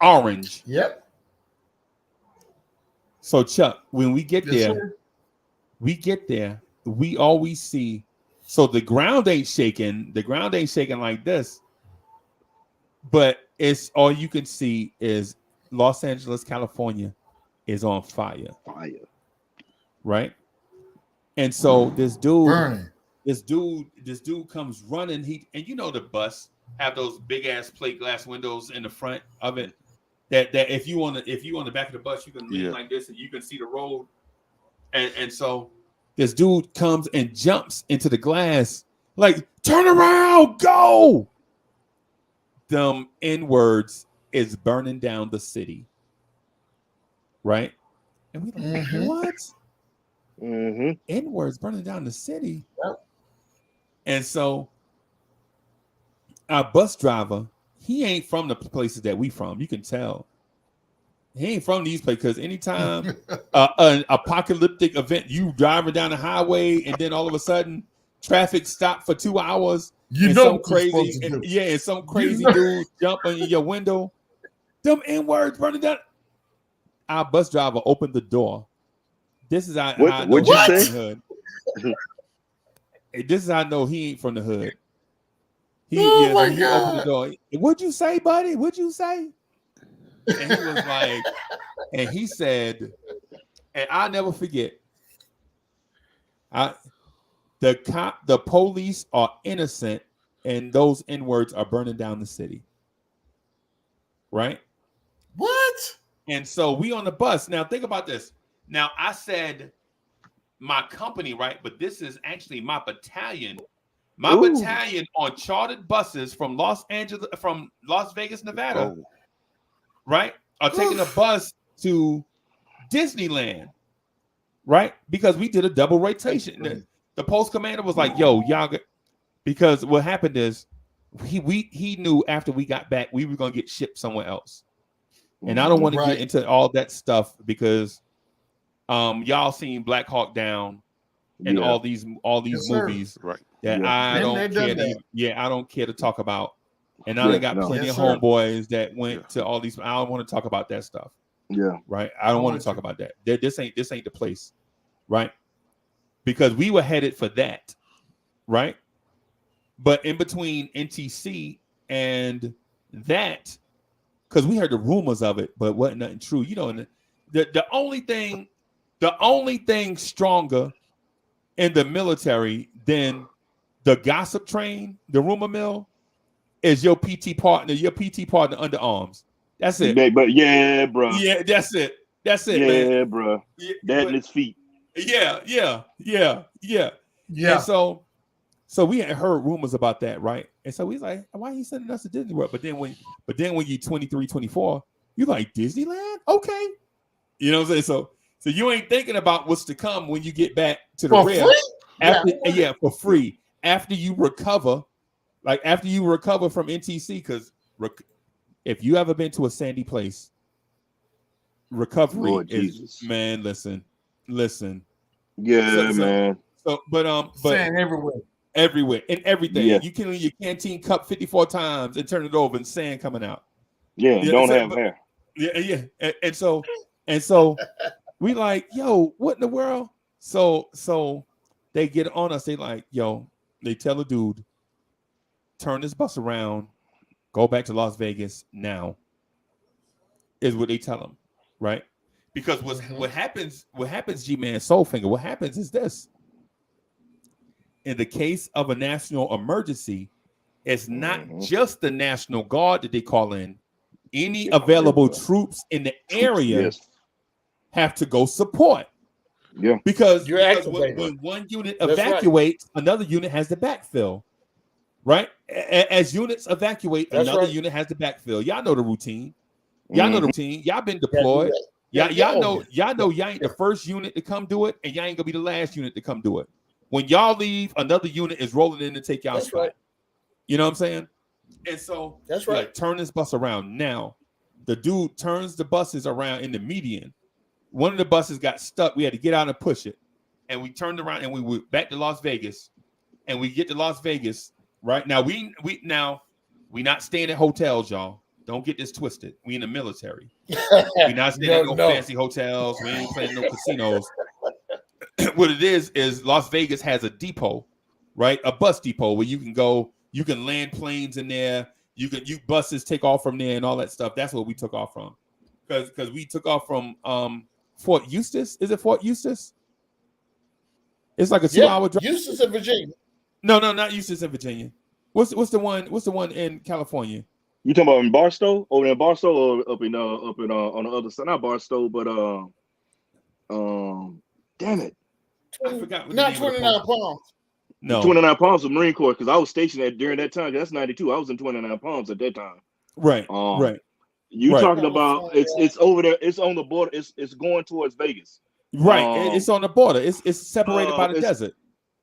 Orange. Yep. So Chuck, when we get there, we always see. So the ground ain't shaking. The ground ain't shaking like this. But it's all you can see is Los Angeles, California is on fire. Right? And so this dude comes running. And the bus have those big ass plate glass windows in the front of it. That if you on the back of the bus, you can lean like this and you can see the road. And so this dude comes and jumps into the glass, like, turn around, go. Them N-words is burning down the city. Right? And we like, what? N-words burning down the city. Yep. And so our bus driver, he ain't from the places that we from. You can tell. He ain't from these places, because anytime an apocalyptic event, you driving down the highway and then all of a sudden traffic stopped for 2 hours. And some crazy dude jump on your window. Them N-words burning down. Our bus driver opened the door. This is how I know he's from the hood. This is how I know he ain't from the hood. He opened the door. What'd you say, buddy? What'd you say? And he was like, and he said, and I'll never forget. The police are innocent, and those N-words are burning down the city. Right? What? And so we on the bus. Now think about this. Now I said my company, right? But this is actually my battalion. My battalion on chartered buses from Las Vegas, Nevada, right? Are taking a bus to Disneyland, right? Because we did a double rotation. The post commander was like, yo, y'all, because what happened is he knew after we got back, we were going to get shipped somewhere else. And I don't want to get into all that stuff because y'all seen Black Hawk Down and all these movies that I don't care to talk about. And I got plenty of homeboys that went to all these. I don't want to talk about that stuff. Yeah. Right. I don't want to talk about that. This ain't the place. Right. Because we were headed for that. Right. But in between NTC and that, because we heard the rumors of it, but wasn't nothing true. And the only thing stronger in the military than the gossip train, the rumor mill, is your PT partner underarms. That's it. But yeah, bro. Yeah, that's it. Yeah, man. Bro. That and his feet. Yeah. And so we had heard rumors about that, right? And so we was like, why are you sending us to Disney World? But then when you're 23, 24, you're like, Disneyland? Okay. You know what I'm saying? So you ain't thinking about what's to come when you get back to the real. For free. After you recover from NTC, because if you ever been to a sandy place, recovery Lord is Jesus. Man, listen. Yeah, man. But sand everywhere and everything. Yeah. You can in your canteen cup 54 times and turn it over and sand coming out. Yeah, don't have hair. Yeah. And so we like, yo, what in the world? So they get on us. They like, yo, they tell the dude, turn this bus around, go back to Las Vegas now. Is what they tell him, right? Because what happens, G-Man Soulfinger, what happens is this. In the case of a national emergency, it's not just the National Guard that they call in. Any available troops in the area have to go support. Yeah. Because when one unit evacuates, another unit has to backfill. Right? As units evacuate, another unit has to backfill. Y'all know the routine. Y'all know the routine. Y'all been deployed. Y'all know y'all ain't the first unit to come do it, and y'all ain't gonna be the last unit to come do it. When y'all leave, another unit is rolling in to take y'all spot. Right. You know what I'm saying? And so that's right. Like, turn this bus around now. The dude turns the buses around in the median. One of the buses got stuck. We had to get out and push it. And we turned around and we went back to Las Vegas. And we get to Las Vegas. Right now, we not staying at hotels, y'all. Don't get this twisted. We in the military. We not staying at no fancy hotels. We ain't playing no casinos. What it is Las Vegas has a depot, right? A bus depot where you can go. You can land planes in there. You buses take off from there and all that stuff. That's what we took off from, because we took off from Fort Eustis. Is it Fort Eustis? It's like a 2-hour drive. Eustis in Virginia. No, not Eustis in Virginia. What's the one in California? You talking about in Barstow? Over in Barstow, or up in on the other side? Not Barstow, but damn it, I forgot. Not 29 Palms. No, 29 Palms was Marine Corps, because I was stationed during that time. That's 92. I was in 29 Palms at that time. Right. Right. You talking about it's over there? It's on the border. It's going towards Vegas. Right. It's on the border. It's separated by the desert.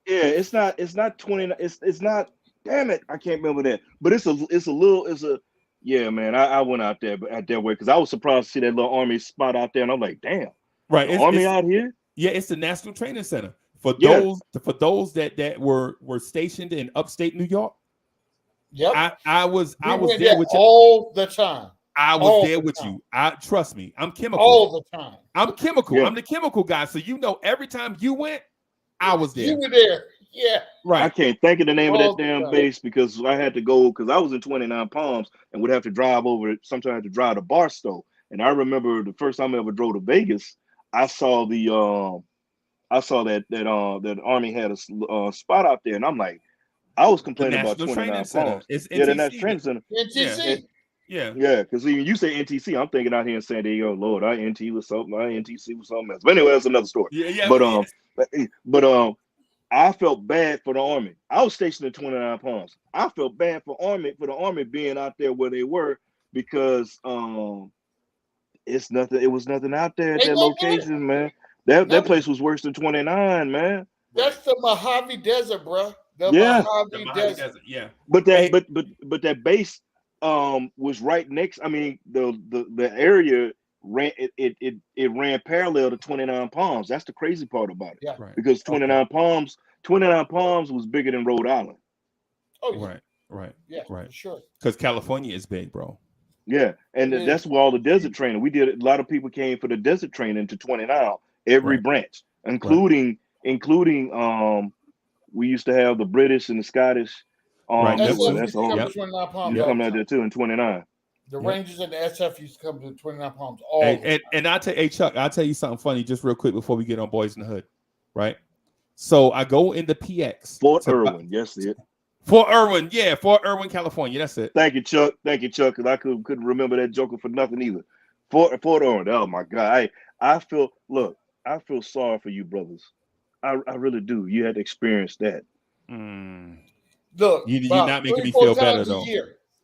Yeah, it's not 29. It's not. Damn it, I can't remember that. But it's a yeah, man. I went out there at that way because I was surprised to see that little Army spot out there, and I'm like, damn, right? Army out here. Yeah, it's the National Training Center for those that were stationed in upstate New York. Yep, I was there with you all the time. I was there with you. Trust me, I'm chemical all the time. I'm chemical. Yeah. I'm the chemical guy. So every time you went, I was there. You were there. Yeah. Right. I can't think of the name of that damn base because I had to go, because I was in 29 Palms and would have to drive over. Sometimes I had to drive to Barstow. And I remember the first time I ever drove to Vegas, I saw that Army had a spot out there, and I'm like, I was complaining about 29 Palms. It's NTC. The National Training Center. NTC. Yeah, because you say NTC, I'm thinking out here in San Diego, Lord, our NT was something, our NTC was something else. But anyway, that's another story. But I felt bad for the Army. I was stationed in 29 Palms. I felt bad for the Army being out there where they were, because it's nothing. It was nothing out there at that location, man. That place was worse than 29, man. That's the Mojave Desert, bro. The Mojave Desert. Yeah. But that base was right next. I mean, the area ran it ran parallel to 29 Palms. That's the crazy part about it. Yeah. Right. Because 29 Palms was bigger than Rhode Island. Oh, yeah. Right. Yeah, right. Sure. Because California is big, bro. Yeah, and that's where all the desert training. We did. A lot of people came for the desert training to 29, every branch, including we used to have the British and the Scottish. That's all. You come out there too in 29. The Rangers and the SF used to come to 29 Palms. And I tell Chuck, I'll tell you something funny just real quick before we get on Boyz N The Hood, right? So I go in the PX. Fort Irwin, yes, it. Fort Irwin, Fort Irwin, California. That's it. Thank you, Chuck. Because I couldn't remember that joker for nothing either. Fort Irwin. Oh my God, I feel sorry for you brothers. I really do. You had to experience that. Look, you're not making me feel better though.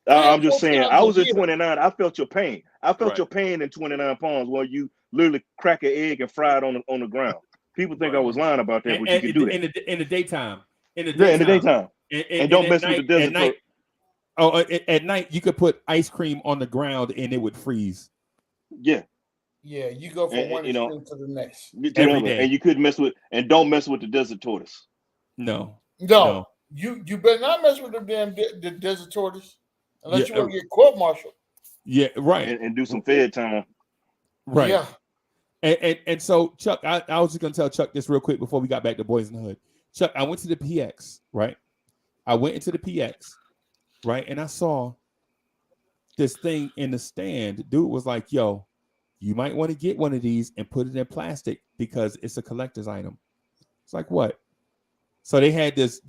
I'm just saying, I was in 29. I felt your pain. I felt your pain in 29 Palms where you literally crack an egg and fry it on the ground. People think I was lying about that, but you can do that. In the daytime. In the daytime. And don't mess with the desert. At night, you could put ice cream on the ground and it would freeze. Yeah. Yeah, you go from one extreme to the next. Every day. And you couldn't don't mess with the desert tortoise. No. You better not mess with the desert tortoise. Unless you want to get court-martialed. Yeah, right. And do some fed time. Right. Yeah. And so Chuck, I was just gonna tell Chuck this real quick before we got back to Boyz N The Hood. Chuck, I went to the PX, right? I went into the PX, right, and I saw this thing in the stand. Dude was like, "Yo, you might want to get one of these and put it in plastic because it's a collector's item." It's like, what? So they had this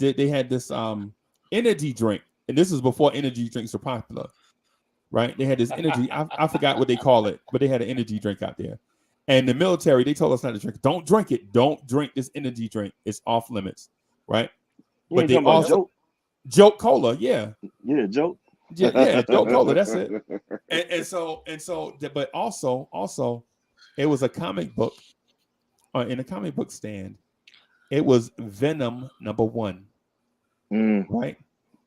energy drink, and this was before energy drinks were popular, right? They had this energy. I forgot what they call it, but they had an energy drink out there. And the military, they told us not to drink. Don't drink it. Don't drink this energy drink. It's off limits, right? You But they also Joke Cola, yeah, Joke. yeah, Joke Cola. That's it. And so, but also, it was a comic book, in a comic book stand. It was Venom #1, right?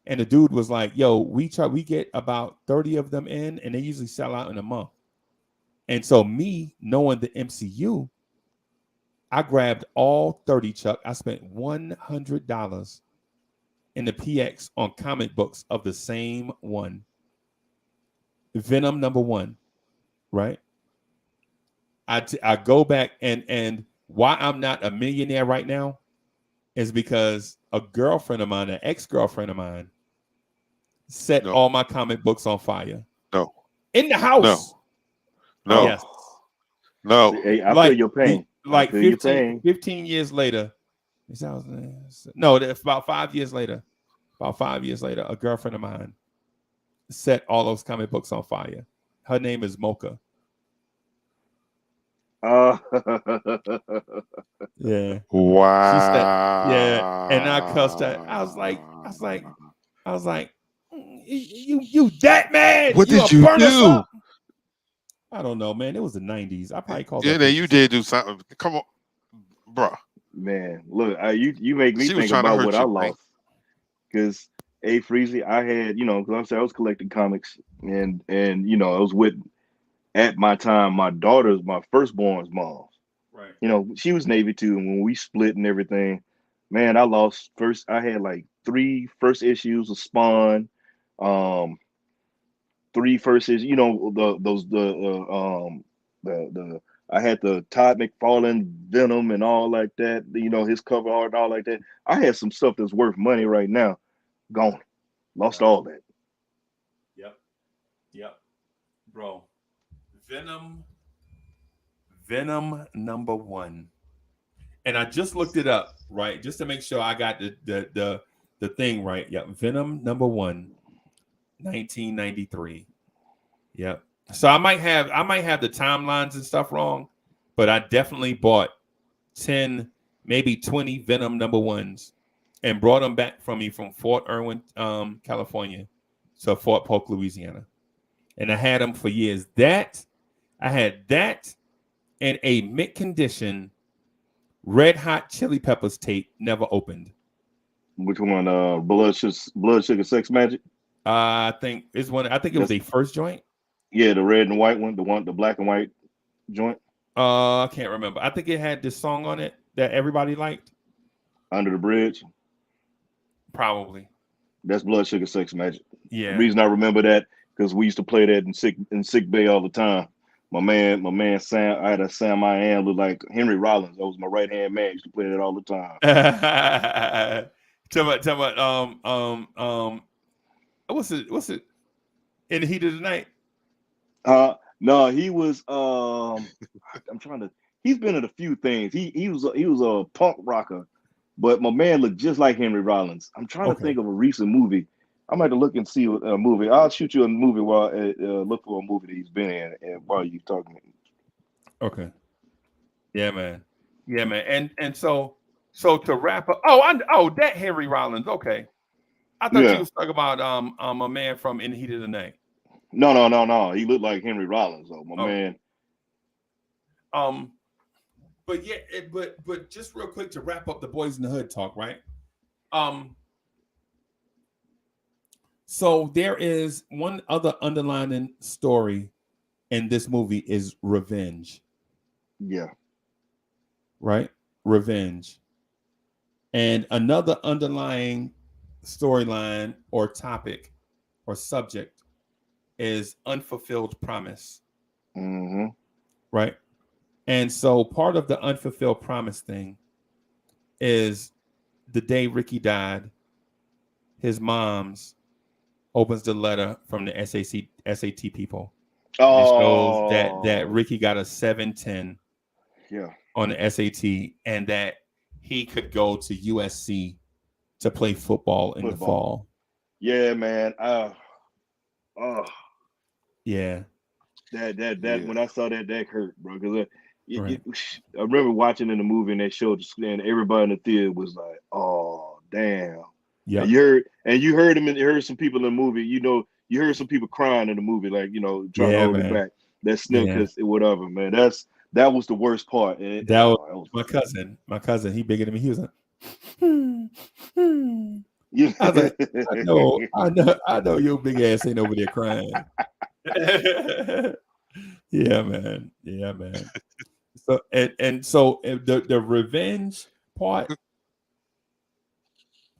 And the dude was like, "Yo, we get about 30 of them in, and they usually sell out in a month." And so, me knowing the MCU, I grabbed all 30, Chuck. I spent $100 in the PX on comic books of the same one. Venom #1, right? I go back and why I'm not a millionaire right now is because a girlfriend of mine, an ex-girlfriend of mine, set all my comic books on fire. No. In the house. No. Yes. No. Hey, I feel your pain. Like 15 years later. No, that's about 5 years later. About 5 years later, a girlfriend of mine set all those comic books on fire. Her name is Mocha. Yeah. Wow. She said, yeah, and I cussed her. I was like, you that mad? What did you do? I don't know, man. It was the 90s. I probably called. Yeah, you did do something. Come on, bro. Man, look, you make me think about what I lost. Because Freezy, I had, because I was collecting comics, and I was with, at my time, my firstborn's mom. Right. She was Navy too, and when we split and everything, man, I had like 3 first issues of Spawn, 3 first issues, I had the Todd McFarlane Venom and all like that, his cover art and all like that. I had some stuff that's worth money right now. Gone. Lost all that. Yep. Bro. Venom #1. And I just looked it up, right? Just to make sure I got the thing right. Yep. Venom #1, 1993. Yep. So I might have the timelines and stuff wrong, but I definitely bought 10, maybe 20 Venom #1s and brought them back from Fort Irwin, California to Fort Polk, Louisiana. And I had them for years. I had that and a mint condition Red Hot Chili Peppers tape, never opened. Which one? Blood Sugar Sex Magic? I think it was a first joint. Yeah, the red and white one, the black and white joint. I can't remember. I think it had this song on it that everybody liked. Under the Bridge. Probably. That's Blood Sugar Sex Magic. Yeah. The reason I remember that because we used to play that in sick bay all the time. My man Sam, I had a Sam I Am look like Henry Rollins. That was my right hand man. Used to play that all the time. Tell me, what's it? In the Heat of the Night? No, he was he's been in a few things. He was a punk rocker, but my man looked just like Henry Rollins. I'm trying to think of a recent movie. I might have to look and see a movie. I'll shoot you a movie while look for a movie that he's been in and while you're talking. Okay. Yeah, man. And so to wrap up. That Henry Rollins. Okay. I thought you was talking about a man from In the Heat of the Night. No. He looked like Henry Rollins, though, my man. But yeah, but just real quick to wrap up the Boyz N The Hood talk, right? So there is one other underlying story in this movie is revenge. Yeah. Right? Revenge. And another underlying storyline or topic or subject is unfulfilled promise. Mm-hmm. Right? And so part of the unfulfilled promise thing is the day Ricky died, his mom's opens the letter from the SAT people. And it shows that Ricky got a 710 on the SAT and that he could go to USC to play football in the fall. Yeah, man. Yeah. That when I saw that hurt, bro. Because I remember watching in the movie and they showed the screen, and everybody in the theater was like, "Oh, damn." Yeah. And you heard him, and you heard some people in the movie. You know, you heard some people crying in the movie, like, you know, trying to hold it back. That snip, because whatever, man. That was the worst part. And that was my cousin. He bigger than me. He was like, I was like, I know your big ass ain't over there crying. Yeah, man. So so the revenge part.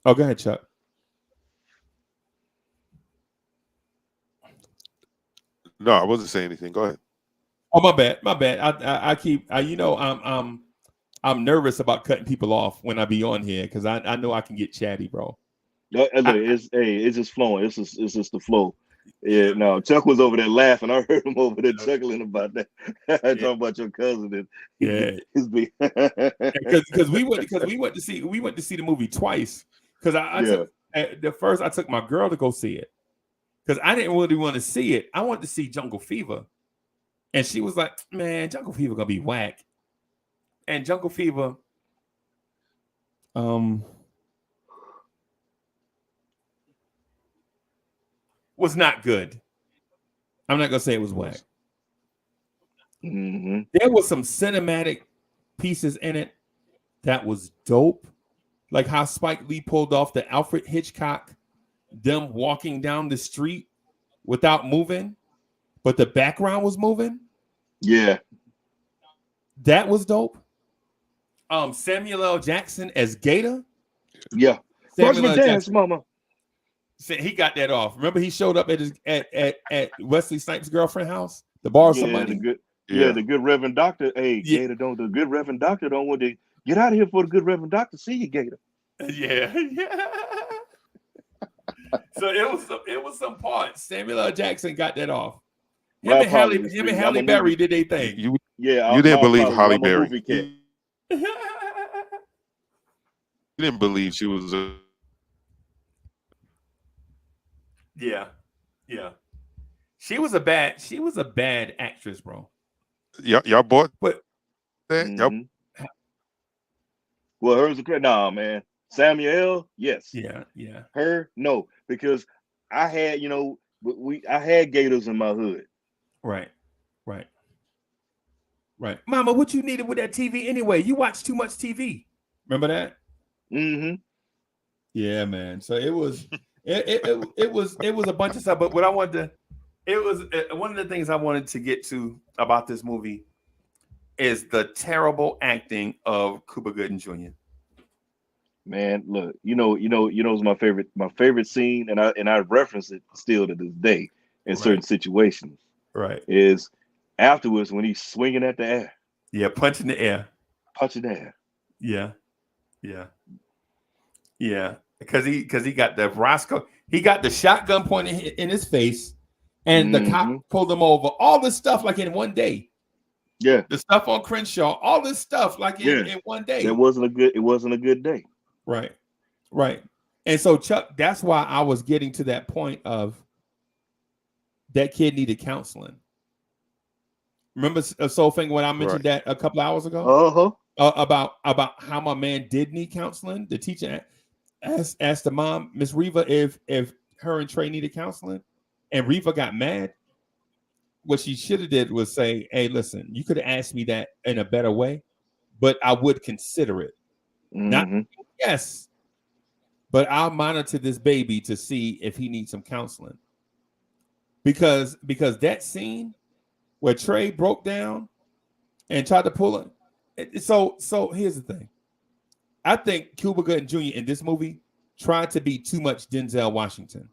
Oh, go ahead, Chuck. No, I wasn't saying anything. Go ahead. Oh, my bad. I keep you know, I'm nervous about cutting people off when I be on here because I know I can get chatty, bro. It's just flowing. It's just the flow. Yeah, no, Chuck was over there laughing. I heard him over there chuckling about that. Talking about your cousin. Because we went to see the movie twice. Because I took my girl to go see it because I didn't really want to see it. I wanted to see Jungle Fever, and she was like, "Man, Jungle Fever gonna be whack." And Jungle Fever, was not good. I'm not gonna say it was whack. Mm-hmm. There was some cinematic pieces in it that was dope, like how Spike Lee pulled off the Alfred Hitchcock, them walking down the street without moving, but the background was moving. Yeah, that was dope. Samuel L. Jackson as Gator. Yeah, Samuel L. Jackson, mama. He got that off. Remember, he showed up at Wesley Snipes' girlfriend's house to borrow some money. The good Reverend Doctor. Hey, Gator, the good Reverend Doctor don't want to get out of here for the good Reverend Doctor. See you, Gator. Yeah. So it was some parts. Samuel L. Jackson got that off. Him and Halle Berry did their thing. You didn't believe Halle Berry. You didn't believe she was a. Yeah. She was a bad actress, bro. Y'all bought that? Mm-hmm. Well, hers a nah, man. Samuel, yes. Yeah. Her, no, because I had, I had Gators in my hood. Right. Mama, what you needed with that TV anyway? You watch too much TV. Remember that? Mm-hmm. Yeah, man. So it was it was a bunch of stuff. But what I wanted to, one of the things I wanted to get to about this movie is the terrible acting of Cuba Gooding Jr. Man, look, it's my favorite scene, and I reference it still to this day in certain situations. Right. Is afterwards when he's swinging at the air. Yeah, punching the air. Yeah. Because he got the Roscoe, he got the shotgun pointed in his face, and the cop pulled him over. All this stuff like in one day. Yeah. The stuff on Crenshaw, all this stuff like in one day. It wasn't a good day. Right. And so Chuck, that's why I was getting to that point of that kid needed counseling. Remember Soul Thing when I mentioned that a couple hours ago? About how my man did need counseling. The teacher asked the mom, Miss Reva, if her and Trey needed counseling, and Reva got mad. What she should have did was say, "Hey, listen, you could have asked me that in a better way, but I would consider it. Not yes, but I'll monitor this baby to see if he needs some counseling." Because that scene where Trey broke down and tried to pull it. So here's the thing. I think Cuba Gooding Jr. in this movie tried to be too much Denzel Washington.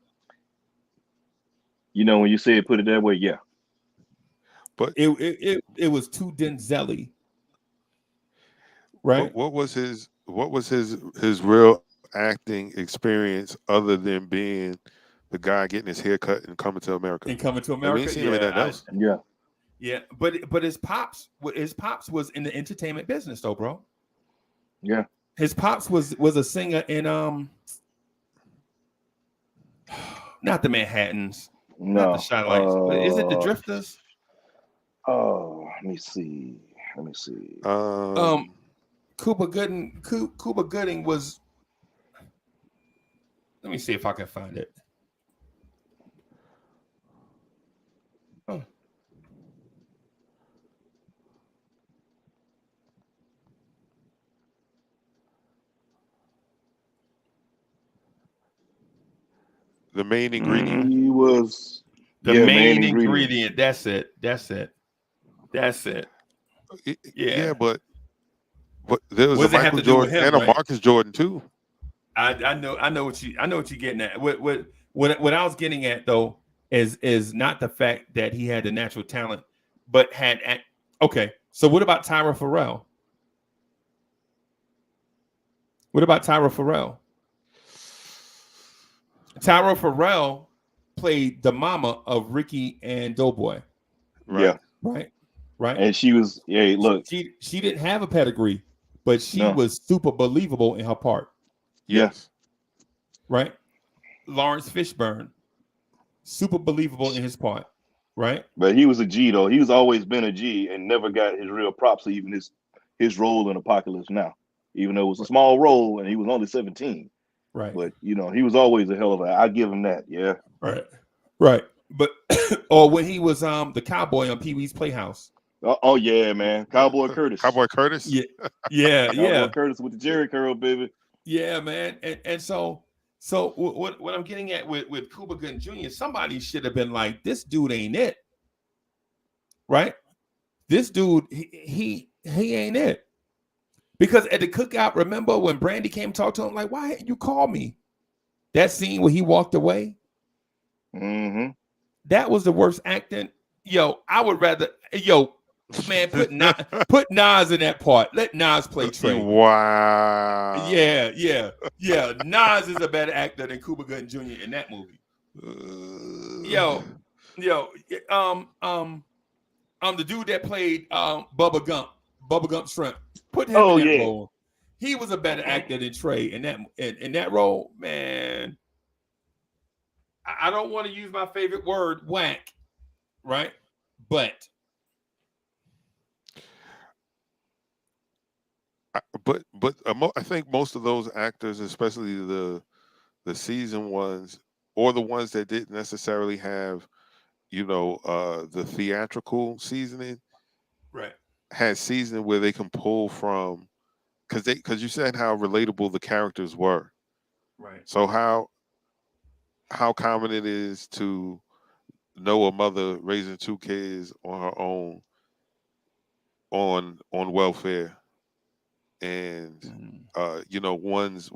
When you say it, put it that way, yeah. But it was too Denzel-y. right? What was his real acting experience other than being the guy getting his hair cut and coming to America? And Coming to We America, ain't seen him in nothing else. Yeah. yeah. But his pops was in the entertainment business though, bro. Yeah. His pops was a singer in not the Manhattans, not the No. Chi-Lites, but is it the Drifters? Oh, let me see. Cuba Gooding was. Let me see if I can find it. Oh. the main ingredient. He was The main main ingredient. ingredient. That's it. Yeah, but there was What a does it have Michael to do with Jordan him, and a right? Marcus Jordan too. I know what you're getting at. What I was getting at though is not the fact that he had the natural talent, but okay. So what about Tyra Farrell? Tyra Farrell played the mama of Ricky and Doughboy. Right. Yeah. Right. And she was, look. She didn't have a pedigree, but she No. was super believable in her part. Yes. Right. Lawrence Fishburne, super believable in his part. Right. But he was a G though. He's always been a G and never got his real props. Even his role in Apocalypse Now, even though it was a small role and he was only 17. Right. But he was always a hell of a. I give him that. Yeah. Right. But or when he was the cowboy on Pee-wee's Playhouse. Oh yeah, man, Cowboy Curtis. Cowboy Curtis. Yeah. Cowboy Curtis with the Jerry curl, baby. Yeah, man. And so what I'm getting at with Cuba Gooding Jr., somebody should have been like, this dude ain't it. Right? This dude, he ain't it. Because at the cookout, remember when Brandy came to talk to him, like, why didn't you call me? That scene where he walked away. Mm-hmm. That was the worst acting. Yo, I would rather, man, put Nas in that part. Let Nas play Trey. Wow. Yeah. Nas is a better actor than Cuba Gooding Jr. in that movie. The dude that played Bubba Gump Shrimp. Put him in that role. He was a better actor than Trey in that role, man. I don't want to use my favorite word, whack, right? But I think most of those actors, especially the seasoned ones, or the ones that didn't necessarily have, the theatrical seasoning, right, had seasoning where they can pull from, because you said how relatable the characters were, right. So how common it is to know a mother raising two kids on her own, on welfare, and one's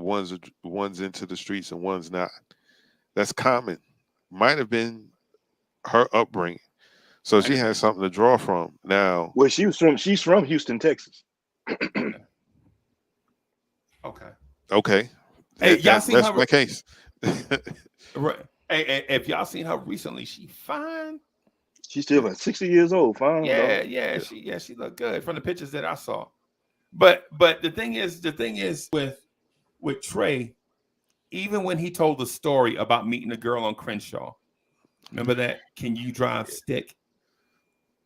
into the streets and one's not. That's common. Might have been her upbringing, so she has something to draw from. Now, well, she's from Houston, Texas. Okay. Hey, y'all seen that's her? my case. Right. Hey, if y'all seen her recently, she fine. She's still about 60 years old. Fine. Yeah. She looked good from the pictures that I saw. But the thing is with Trey, even when he told the story about meeting a girl on Crenshaw, remember that? Can you drive stick?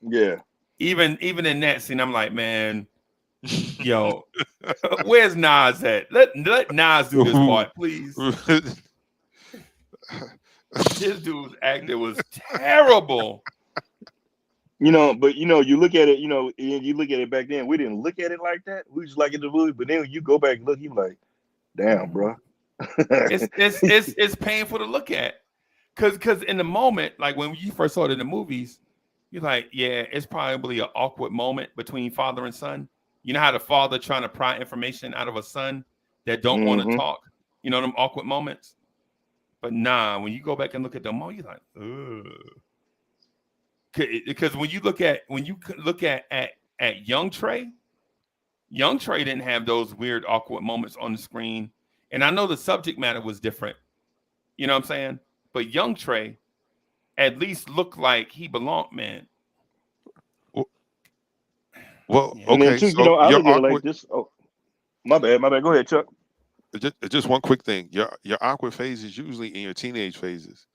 Yeah. Even in that scene, I'm like, man, yo, where's Nas at? Let Nas do this part, please. This dude's acting was terrible. But you look at it, and you look at it back then. We didn't look at it like that. We just like it the movie. But then when you go back and look, you like, damn, bro. It's painful to look at, because in the moment, like when you first saw it in the movies, you're like, yeah, it's probably an awkward moment between father and son. You know how the father trying to pry information out of a son that don't want to talk. You know them awkward moments. But nah, when you go back and look at them all, you're like, ugh. Because when you look at young Trey, Young Trey didn't have those weird, awkward moments on the screen. And I know the subject matter was different. You know what I'm saying? But Young Trey at least looked like he belonged, man. Well, Yeah. And then okay, too, so I your look at it like awkward. this. Oh, my bad. Go ahead, Chuck. Just one quick thing. Your awkward phase is usually in your teenage phases,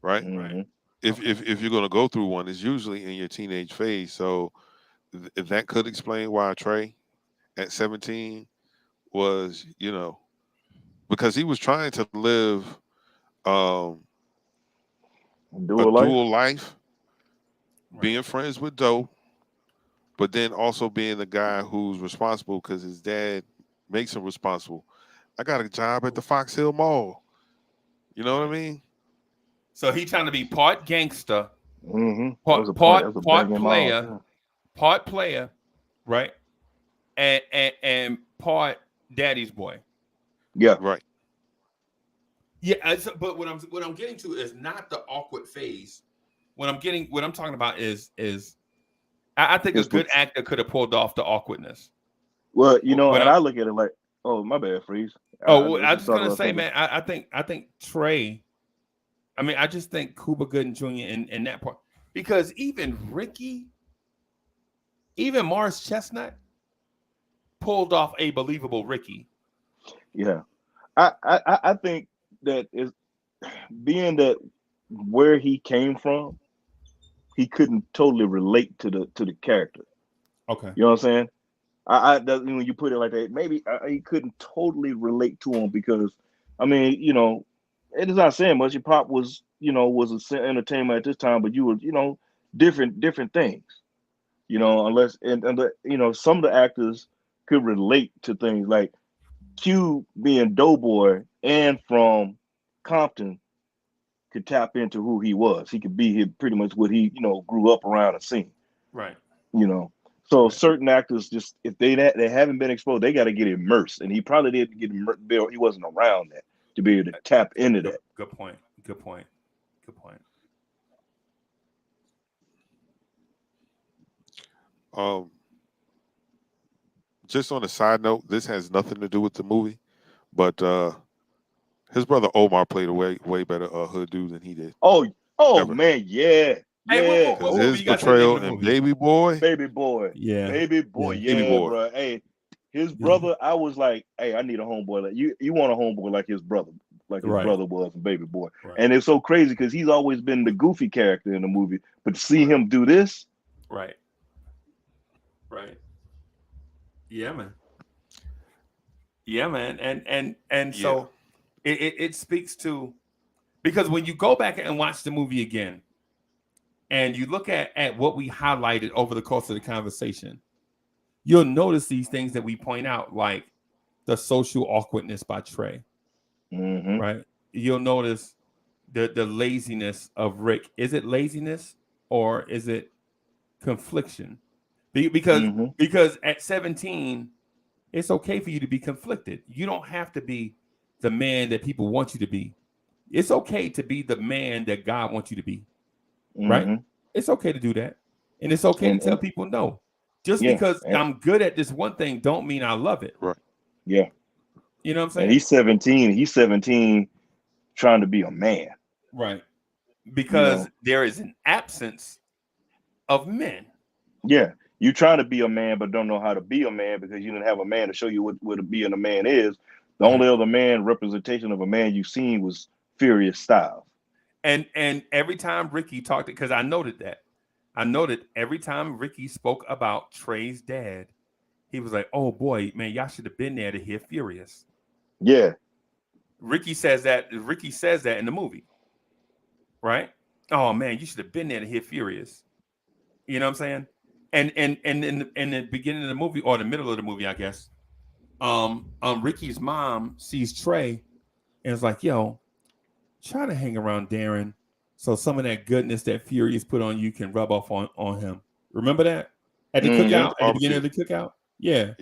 right? Mm-hmm. If you're gonna go through one, it's usually in your teenage phase. So that could explain why Trey at 17 was, because he was trying to live um, a Dual life. dual life, Right. being friends with Dope, but then also being the guy who's responsible because his dad makes him responsible. I got a job at the Fox Hill Mall. You know what I mean? So he trying to be part gangster, Mm-hmm. That was a point. That was a part banging player, mom. part player, right? And part daddy's boy. Yeah. Right. Yeah, but what I'm getting to is not the awkward phase. What I'm talking about is I think a good actor could have pulled off the awkwardness. Well, and I look at it like, oh, my bad, Freeze. I was just gonna say, man, I think Trey. I mean, I just think Cuba Gooding Jr. in that part, because even Morris Chestnut pulled off a believable Ricky. Yeah, I think that is being that where he came from, he couldn't totally relate to the character. Okay, you know what I'm saying? When you put it like that, maybe he couldn't totally relate to him because, I mean, it is not saying much. Your pop was, was an entertainment at this time, but you were, different things. Unless some of the actors could relate to things like Q being Doughboy and from Compton could tap into who he was. He could be pretty much what he, grew up around and seen. right. So Right. certain actors just, if they haven't been exposed, they got to get immersed, and he probably didn't get immersed. He wasn't around that to be able to tap into that. Good point. Just on a side note, this has nothing to do with the movie, but his brother Omar played a way better hood dude than he did. Oh Ever. man, yeah. Hey, what movie His you guys say the name portrayal of the in movie? Baby Boy. Baby boy, Yeah. yeah, Baby Boy. bro. Hey, his brother, I was like, hey, I need a homeboy like you. You want a homeboy like his brother, brother was in Baby Boy. Right. And it's so crazy because he's always been the goofy character in the movie, but to see him do this, Right. Yeah, man. And so it speaks to, because when you go back and watch the movie again, and you look at what we highlighted over the course of the conversation, you'll notice these things that we point out, like the social awkwardness by Trey. mm-hmm. Right? You'll notice the laziness of Rick. Is it laziness or is it confliction? Because at 17, it's okay for you to be conflicted. You don't have to be the man that people want you to be. It's okay to be the man that God wants you to be. Right? It's okay to do that. And it's okay to tell people no. Just because I'm good at this one thing don't mean I love it. Right. Yeah. You know what I'm saying? And he's 17. He's 17 trying to be a man. Right. Because there is an absence of men. Yeah. You trying to be a man, but don't know how to be a man because you didn't have a man to show you what being a man is. The only other man representation of a man you've seen was Furious Styles. And every time Ricky talked, because I noted every time Ricky spoke about Trey's dad, he was like, "Oh boy, man, y'all should have been there to hear Furious." Yeah. Ricky says that in the movie. Right? Oh man, you should have been there to hear Furious. You know what I'm saying? And in the beginning of the movie, or the middle of the movie, I guess, Ricky's mom sees Trey and is like, "Yo, try to hang around Darren so some of that goodness that Furious put on you can rub off on him." Remember that? At the cookout, at the beginning of the cookout? Yeah.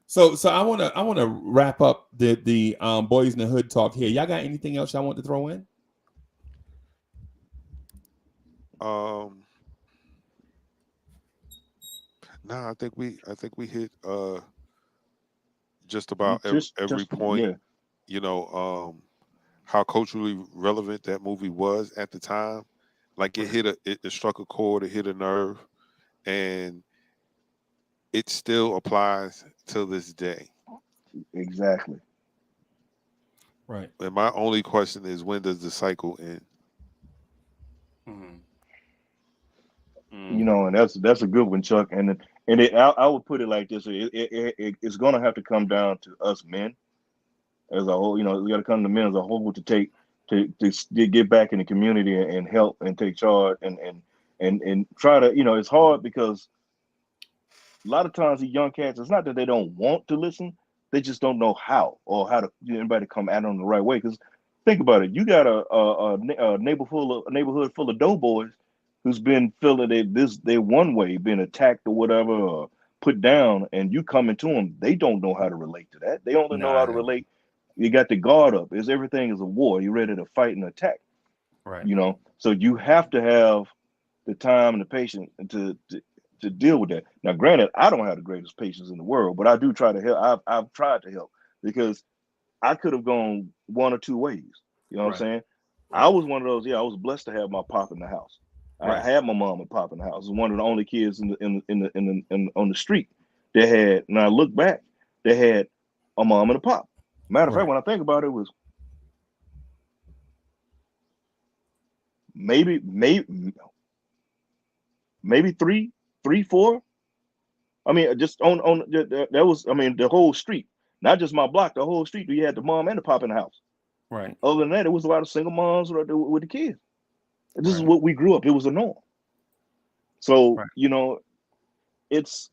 So I wanna wrap up the Boyz N The Hood talk here. Y'all got anything else y'all want to throw in? Nah, I think we hit just about every point. Yeah, You know, how culturally relevant that movie was at the time. Like it struck a chord, it hit a nerve, and it still applies to this day. exactly. Right. And my only question is, when does the cycle end? You know, and that's a good one, Chuck. I would put it like this: it's going to have to come down to us men as a whole. You know, we got to come to men as a whole to take to get back in the community and help and take charge and try to. You know, it's hard because a lot of times these young cats, it's not that they don't want to listen, they just don't know how or how to get anybody to come at them the right way. Because think about it, you got a neighborhood full of doughboys who's been feeling they one way, been attacked or whatever, or put down, and you coming to them, they don't know how to relate to that. They only know how to relate. You got the guard up. Is everything is a war. You're ready to fight and attack. Right. You know, so you have to have the time and the patience to deal with that. Now, granted, I don't have the greatest patience in the world, but I do try to help. I've tried to help because I could have gone one or two ways. You know what I'm saying? I was one of those. Yeah, I was blessed to have my pop in the house. I had my mom and pop in the house. I was one of the only kids on the street that had. And I look back, they had a mom and a pop. Matter of fact, when I think about it, it was maybe three, 4. I mean, just on that was. I mean, the whole street, not just my block, the whole street. You had the mom and the pop in the house. Right. Other than that, it was a lot of single moms with the kids. This is what we grew up. It was a norm. So you know, it's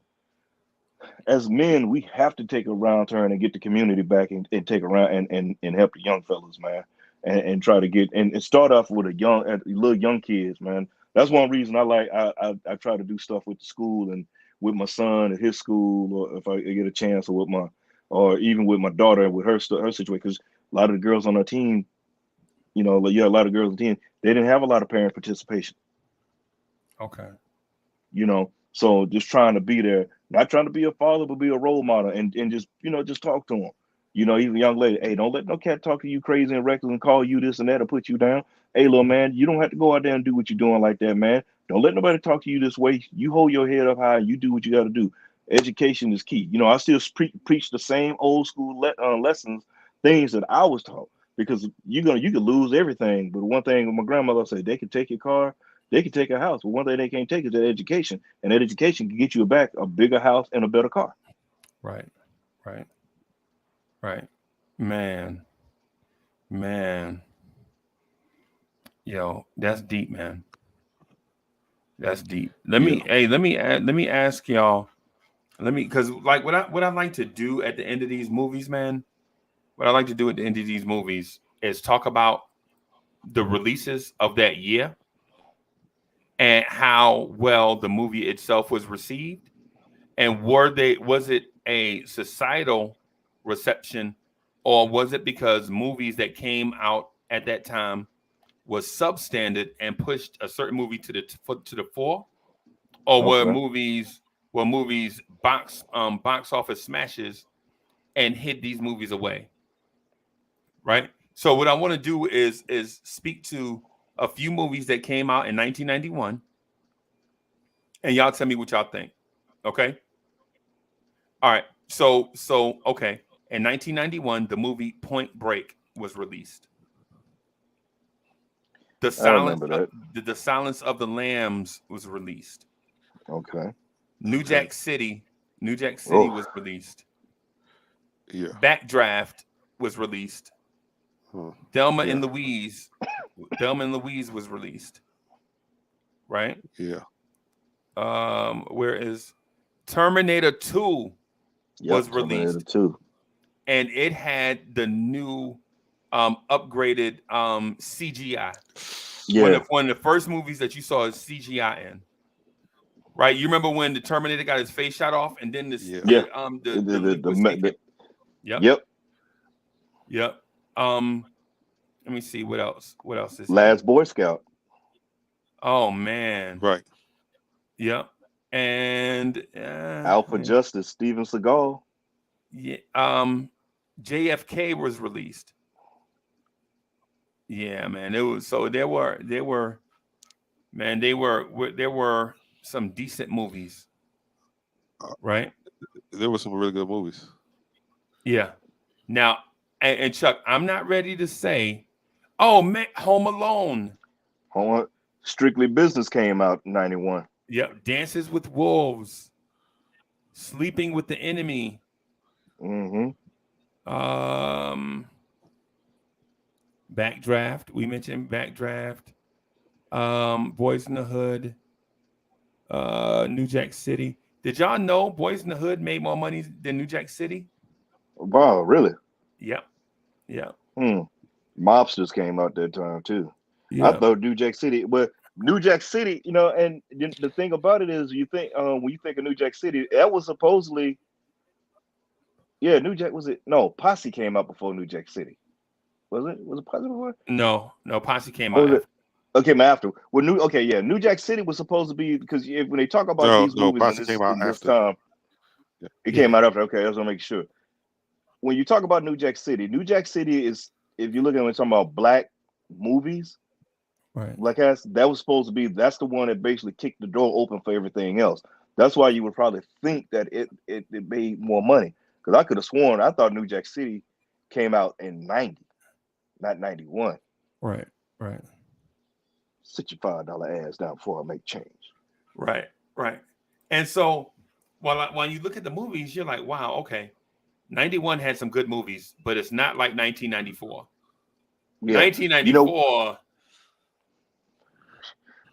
as men, we have to take a round turn and get the community back and take around and help the young fellas, man, and try to get and start off with little young kids, man. That's one reason I try to do stuff with the school and with my son at his school, or if I get a chance, or even with my daughter with her situation, because a lot of the girls on our team, you know, a lot of girls on the team, they didn't have a lot of parent participation. Okay. You know, so just trying to be there, not trying to be a father, but be a role model and just, you know, just talk to them. You know, even a young lady, hey, don't let no cat talk to you crazy and reckless and call you this and that or put you down. Hey, little man, you don't have to go out there and do what you're doing like that, man. Don't let nobody talk to you this way. You hold your head up high and you do what you got to do. Education is key. You know, I still preach the same old school lessons, things that I was taught, because you could lose everything. But one thing my grandmother said, they can take your car, they can take a house, but one thing they can't take is that education. And that education can get you back a bigger house and a better car. Right. Man. Yo, that's deep, man. That's deep. Let me ask y'all. Because like what I like to do at the end of these movies, man. What I like to do at the end of these movies is talk about the releases of that year and how well the movie itself was received, and was it a societal reception, or was it because movies that came out at that time was substandard and pushed a certain movie to the fore, or were movies box office smashes and hid these movies away, right? So what I want to do is speak to a few movies that came out in 1991, and y'all tell me what y'all think. Okay. All right. So okay. In 1991, the movie Point Break was released. The Silence of the Lambs was released. Okay. New Jack City was released. Yeah. Backdraft was released. Thelma and Louise was released. Right? Yeah. Where is Terminator 2 was released. Terminator 2. And it had the new upgraded CGI. Yeah. One of the first movies that you saw is CGI in. Right? You remember when the Terminator got his face shot off, and then the Yep. Let me see what else. What else is Last Boy Scout? Oh man. Right. Yep. And Alpha Justice, Steven Seagal. Yeah, JFK was released. Yeah, man. It was so there were man, there were some decent movies, right? There were some really good movies. Yeah. Now, and Chuck, I'm not ready to say, oh man, Home Alone. Strictly Business came out in 91. Yep, Dances with Wolves, Sleeping with the Enemy. Mm-hmm. Backdraft. We mentioned Backdraft. Boyz N The Hood. New Jack City. Did y'all know Boyz N The Hood made more money than New Jack City? Wow, really? Yep. Yeah. Mobsters came out that time too. Yeah. I thought New Jack City, but New Jack City, and the thing about it is, you think when you think of New Jack City, that was supposedly, New Jack Posse came out before New Jack City. Was it Posse before? No, Posse came out after. Okay, after. Well, New Jack City was supposed to be, because when they talk about these movies Posse came out in this after. time, it came out after. Okay, I just want to make sure. When you talk about New Jack City is, if you look at when talking about black movies, right? Black cast, that was supposed to be, that's the one that basically kicked the door open for everything else. That's why you would probably think that it made more money. Because I could have sworn, I thought New Jack City came out in 90, not 91. Right. Sit your $5 ass down before I make change. Right. And so, when you look at the movies, you're like, wow, okay, 91 had some good movies, but it's not like 1994. Yeah. 1994.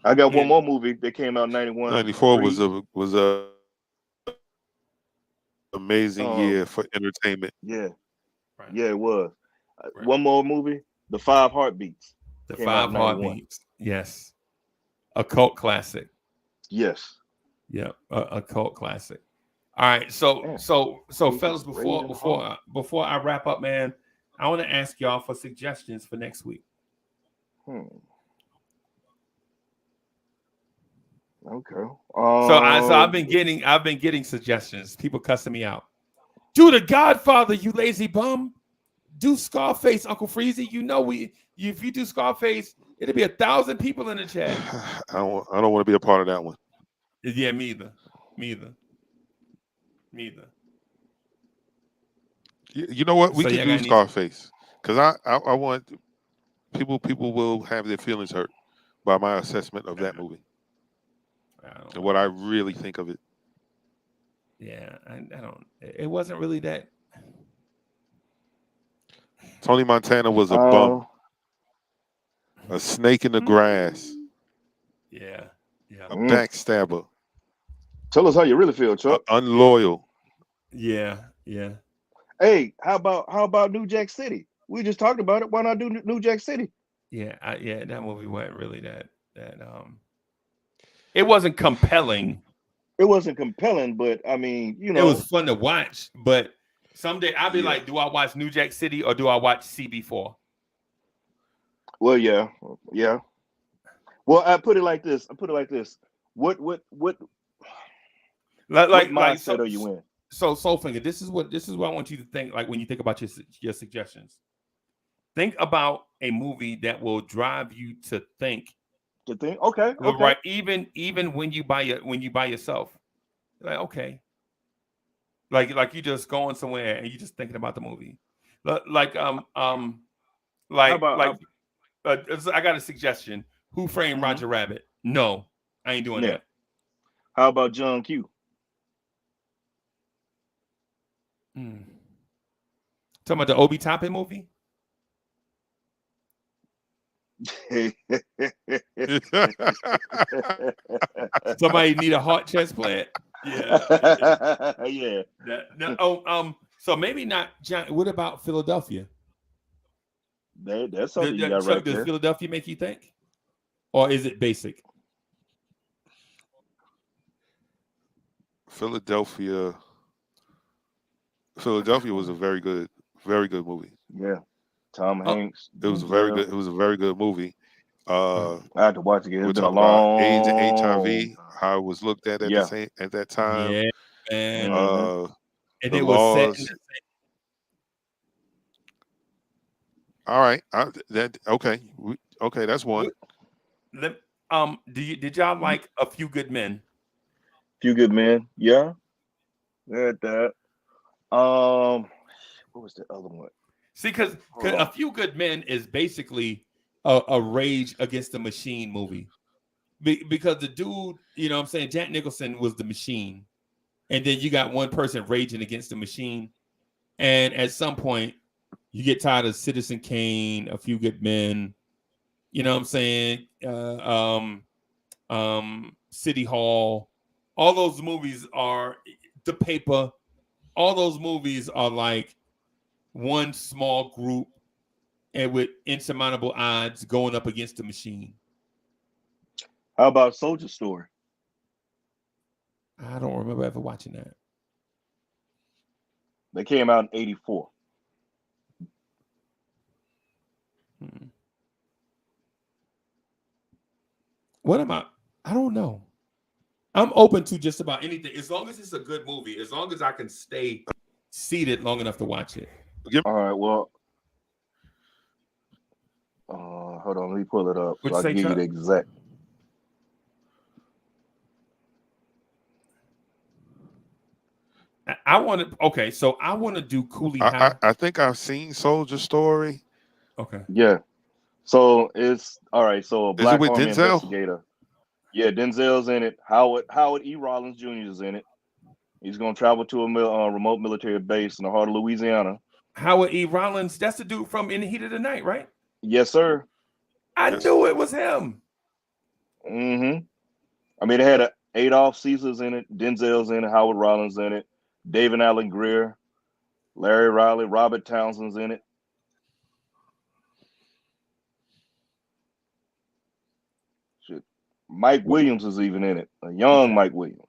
I got one more movie that came out in 91. 94 was a amazing year for entertainment. Yeah. Right. Yeah, it was. Right. One more movie, The Five Heartbeats. The Five Heartbeats. Yes. A cult classic. Yes. Yeah, a cult classic. All right, so fellas, before I wrap up, man, I want to ask y'all for suggestions for next week. Okay. So I've been getting suggestions. People cussing me out. Do The Godfather, you lazy bum. Do Scarface, Uncle Freezy. If you do Scarface, it'll be 1,000 people in the chat. I don't want to be a part of that one. Yeah, me either. You know what? We can do Scarface, because I want people will have their feelings hurt by my assessment of that movie and what I really think of it. Yeah, I don't. It wasn't really that. Tony Montana was a bum, a snake in the grass. Yeah. A backstabber. Tell us how you really feel, Chuck. Unloyal. Yeah. Hey, how about New Jack City? We just talked about it. Why not do New Jack City? Yeah, that movie wasn't really that. It wasn't compelling. It wasn't compelling, but I mean, it was fun to watch. But someday I'll be like, do I watch New Jack City or do I watch CB4? Well, yeah. Well, I put it like this. What mindset are you in? So Soulfinger, this is what I want you to think. Like when you think about your suggestions, think about a movie that will drive you to think. Okay. Right. Even when you buy yourself, like okay. Like you just going somewhere and you just thinking about the movie. I got a suggestion. Who Framed Roger Rabbit? No, I ain't doing that. How about John Q? Talking about the Obi Toppin movie? Somebody need a heart transplant? Yeah. So maybe not John. What about Philadelphia? That's something you got right there. Does Philadelphia make you think? Or is it basic? Philadelphia was a very good movie. Yeah. Tom Hanks. It was a very good movie. I had to watch it again. It's been a long AIDS and HIV. how it was looked at Yeah. at that time. Yeah, man. And The it was set in laws. the All right, okay, that's one. did y'all like A Few Good Men? Few Good Men. Yeah. At that. What was the other one? See, because A Few Good Men is basically a Rage Against the Machine movie. Because the dude, you know what I'm saying, Jack Nicholson was the machine. And then you got one person raging against the machine. And at some point, you get tired of Citizen Kane, A Few Good Men, you know what I'm saying? City Hall. All those movies are The Paper. All those movies are like one small group and with insurmountable odds going up against the machine. How about Soldier Story? I don't remember ever watching that. They came out in 84. What am I don't know. I'm open to just about anything as long as it's a good movie, as long as I can stay seated long enough to watch it. All right, well, hold on, let me pull it up so I can give you the exact. I want to do Cooley High. I think I've seen Soldier Story. Okay. Yeah. So it's all right. So a black with army Denzel? investigator. Yeah, Denzel's in it. Howard E. Rollins Jr. is in it. He's gonna travel to a remote military base in the heart of Louisiana. Howard E. Rollins, that's the dude from In the Heat of the Night, right? Yes, sir. I knew it was him. Mm-hmm. I mean, it had Adolph Caesar's in it, Denzel's in it, Howard Rollins in it, David Allen Greer, Larry Riley, Robert Townsend's in it. Shit. Mike Williams is even in it, a young Mike Williams.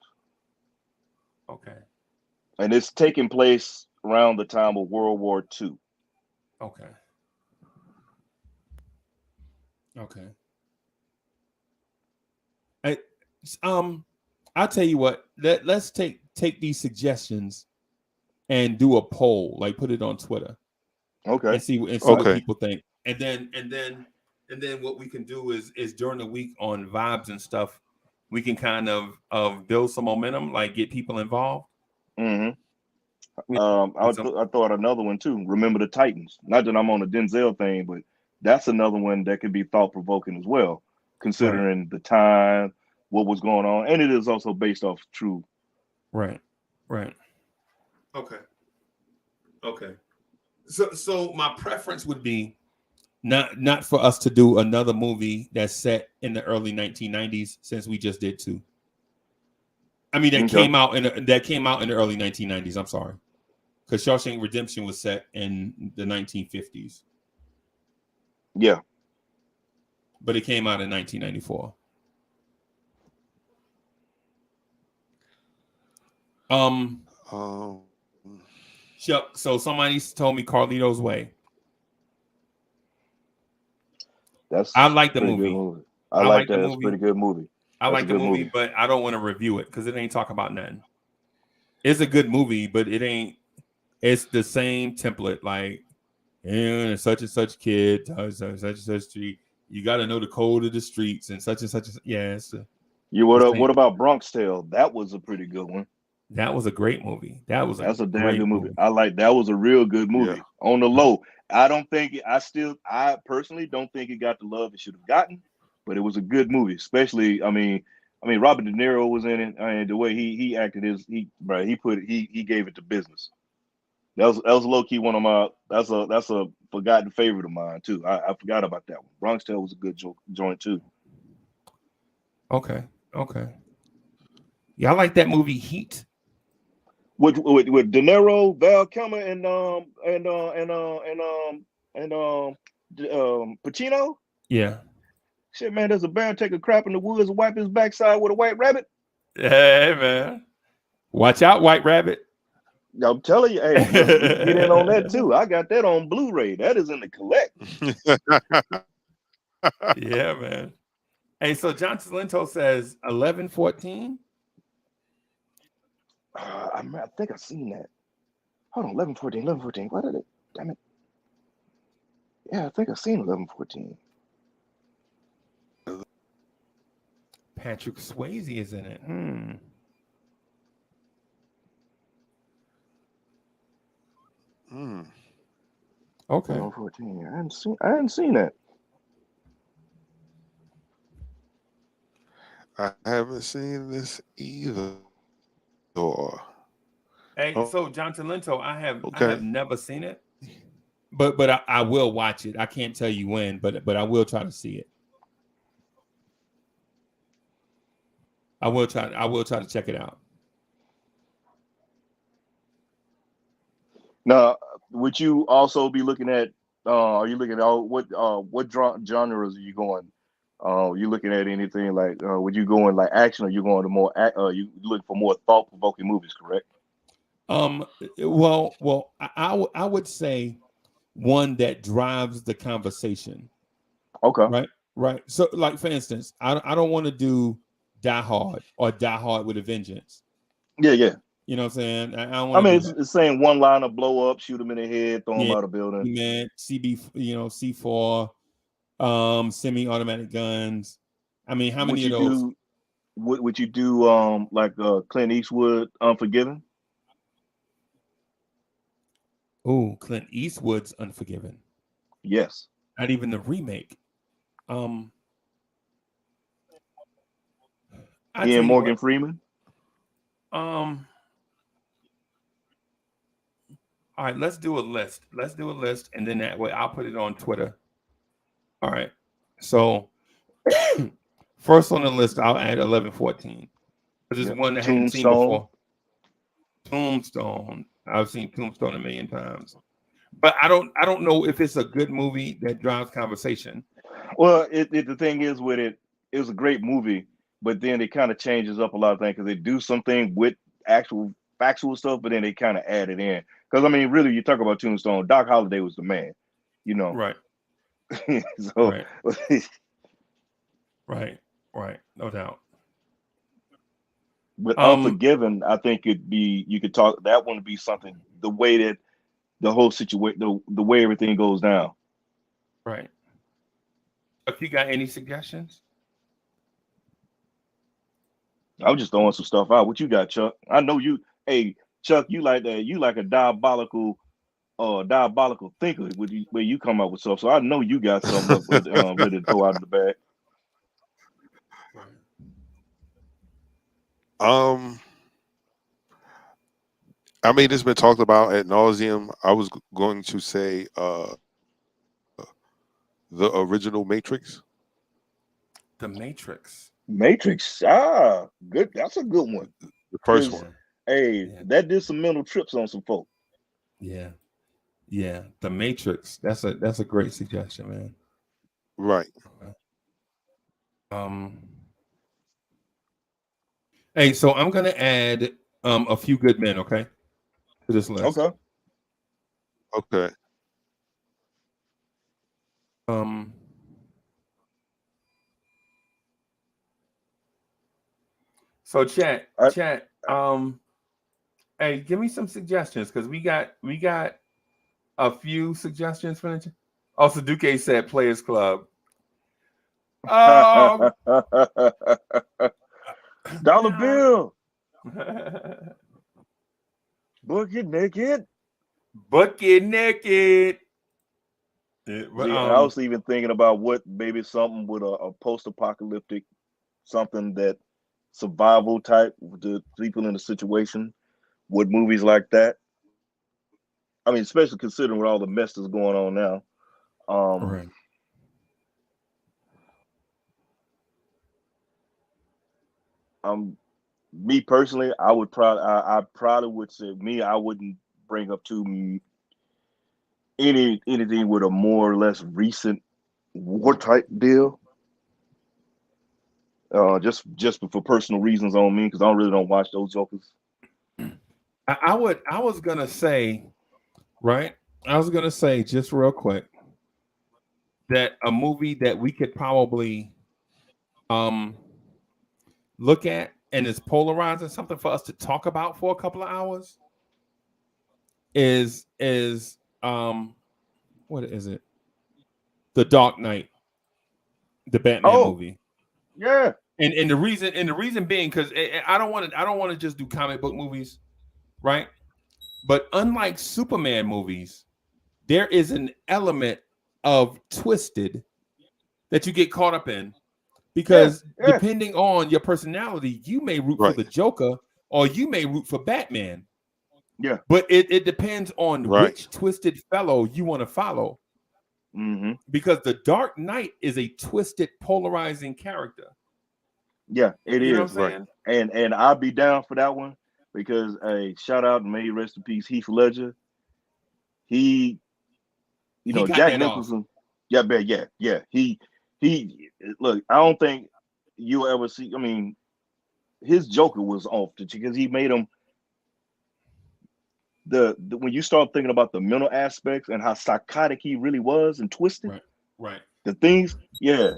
Okay. And it's taking place around the time of World War II. Okay. Okay. I'll tell you what. Let's take these suggestions and do a poll, like put it on Twitter. Okay. And see what people think. And then what we can do is during the week on vibes and stuff, we can kind of build some momentum, like get people involved. Mm-hmm. I thought another one too. Remember the Titans. Not that I'm on the Denzel thing, but that's another one that could be thought provoking as well, considering the time, what was going on, and it is also based off true. Right. Okay. So my preference would be not for us to do another movie that's set in the early 1990s, since we just did two. I mean, that came out in the early 1990s. I'm sorry, because Shawshank Redemption was set in the 1950s. Yeah, but it came out in 1994. So somebody told me Carlito's Way. I like the movie. I like that. It's a pretty good movie. I like the movie, but I don't want to review it because it ain't talking about nothing. It's a good movie, but it ain't. It's the same template, like, and such and such kid, such and such street. You got to know the code of the streets and such. Yeah. What about Bronx Tale? That was a pretty good one. That was a great movie. That's a damn good movie. I like that. Was a real good movie. Yeah. On the low, I personally don't think it got the love it should have gotten, but it was a good movie. Especially, I mean, Robert De Niro was in it, and the way he acted he gave it to business. That was low key one of my. That's a forgotten favorite of mine too. I forgot about that one. Bronx Tale was a good joint too. Okay. Yeah, I like that movie Heat. With De Niro, Val Kilmer, and Pacino. Yeah. Shit, man, does a bear take a crap in the woods and wipe his backside with a white rabbit? Hey, man. Watch out, White Rabbit. I'm telling you, hey, get in on that too. I got that on Blu-ray. That is in the collect. Yeah, man. Hey, so John Talento says 11:14. I think I've seen that. Hold on, 11:14. What did it? Damn it. Yeah, I think I've seen 11:14. Patrick Swayze is in it. Okay. 11:14. I hadn't seen that. I haven't seen this either. Hey, so John Talento, I have Okay. never seen it, but I will watch it. I can't tell you when, but I will try to see it. I will try to check it out. Now, would you also be looking at? Are you looking at what genres are you going? You looking at anything like? Would you go in like action, or you going to more? You look for more thought provoking movies, correct? Well, I would say one that drives the conversation. Okay. Right. So, like for instance, I don't want to do Die Hard or Die Hard with a Vengeance. Yeah. You know what I'm saying? I don't I want mean, to. it's saying one liner, blow up, shoot them in the head, throw them out of the building. Man, C4, semi-automatic guns. I mean, how many of those? Would you do like Clint Eastwood, Unforgiven? Oh, Clint Eastwood's Unforgiven. Yes. Not even the remake. Ian Morgan Freeman. All right, let's do a list. And then that way I'll put it on Twitter. All right. So first on the list, I'll add 11:14. This is one that I hadn't seen before. Tombstone. I've seen Tombstone a million times. But I don't know if it's a good movie that drives conversation. Well, the thing is with it was a great movie, but then it kind of changes up a lot of things because they do something with actual factual stuff, but then they kind of add it in. Because I mean, really, you talk about Tombstone, Doc Holliday was the man, you know. Right. So right, no doubt. But Unforgiven, I think you could talk that one would be something the way that the whole situation, the way everything goes down. Right. If you got any suggestions? I was just throwing some stuff out. What you got, Chuck? I know you. Hey, Chuck, you like that? You like a diabolical thinker where you come up with stuff. So I know you got something ready to throw out of the bag. I mean, it's been talked about ad nauseum. I was going to say the original Matrix. The Matrix. Good. That's a good one. The first one. Hey, that did some mental trips on some folk. Yeah. The Matrix. That's a great suggestion, man. Right. Hey, so I'm gonna add A Few Good Men, okay, to this list. Okay. So chat. Hey, give me some suggestions because we got a few suggestions for the. Also, Duque said Players Club. Dollar Bill. Bucket naked. I was even thinking about what maybe something with a post-apocalyptic, something that survival type, the people in the situation, with movies like that. I mean, especially considering with all the mess that's going on now. Right. Me personally, I probably would say I wouldn't bring up to anything with a more or less recent war type deal. Just for personal reasons on me, because I don't watch those jokers. I was gonna say, right? I was gonna say just real quick that a movie that we could probably look at and is polarizing, something for us to talk about for a couple of hours, is what is it? The Dark Knight, the Batman movie. Yeah. And the reason being, because I don't want to just do comic book movies, right? But unlike Superman movies, there is an element of twisted that you get caught up in, because depending on your personality, you may root for the Joker or you may root for Batman. Yeah. But it depends on which twisted fellow you want to follow. Mm-hmm. Because the Dark Knight is a twisted, polarizing character. Yeah, it You know is. what I'm saying? And I'll be down for that one, because shout out and may he rest in peace, Heath Ledger. He Jack Nicholson. Yeah. He look, I don't think you'll ever see. I mean, his Joker was off because he made him the when you start thinking about the mental aspects and how psychotic he really was and twisted. Right. The things, yeah,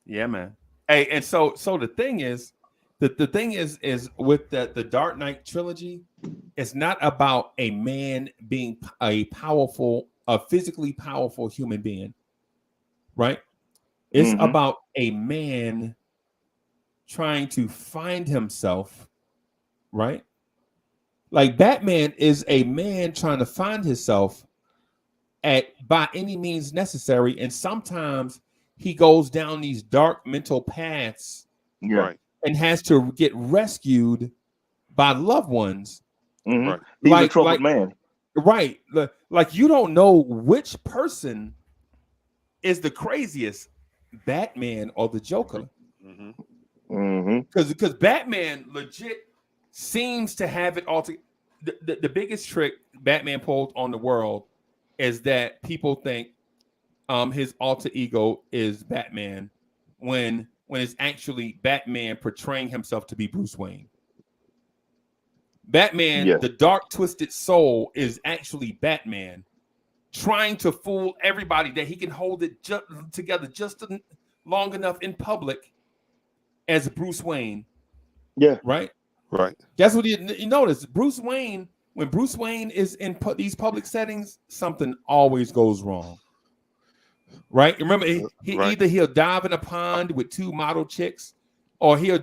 man. Hey, and so the thing is, the thing is with the Dark Knight trilogy, it's not about a man being a physically powerful human being, right? It's about a man trying to find himself, right? Like Batman is a man trying to find himself by any means necessary, and sometimes he goes down these dark mental paths, and has to get rescued by loved ones. Right. He's a troubled man. Right. Like you don't know which person is the craziest, Batman or the Joker. Because Batman legit seems to have it all together. The biggest trick Batman pulled on the world is that people think his alter ego is Batman when it's actually Batman portraying himself to be Bruce Wayne. Batman, the dark, twisted soul, is actually Batman trying to fool everybody that he can hold it together just long enough in public as Bruce Wayne. Yeah. Right? Right. That's what you notice. Bruce Wayne, when Bruce Wayne is in these public settings, something always goes wrong. Right? Remember, either he'll dive in a pond with two model chicks, or he'll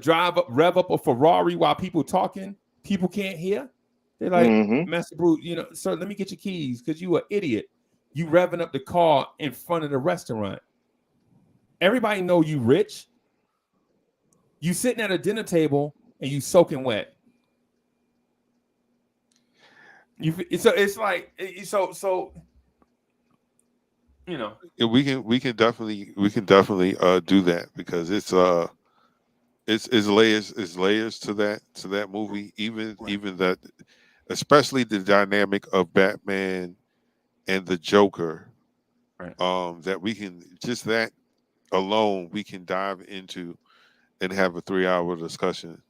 rev up a Ferrari while people talking. People can't hear. They're like, Master Bruce, sir, let me get your keys, because you an idiot. You revving up the car in front of the restaurant. Everybody know you rich. You sitting at a dinner table and you soaking wet. It's like we can definitely do that, because it's layers to that movie, even that, especially the dynamic of Batman and the Joker, that we can just that alone we can dive into and have a 3-hour discussion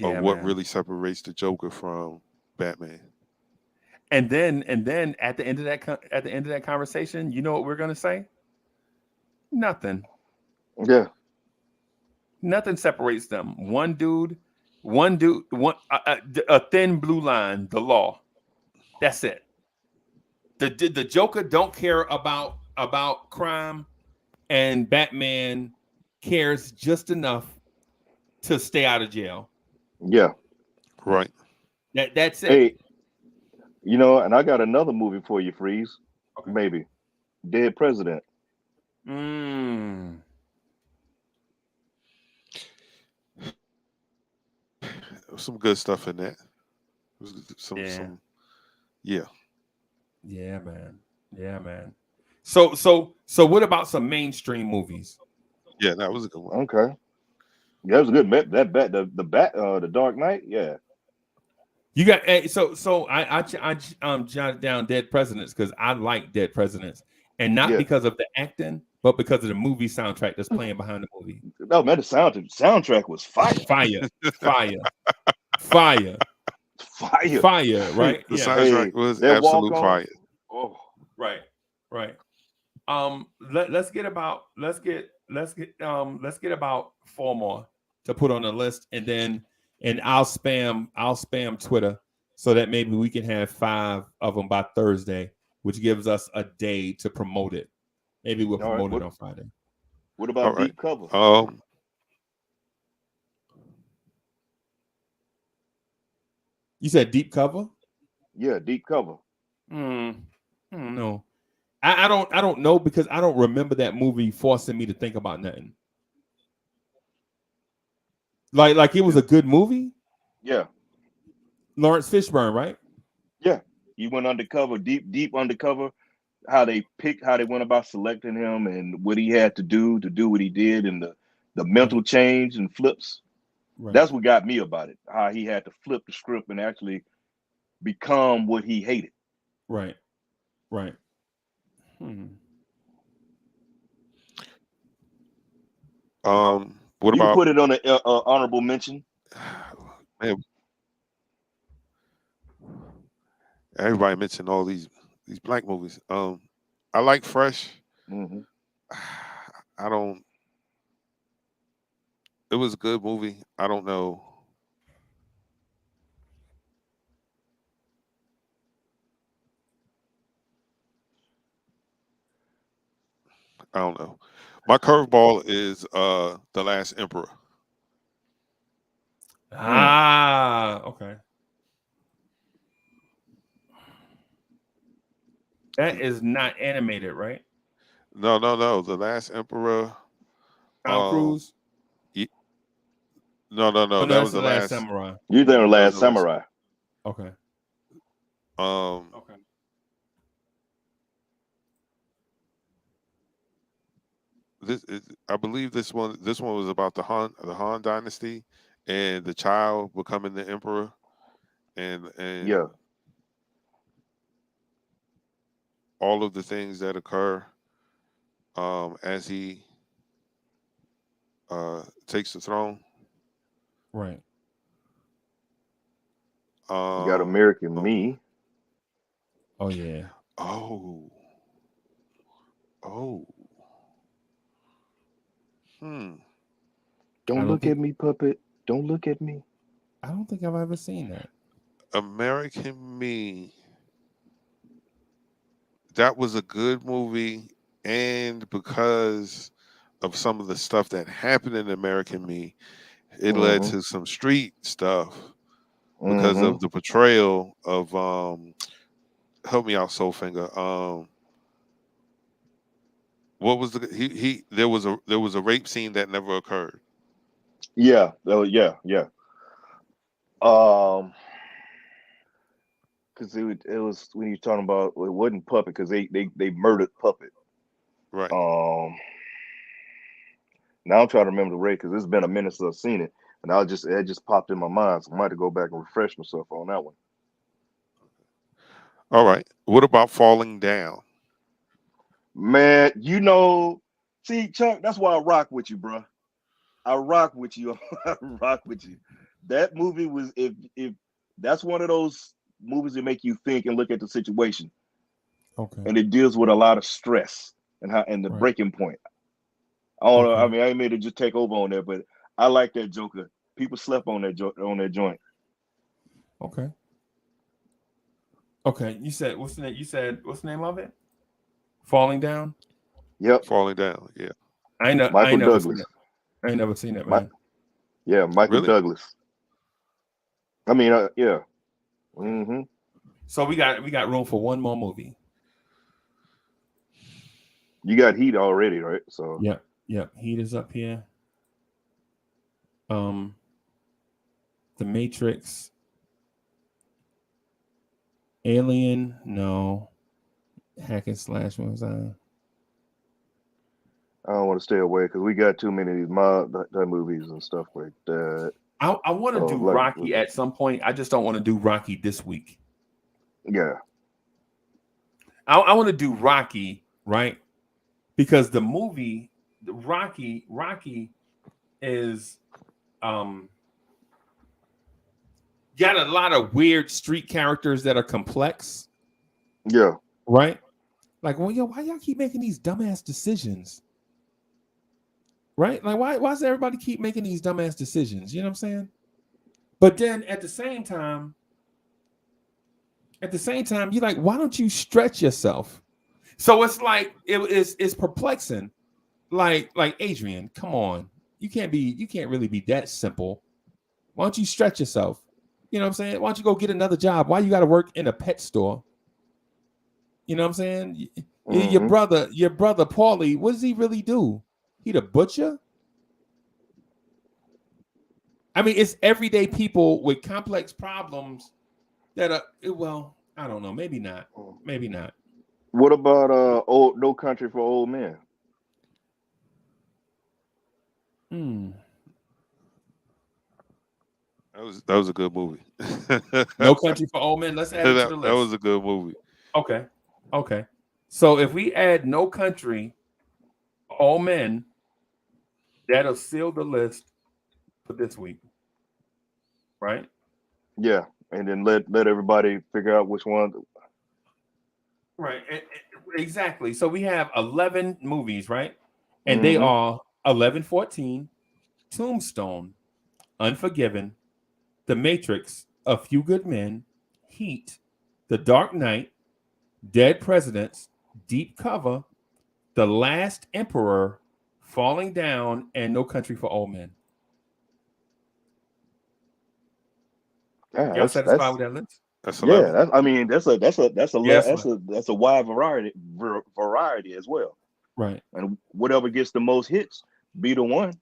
of what really separates the Joker from Batman. And then at the end of that conversation, you know what we're gonna say? Nothing. Yeah. Nothing separates them. One dude, a thin blue line, the law. That's it. The Joker don't care about crime, and Batman cares just enough to stay out of jail. Yeah. Right. That's it. Hey, and I got another movie for you, Freeze. Okay. Maybe. Dead President. Some good stuff in that. Yeah, man. So what about some mainstream movies? Yeah, that was a good one. Okay. Yeah, it was a good. The Dark Knight. Yeah. You got so I jotted down Dead Presidents because I like Dead Presidents, and not because of the acting, but because of the movie soundtrack that's playing behind the movie. No, man, the soundtrack was fire. Fire. Right? The soundtrack was absolute fire. Oh, right. Let's get about 4 more to put on the list, and I'll spam Twitter so that maybe we can have 5 of them by Thursday, which gives us a day to promote it. Maybe we'll promote it on Friday. What about Deep Cover? You said Deep Cover? Yeah, Deep Cover. I don't know. I don't know, because I don't remember that movie forcing me to think about nothing. Like it was a good movie. Yeah. Lawrence Fishburne, right? Yeah. He went undercover, deep undercover. How they went about selecting him and what he had to do what he did, and the mental change and flips. Right. That's what got me about it. How he had to flip the script and actually become what he hated. Right. What you about? Can put it on an honorable mention. Man, everybody mentioned all these black movies. I like Fresh. I don't. It was a good movie. I don't know. I don't know. My curveball is The Last Emperor. Okay. That is not animated, right? No. The Last Emperor. Tom Cruise. No. That was The Last Samurai. You there, Last Samurai? Okay. Okay. I believe this one was about the Han Dynasty and the child becoming the emperor, and yeah, all of the things that occur as he takes the throne. Right. You got American Me. Oh yeah. Oh. Don't look at me, puppet. Don't look at me. I don't think I've ever seen that. American Me. That was a good movie, and because of some of the stuff that happened in American Me, it led to some street stuff because of the portrayal of help me out, Soulfinger. What was there was a rape scene that never occurred. Yeah. Oh yeah. Because it was when you're talking about, it wasn't Puppet, because they murdered Puppet. Right. Now I'm trying to remember the rate, because it's been a minute since I've seen it, and it just popped in my mind, so I might have to go back and refresh myself on that one. All right. What about Falling Down? Man, see, Chuck, that's why I rock with you, bro. I rock with you. I rock with you. That movie was, if that's one of those movies that make you think and look at the situation. Okay. And it deals with a lot of stress and the breaking point. I don't know. I mean, I made it just take over on there, but I like that Joker. People slept on that joint. Okay. You said what's the name? What's the name of it? Falling Down. Yep. Falling Down. Yeah. I know. Michael Douglas. I ain't never seen it, man. Michael Douglas. I mean, yeah. So we got room for one more movie. You got Heat already, right? So yeah. Heat is up here. The Matrix. Alien, no. Hack and Slash was on. I don't want to stay away because we got too many of these movies and stuff like that. I want to do Rocky at some point. I just don't want to do Rocky this week. Yeah. I want to do Rocky, right? Because the movie, Rocky is got a lot of weird street characters that are complex. Yeah. Right? Like, well, yo, why y'all keep making these dumbass decisions? Right? Like, why does everybody keep making these dumbass decisions? You know what I'm saying? But then at the same time, you're like, why don't you stretch yourself? So it's like it's perplexing. Like Adrian, come on. You can't really be that simple. Why don't you stretch yourself? You know what I'm saying? Why don't you go get another job? Why you got to work in a pet store? You know what I'm saying? Your brother Paulie, what does he really do? He the butcher? I mean, it's everyday people with complex problems that are, well, I don't know, maybe not. Maybe not. What about old No Country for Old Men? That was a good movie. No Country for Old Men. Let's add it to the list. That was a good movie. Okay. So if we add No Country for Old Men, that'll seal the list for this week, right? Yeah, and then let everybody figure out which one. Right. Exactly. So we have 11 movies, right? And they are 11-14, Tombstone, Unforgiven, The Matrix, A Few Good Men, Heat, The Dark Knight, Dead Presidents, Deep Cover, The Last Emperor, Falling Down, and No Country for Old Men. Yeah, Y'all satisfied with that list? That's that's a wide variety as well. Right. And whatever gets the most hits, be the one.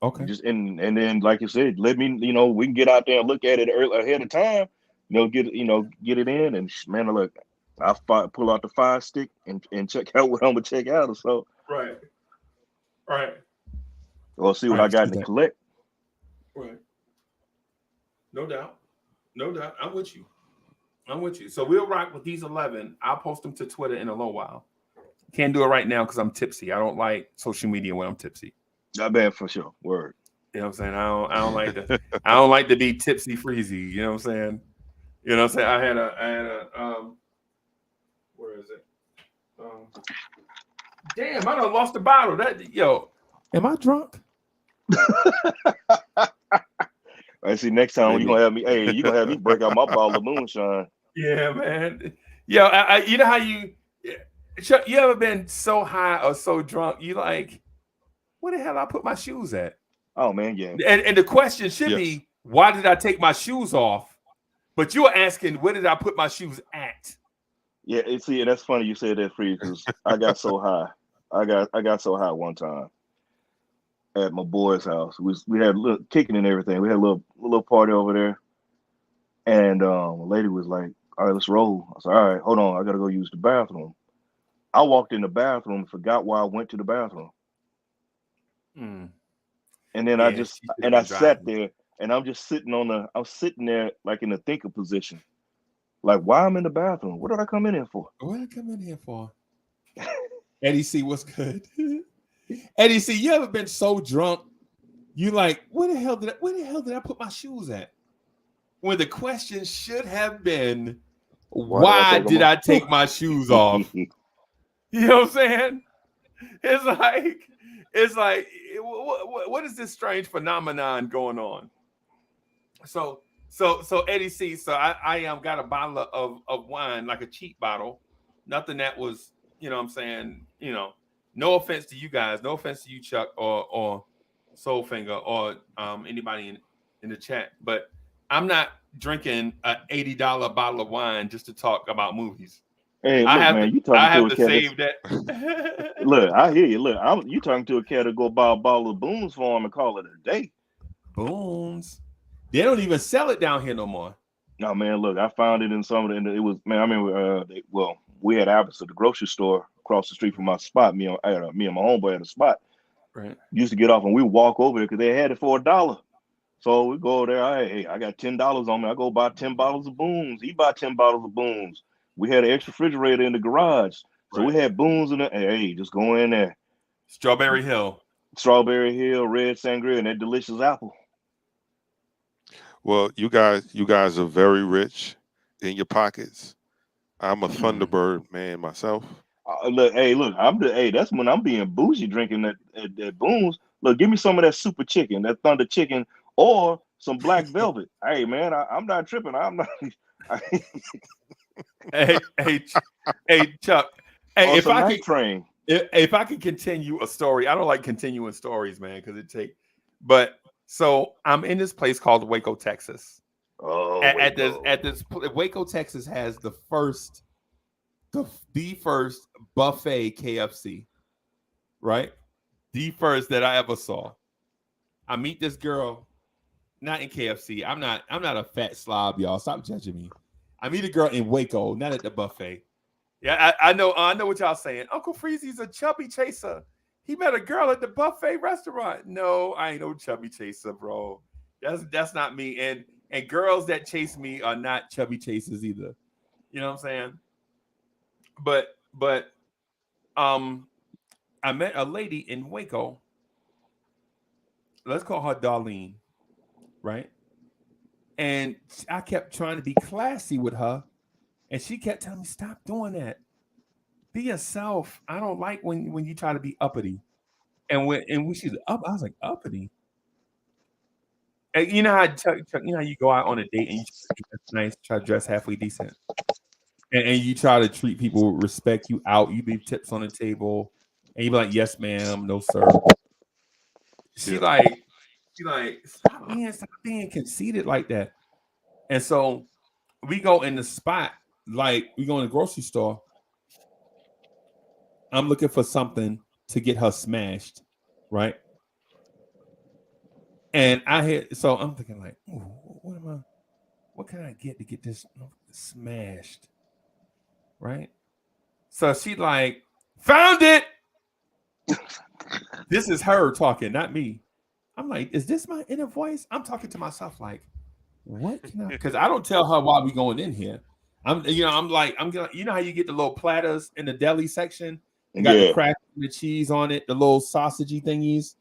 Okay. Just and then, like you said, let me, we can get out there and look at it ahead of time. Get it in, and man, look, I pull out the Fire Stick and check out what I'm gonna check out, or so. Right. Or see what I got to collect. Right. No doubt. I'm with you. So we'll rock with these 11. I'll post them to Twitter in a little while. Can't do it right now because I'm tipsy. I don't like social media when I'm tipsy. Not bad for sure. Word. You know what I'm saying? I don't like to be tipsy freezy. You know what I'm saying? I had a where is it? Damn, I done lost the bottle. Am I drunk? I see. Next time you gonna have me break out my bottle of moonshine. Yeah, man. Yo, you know how you ever been so high or so drunk? You like, where the hell I put my shoes at? Oh man, yeah. And the question should be, why did I take my shoes off? But you were asking, where did I put my shoes at? Yeah, see, that's funny you said that, Free, because I got so high. I got so high one time at my boy's house. We had a little kicking and everything. We had a little party over there, and a lady was like, "All right, let's roll." I said, "All right, hold on, I gotta go use the bathroom." I walked in the bathroom and forgot why I went to the bathroom. And then I sat there, and I'm sitting there like in the thinker position. Like, why I'm in the bathroom? What did I come in here for? Eddie C, what's good? Eddie C, you ever been so drunk? You like, where the hell did I put my shoes at? When the question should have been, why did I take my shoes off? You know what I'm saying? It's like, what is this strange phenomenon going on? So Eddie C, so I got a bottle of wine, like a cheap bottle, nothing that was, you know what I'm saying, no offense to you guys, no offense to you, Chuck, or Soulfinger, or anybody in the chat, but I'm not drinking an $80 bottle of wine just to talk about movies. Hey, look, man, you talking to a cat. Save that. Look, I hear you. Look, you talking to a cat to go buy a bottle of Boone's for him and call it a day. Boone's. They don't even sell it down here no more. No, man, look, I found it in some of the, it was, man, I mean, we had Alberts at the grocery store across the street from my spot. Me and my homeboy had a spot. Right. Used to get off and we walk over there because they had it for $1. So we go over there. Hey, I got $10 on me. I go buy 10 bottles of Boone's. He buy 10 bottles of Boone's. We had an extra refrigerator in the garage. So we had Boone's in there. Hey, just go in there. Strawberry Hill, Red Sangria, and that delicious apple. Well, you guys are very rich in your pockets. I'm a Thunderbird man myself. Look, that's when I'm being bougie drinking at Boone's. Look, give me some of that super chicken, that Thunder chicken, or some black velvet. Hey, man, I'm not tripping. I'm not. hey, Chuck. Hey, Or some night train. If I could continue a story, I don't like continuing stories, man, because it take. But so I'm in this place called Waco, Texas. Oh, at this Waco, Texas has the first buffet KFC, right? The first that I ever saw. I meet this girl, not in KFC. I'm not a fat slob, y'all. Stop judging me. I meet a girl in Waco, not at the buffet. Yeah, I know what y'all saying. Uncle Freezy's a chubby chaser. He met a girl at the buffet restaurant. No, I ain't no chubby chaser, bro. That's not me. And girls that chase me are not chubby chasers either. You know what I'm saying? But I met a lady in Waco. Let's call her Darlene, right? And I kept trying to be classy with her, and she kept telling me, "Stop doing that. Be yourself. I don't like when you try to be uppity." And when she's up, I was like, uppity. And you know how Chuck, you know how you go out on a date and you try to dress nice, try to dress halfway decent, and you try to treat people with respect. You out, you leave tips on the table, and you be like, "Yes, ma'am, no, sir." She like stop being conceited like that. And so we go in the spot, like we go in the grocery store. I'm looking for something to get her smashed, right? And so I'm thinking like, what can I get to get this smashed? Right? So she like, found it. This is her talking, not me. I'm like, is this my inner voice? I'm talking to myself like, what can I? Because I don't tell her why we going in here. I'm gonna, you know how you get the little platters in the deli section? They got the crack and the cheese on it, the little sausagey thingies,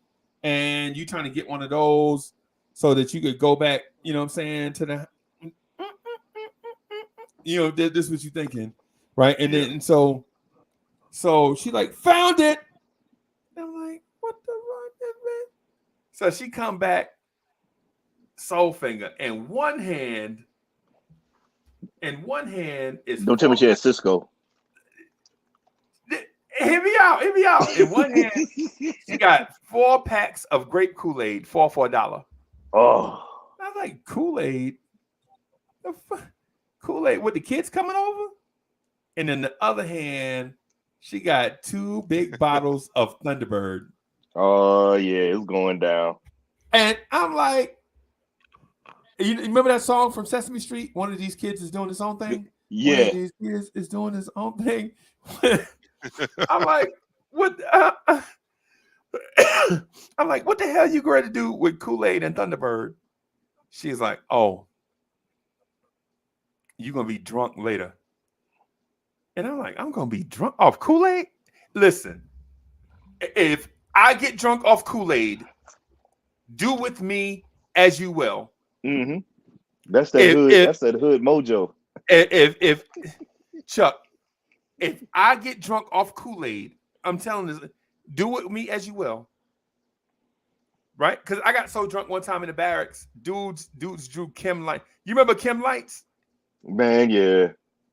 and you trying to get one of those so that you could go back, you know what I'm saying, to the, you know, this is what you're thinking, right? And then so she like found it. And I'm like, what the fuck is that? So she come back, soul finger, and one hand is. Don't tell me she had Cisco. Hear me out. In one hand, she got 4 packs of grape Kool-Aid, 4 for $1. Oh, I was like, Kool-Aid? Kool-Aid with the kids coming over? And in the other hand, she got 2 big bottles of Thunderbird. Oh, yeah, it's going down. And I'm like, you remember that song from Sesame Street? One of these kids is doing his own thing? Yeah. One of these kids is doing his own thing. I'm like, what? I'm like, what the hell you going to do with Kool-Aid and Thunderbird? She's like, oh, you're going to be drunk later. And I'm like, I'm going to be drunk off Kool-Aid? Listen, if I get drunk off Kool-Aid, do with me as you will. Mm-hmm. That's that hood. That's that hood mojo. If Chuck, if I get drunk off Kool-Aid, I'm telling you, do with me as you will. Right? Because I got so drunk one time in the barracks, dudes drew Kim Lights. You remember Kim Lights? Man, yeah.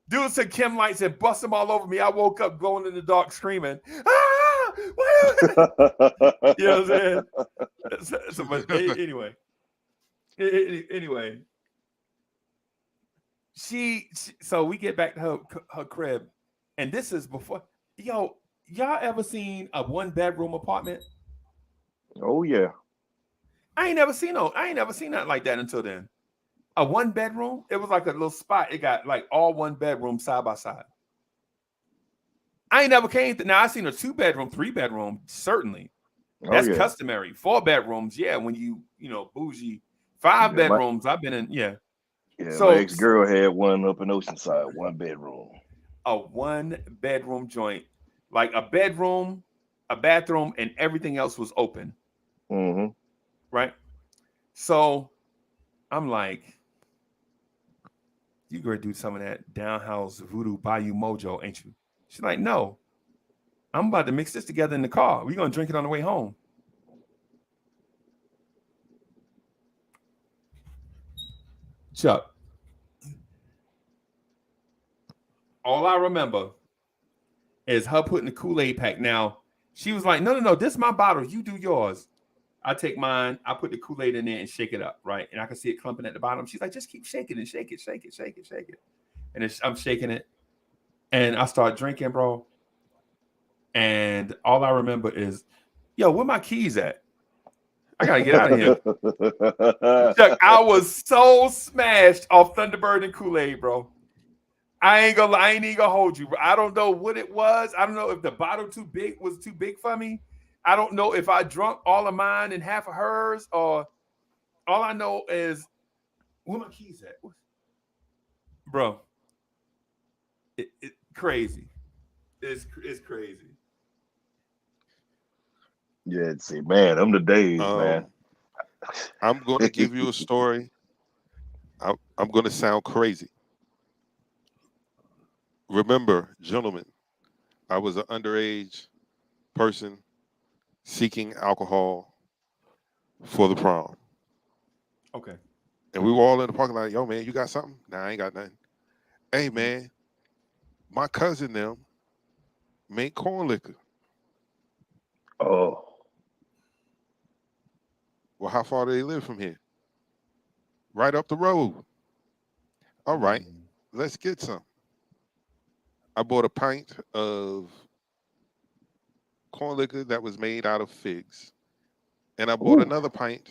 Dudes said Kim Lights and bust them all over me. I woke up glowing in the dark screaming, ah! You know what I'm saying? So, but anyway. So we get back to her crib, and this is before, y'all ever seen a 1-bedroom apartment? Oh yeah. I ain't never seen nothing like that until then. A 1-bedroom, it was like a little spot. It got like all 1 bedroom side by side. I ain't never came to, now I seen a 2-bedroom, 3-bedroom, certainly. That's customary. 4 bedrooms, yeah, when you know, bougie. 5 bedrooms, I've been in, yeah. Yeah, so, my ex-girl had one up in Oceanside, 1 bedroom. A 1-bedroom joint. Like a bedroom, a bathroom, and everything else was open. Mm-hmm. Right? So I'm like, you gonna do some of that downhouse voodoo Bayou Mojo, ain't you? She's like, no, I'm about to mix this together in the car. We're gonna drink it on the way home. Chuck, all I remember is her putting the Kool-Aid pack. Now, she was like, no, this is my bottle. You do yours. I take mine. I put the Kool-Aid in there and shake it up, right? And I can see it clumping at the bottom. She's like, just keep shaking it, shake it, shake it, shake it, shake it. And I'm shaking it. And I start drinking, bro. And all I remember is, yo, where my keys at? I gotta get out of here. Chuck, I was so smashed off Thunderbird and Kool-Aid, bro. I ain't even gonna hold you, bro. I don't know what it was. I don't know if the bottle was too big for me. I don't know if I drunk all of mine and half of hers, or all I know is where my keys at, bro. It crazy. It's crazy. Yeah, see, man, them the days, man. I'm going to give you a story. I'm going to sound crazy. Remember, gentlemen, I was an underage person seeking alcohol for the prom. Okay. And we were all in the parking lot. Yo, man, you got something? Nah, I ain't got nothing. Hey, man, my cousin them make corn liquor. Oh. Well, how far do they live from here? Right up the road. All right, let's get some. I bought a pint of corn liquor that was made out of figs. And I bought another pint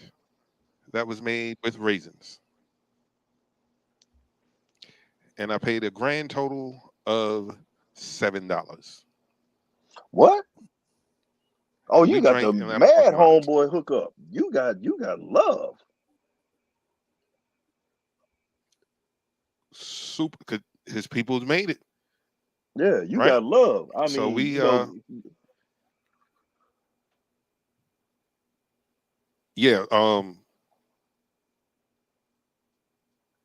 that was made with raisins. And I paid a grand total of $7. What? Oh, you We got the drank in that mad parking lot. homeboy hookup. You got love. Super, because his people made it. Yeah, you Right? got love. I So mean, we, you know, yeah,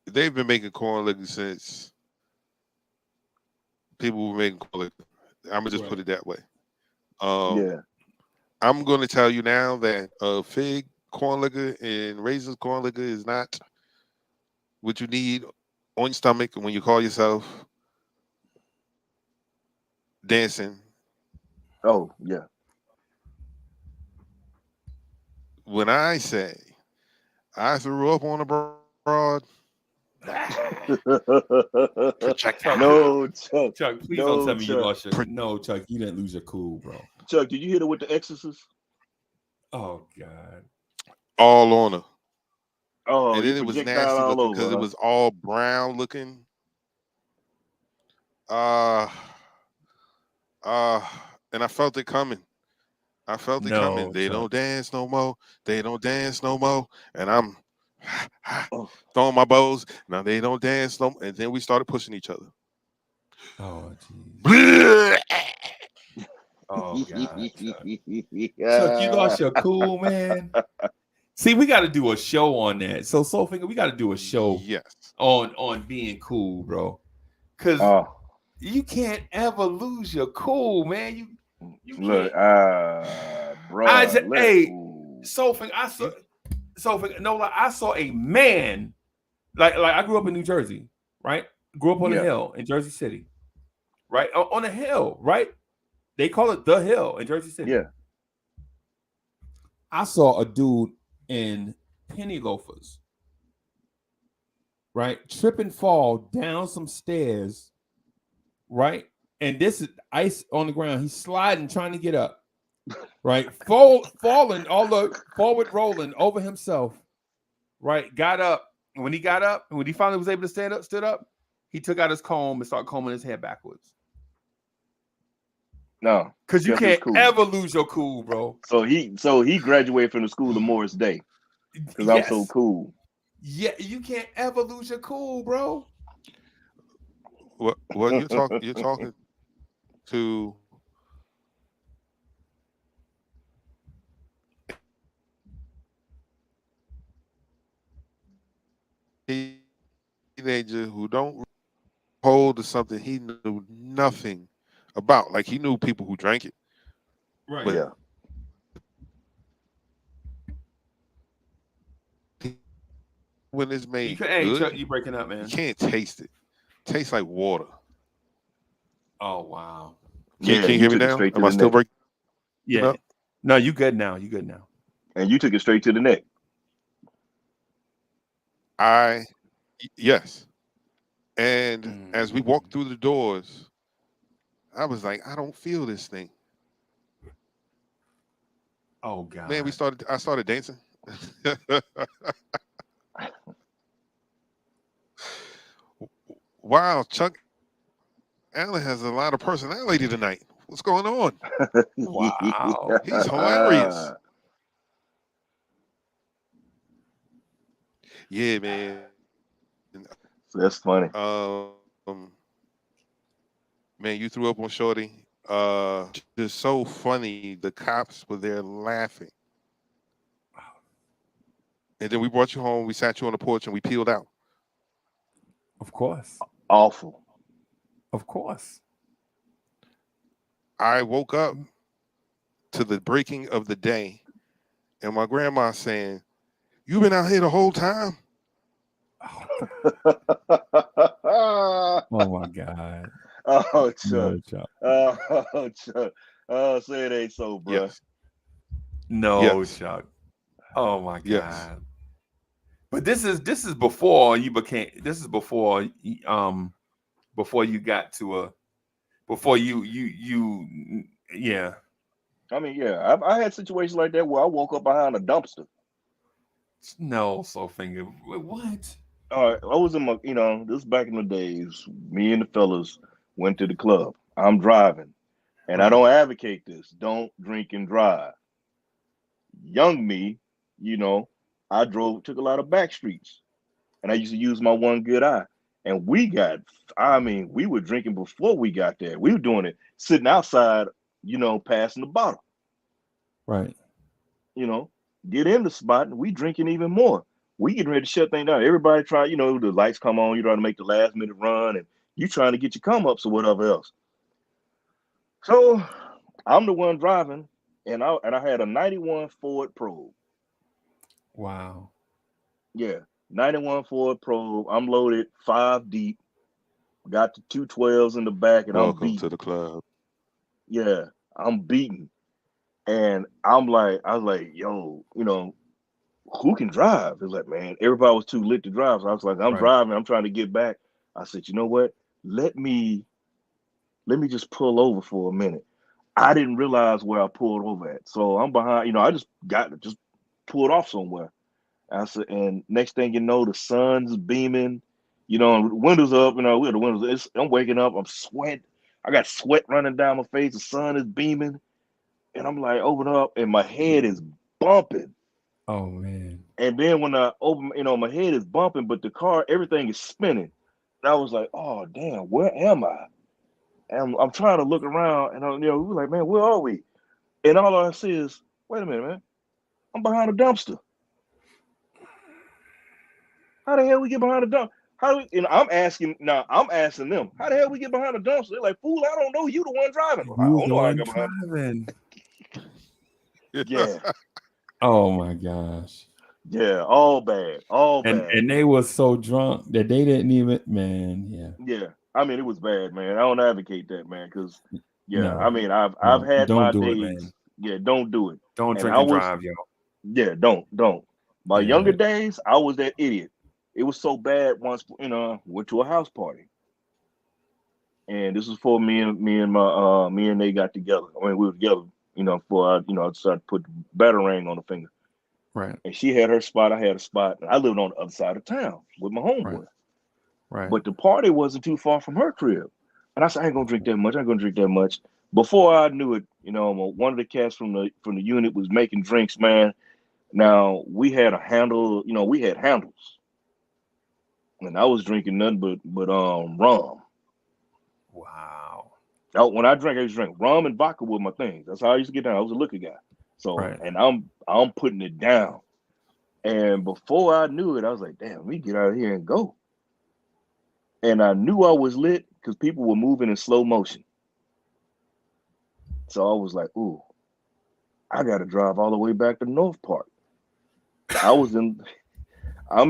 they've been making corn liquor since people were making corn liquor. I'm gonna just put it that way. yeah. I'm going to tell you now that fig corn liquor and raisins corn liquor is not what you need on your stomach when you call yourself dancing. Oh, yeah. When I say I threw up on a broad, projectile. No, Chuck. Chuck, please No, don't tell me you Chuck. lost your. No, Chuck, you didn't lose your cool, bro. Chuck, did you hit it with the Exorcist? Oh God. All on her. Oh, And then it was nasty all looking over, because it was all brown looking. And I felt it coming. I felt it coming. They don't dance no more. They don't dance no more. And I'm throwing my bows. Now they don't dance no more. And then we started pushing each other. Oh jeez. Oh God. Chuck, you lost your cool, man. See, we got to do a show on that. So Soulfinger, we got to do a show on being cool, bro. Because you can't ever lose your cool, man. You look, bro. Soulfinger, I saw a man. Like I grew up in New Jersey, right? Grew up on a hill in Jersey City, right? On a hill, right? They call it the hill in Jersey City. Yeah. I saw a dude in penny loafers, right? Trip and fall down some stairs, right? And this is ice on the ground. He's sliding, trying to get up, right? Falling, all the forward rolling over himself, right? Got up. When he got up, when he finally was able to stood up, he took out his comb and started combing his hair backwards. No, because you can't ever lose your cool, bro. So he graduated from the school of Morris Day because I'm so cool. Yeah, you can't ever lose your cool, bro. Well, you're talking to teenager who don't hold of something he knew nothing about. Like he knew people who drank it, Right. but Yeah. when it's made Hey, good, Chuck, you breaking up, you man? can't taste it. It tastes like water. Oh wow. Can you hear me took it now? straight to Am I the still neck. breaking Yeah. up? No, you good now. You good now. And you took it straight to the neck. Yes. And as we walked through the doors, I was like, I don't feel this thing. Oh God. Man, I started dancing. Wow, Chuck Allen has a lot of personality tonight. What's going on? Wow. He's hilarious. Yeah, man. That's funny. Man, you threw up on Shorty. Just so funny. The cops were there laughing. And then we brought you home. We sat you on the porch and we peeled out. Of course. Awful. Of course. I woke up to the breaking of the day and my grandma saying, "You been out here the whole time?" Oh my God. Oh, Chuck. No, Chuck. Oh, Chuck. Oh, say it ain't so, bro. Yes. No, Yes. Chuck. Oh my God. Yes. But this is before you became. This is before before you got to a before you yeah. I mean, yeah, I had situations like that where I woke up behind a dumpster. No, so finger. What? All right, I was in my, this back in the days. Me and the fellas went to the club. I'm driving, and I Right. don't advocate this. Don't drink and drive. Young me, I took a lot of back streets, and I used to use my one good eye. And we were drinking before we got there. We were doing it sitting outside, passing the bottle. Right. Get in the spot, and we drinking even more. We getting ready to shut things down. Everybody try, the lights come on, you trying to make the last minute run, and you trying to get your come ups or whatever else. So I'm the one driving, and I had a 91 Ford Probe. Wow. Yeah, 91 Ford Probe. I'm loaded 5 deep. Got the 212s in the back, and I'm Welcome beating. to the club. Yeah, I'm beating. And I was like, yo, who can drive? It was like, man, everybody was too lit to drive. So I was like, I'm driving. I'm trying to get back. I said, you know what? Let me just pull over for a minute. I didn't realize where I pulled over at. So I'm behind, I just pulled off somewhere. I said, and next thing you know, the sun's beaming, windows up, we have the windows. I'm waking up, I'm sweat. I got sweat running down my face. The sun is beaming. And I'm like, open up, and my head is bumping. Oh man. And then when I open, my head is bumping, but the car, everything is spinning. And I was like, oh damn, where am I? And I'm trying to look around, and we were like, man, where are we? And all I see is, wait a minute, man, I'm behind a dumpster. How the hell we get behind a dumpster? I'm asking them, how the hell we get behind a dumpster? They're like, fool, I don't know. You the one driving. I don't know how I got behind. Yeah. Oh my gosh. Yeah, all bad. And they were so drunk that they didn't even, man. Yeah. Yeah. I mean, it was bad, man. I don't advocate that, man, because No, I mean, I've had don't my do days. it, man. Yeah, don't do it. Don't And drink I and was, drive, yo. yeah, don't. My Yeah. younger days, I was that idiot. It was so bad once, went to a house party. And this was for me and they got together. I mean, we were together, I decided to put the batarang on the finger. Right. And she had her spot, I had a spot. And I lived on the other side of town with my homeboy. Right. But the party wasn't too far from her crib. And I said, I ain't gonna drink that much. Before I knew it, one of the cats from the unit was making drinks, man. Now we had a handle, we had handles. And I was drinking nothing but rum. Wow. When I drank, I used to drink rum and vodka with my things. That's how I used to get down. I was a liquor guy. So, Right. and I'm putting it down. And before I knew it, I was like, damn, we get out of here and go. And I knew I was lit because people were moving in slow motion. So I was like, ooh, I got to drive all the way back to North Park. I'm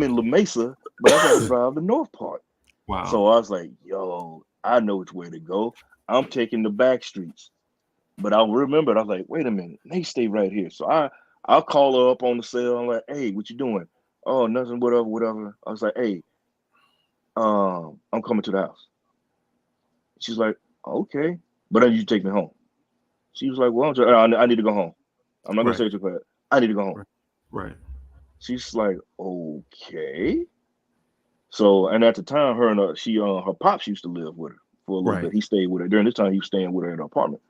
in La Mesa, but I got to drive to North Park. Wow. So I was like, yo, I know which way to go. I'm taking the back streets. But I remembered, I was like, wait a minute, they stay right here. So I'll call her up on the cell. I'm like, hey, what you doing? Oh, nothing, whatever. I was like, hey, I'm coming to the house. She's like, okay, but then you take me home. She was like, well, I need to go home. I'm not gonna say it too fast. I need to go home. Right. She's like, okay. So, and at the time, her and her pops used to live with her for a little bit. He stayed with her during this time. He was staying with her in her apartment.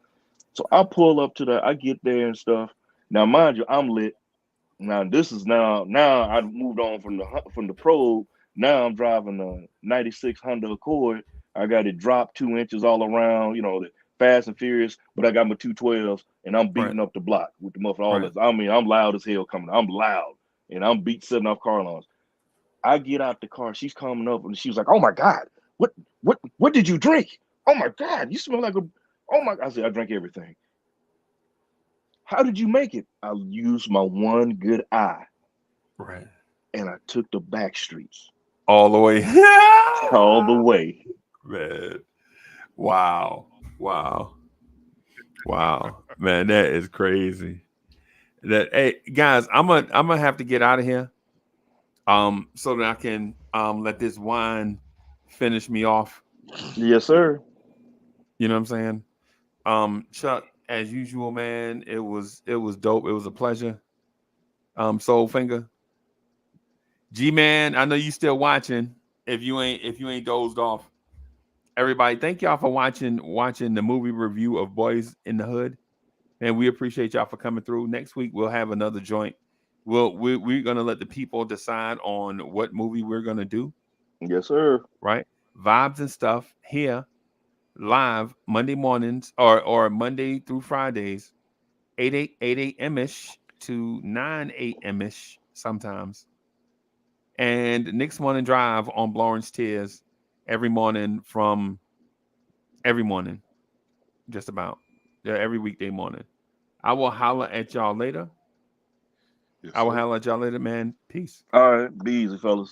So I pull up to that. I get there and stuff. Now, mind you, I'm lit. Now this is now I moved on from the Probe. Now I'm driving a '96 Honda Accord. I got it dropped 2 inches all around. You know, the Fast and Furious. But I got my 212s and I'm beating up the block with the muffler. All this. I mean, I'm loud as hell coming. I'm loud and I'm setting off car alarms. I get out the car. She's coming up and she was like, "Oh my God, what did you drink? Oh my God, you smell like a." Oh my! I said, I drank everything. How did you make it? I used my one good eye. Right. And I took the back streets. All the way. All the way. Man. Wow. Man, that is crazy. Hey guys, I'm gonna have to get out of here. So that I can let this wine finish me off. Yes, sir. You know what I'm saying? Chuck, as usual, man, it was dope. It was a pleasure. Soul Finger. G-Man, I know you still watching. If you ain't dozed off. Everybody, thank y'all for watching the movie review of Boyz N The Hood. And we appreciate y'all for coming through. Next week we'll have another joint. We're gonna let the people decide on what movie we're gonna do. Yes, sir. Right? Vibes and stuff here live Monday mornings or Monday through Fridays, 8 a.m. ish to 9 a.m. ish sometimes. And Nick's Morning Drive on Lawrence Tears every morning, just about. Yeah, every weekday morning. I will holler at y'all later. Yes, I will sir. holler at y'all later, man. Peace. All right. Be easy, fellas.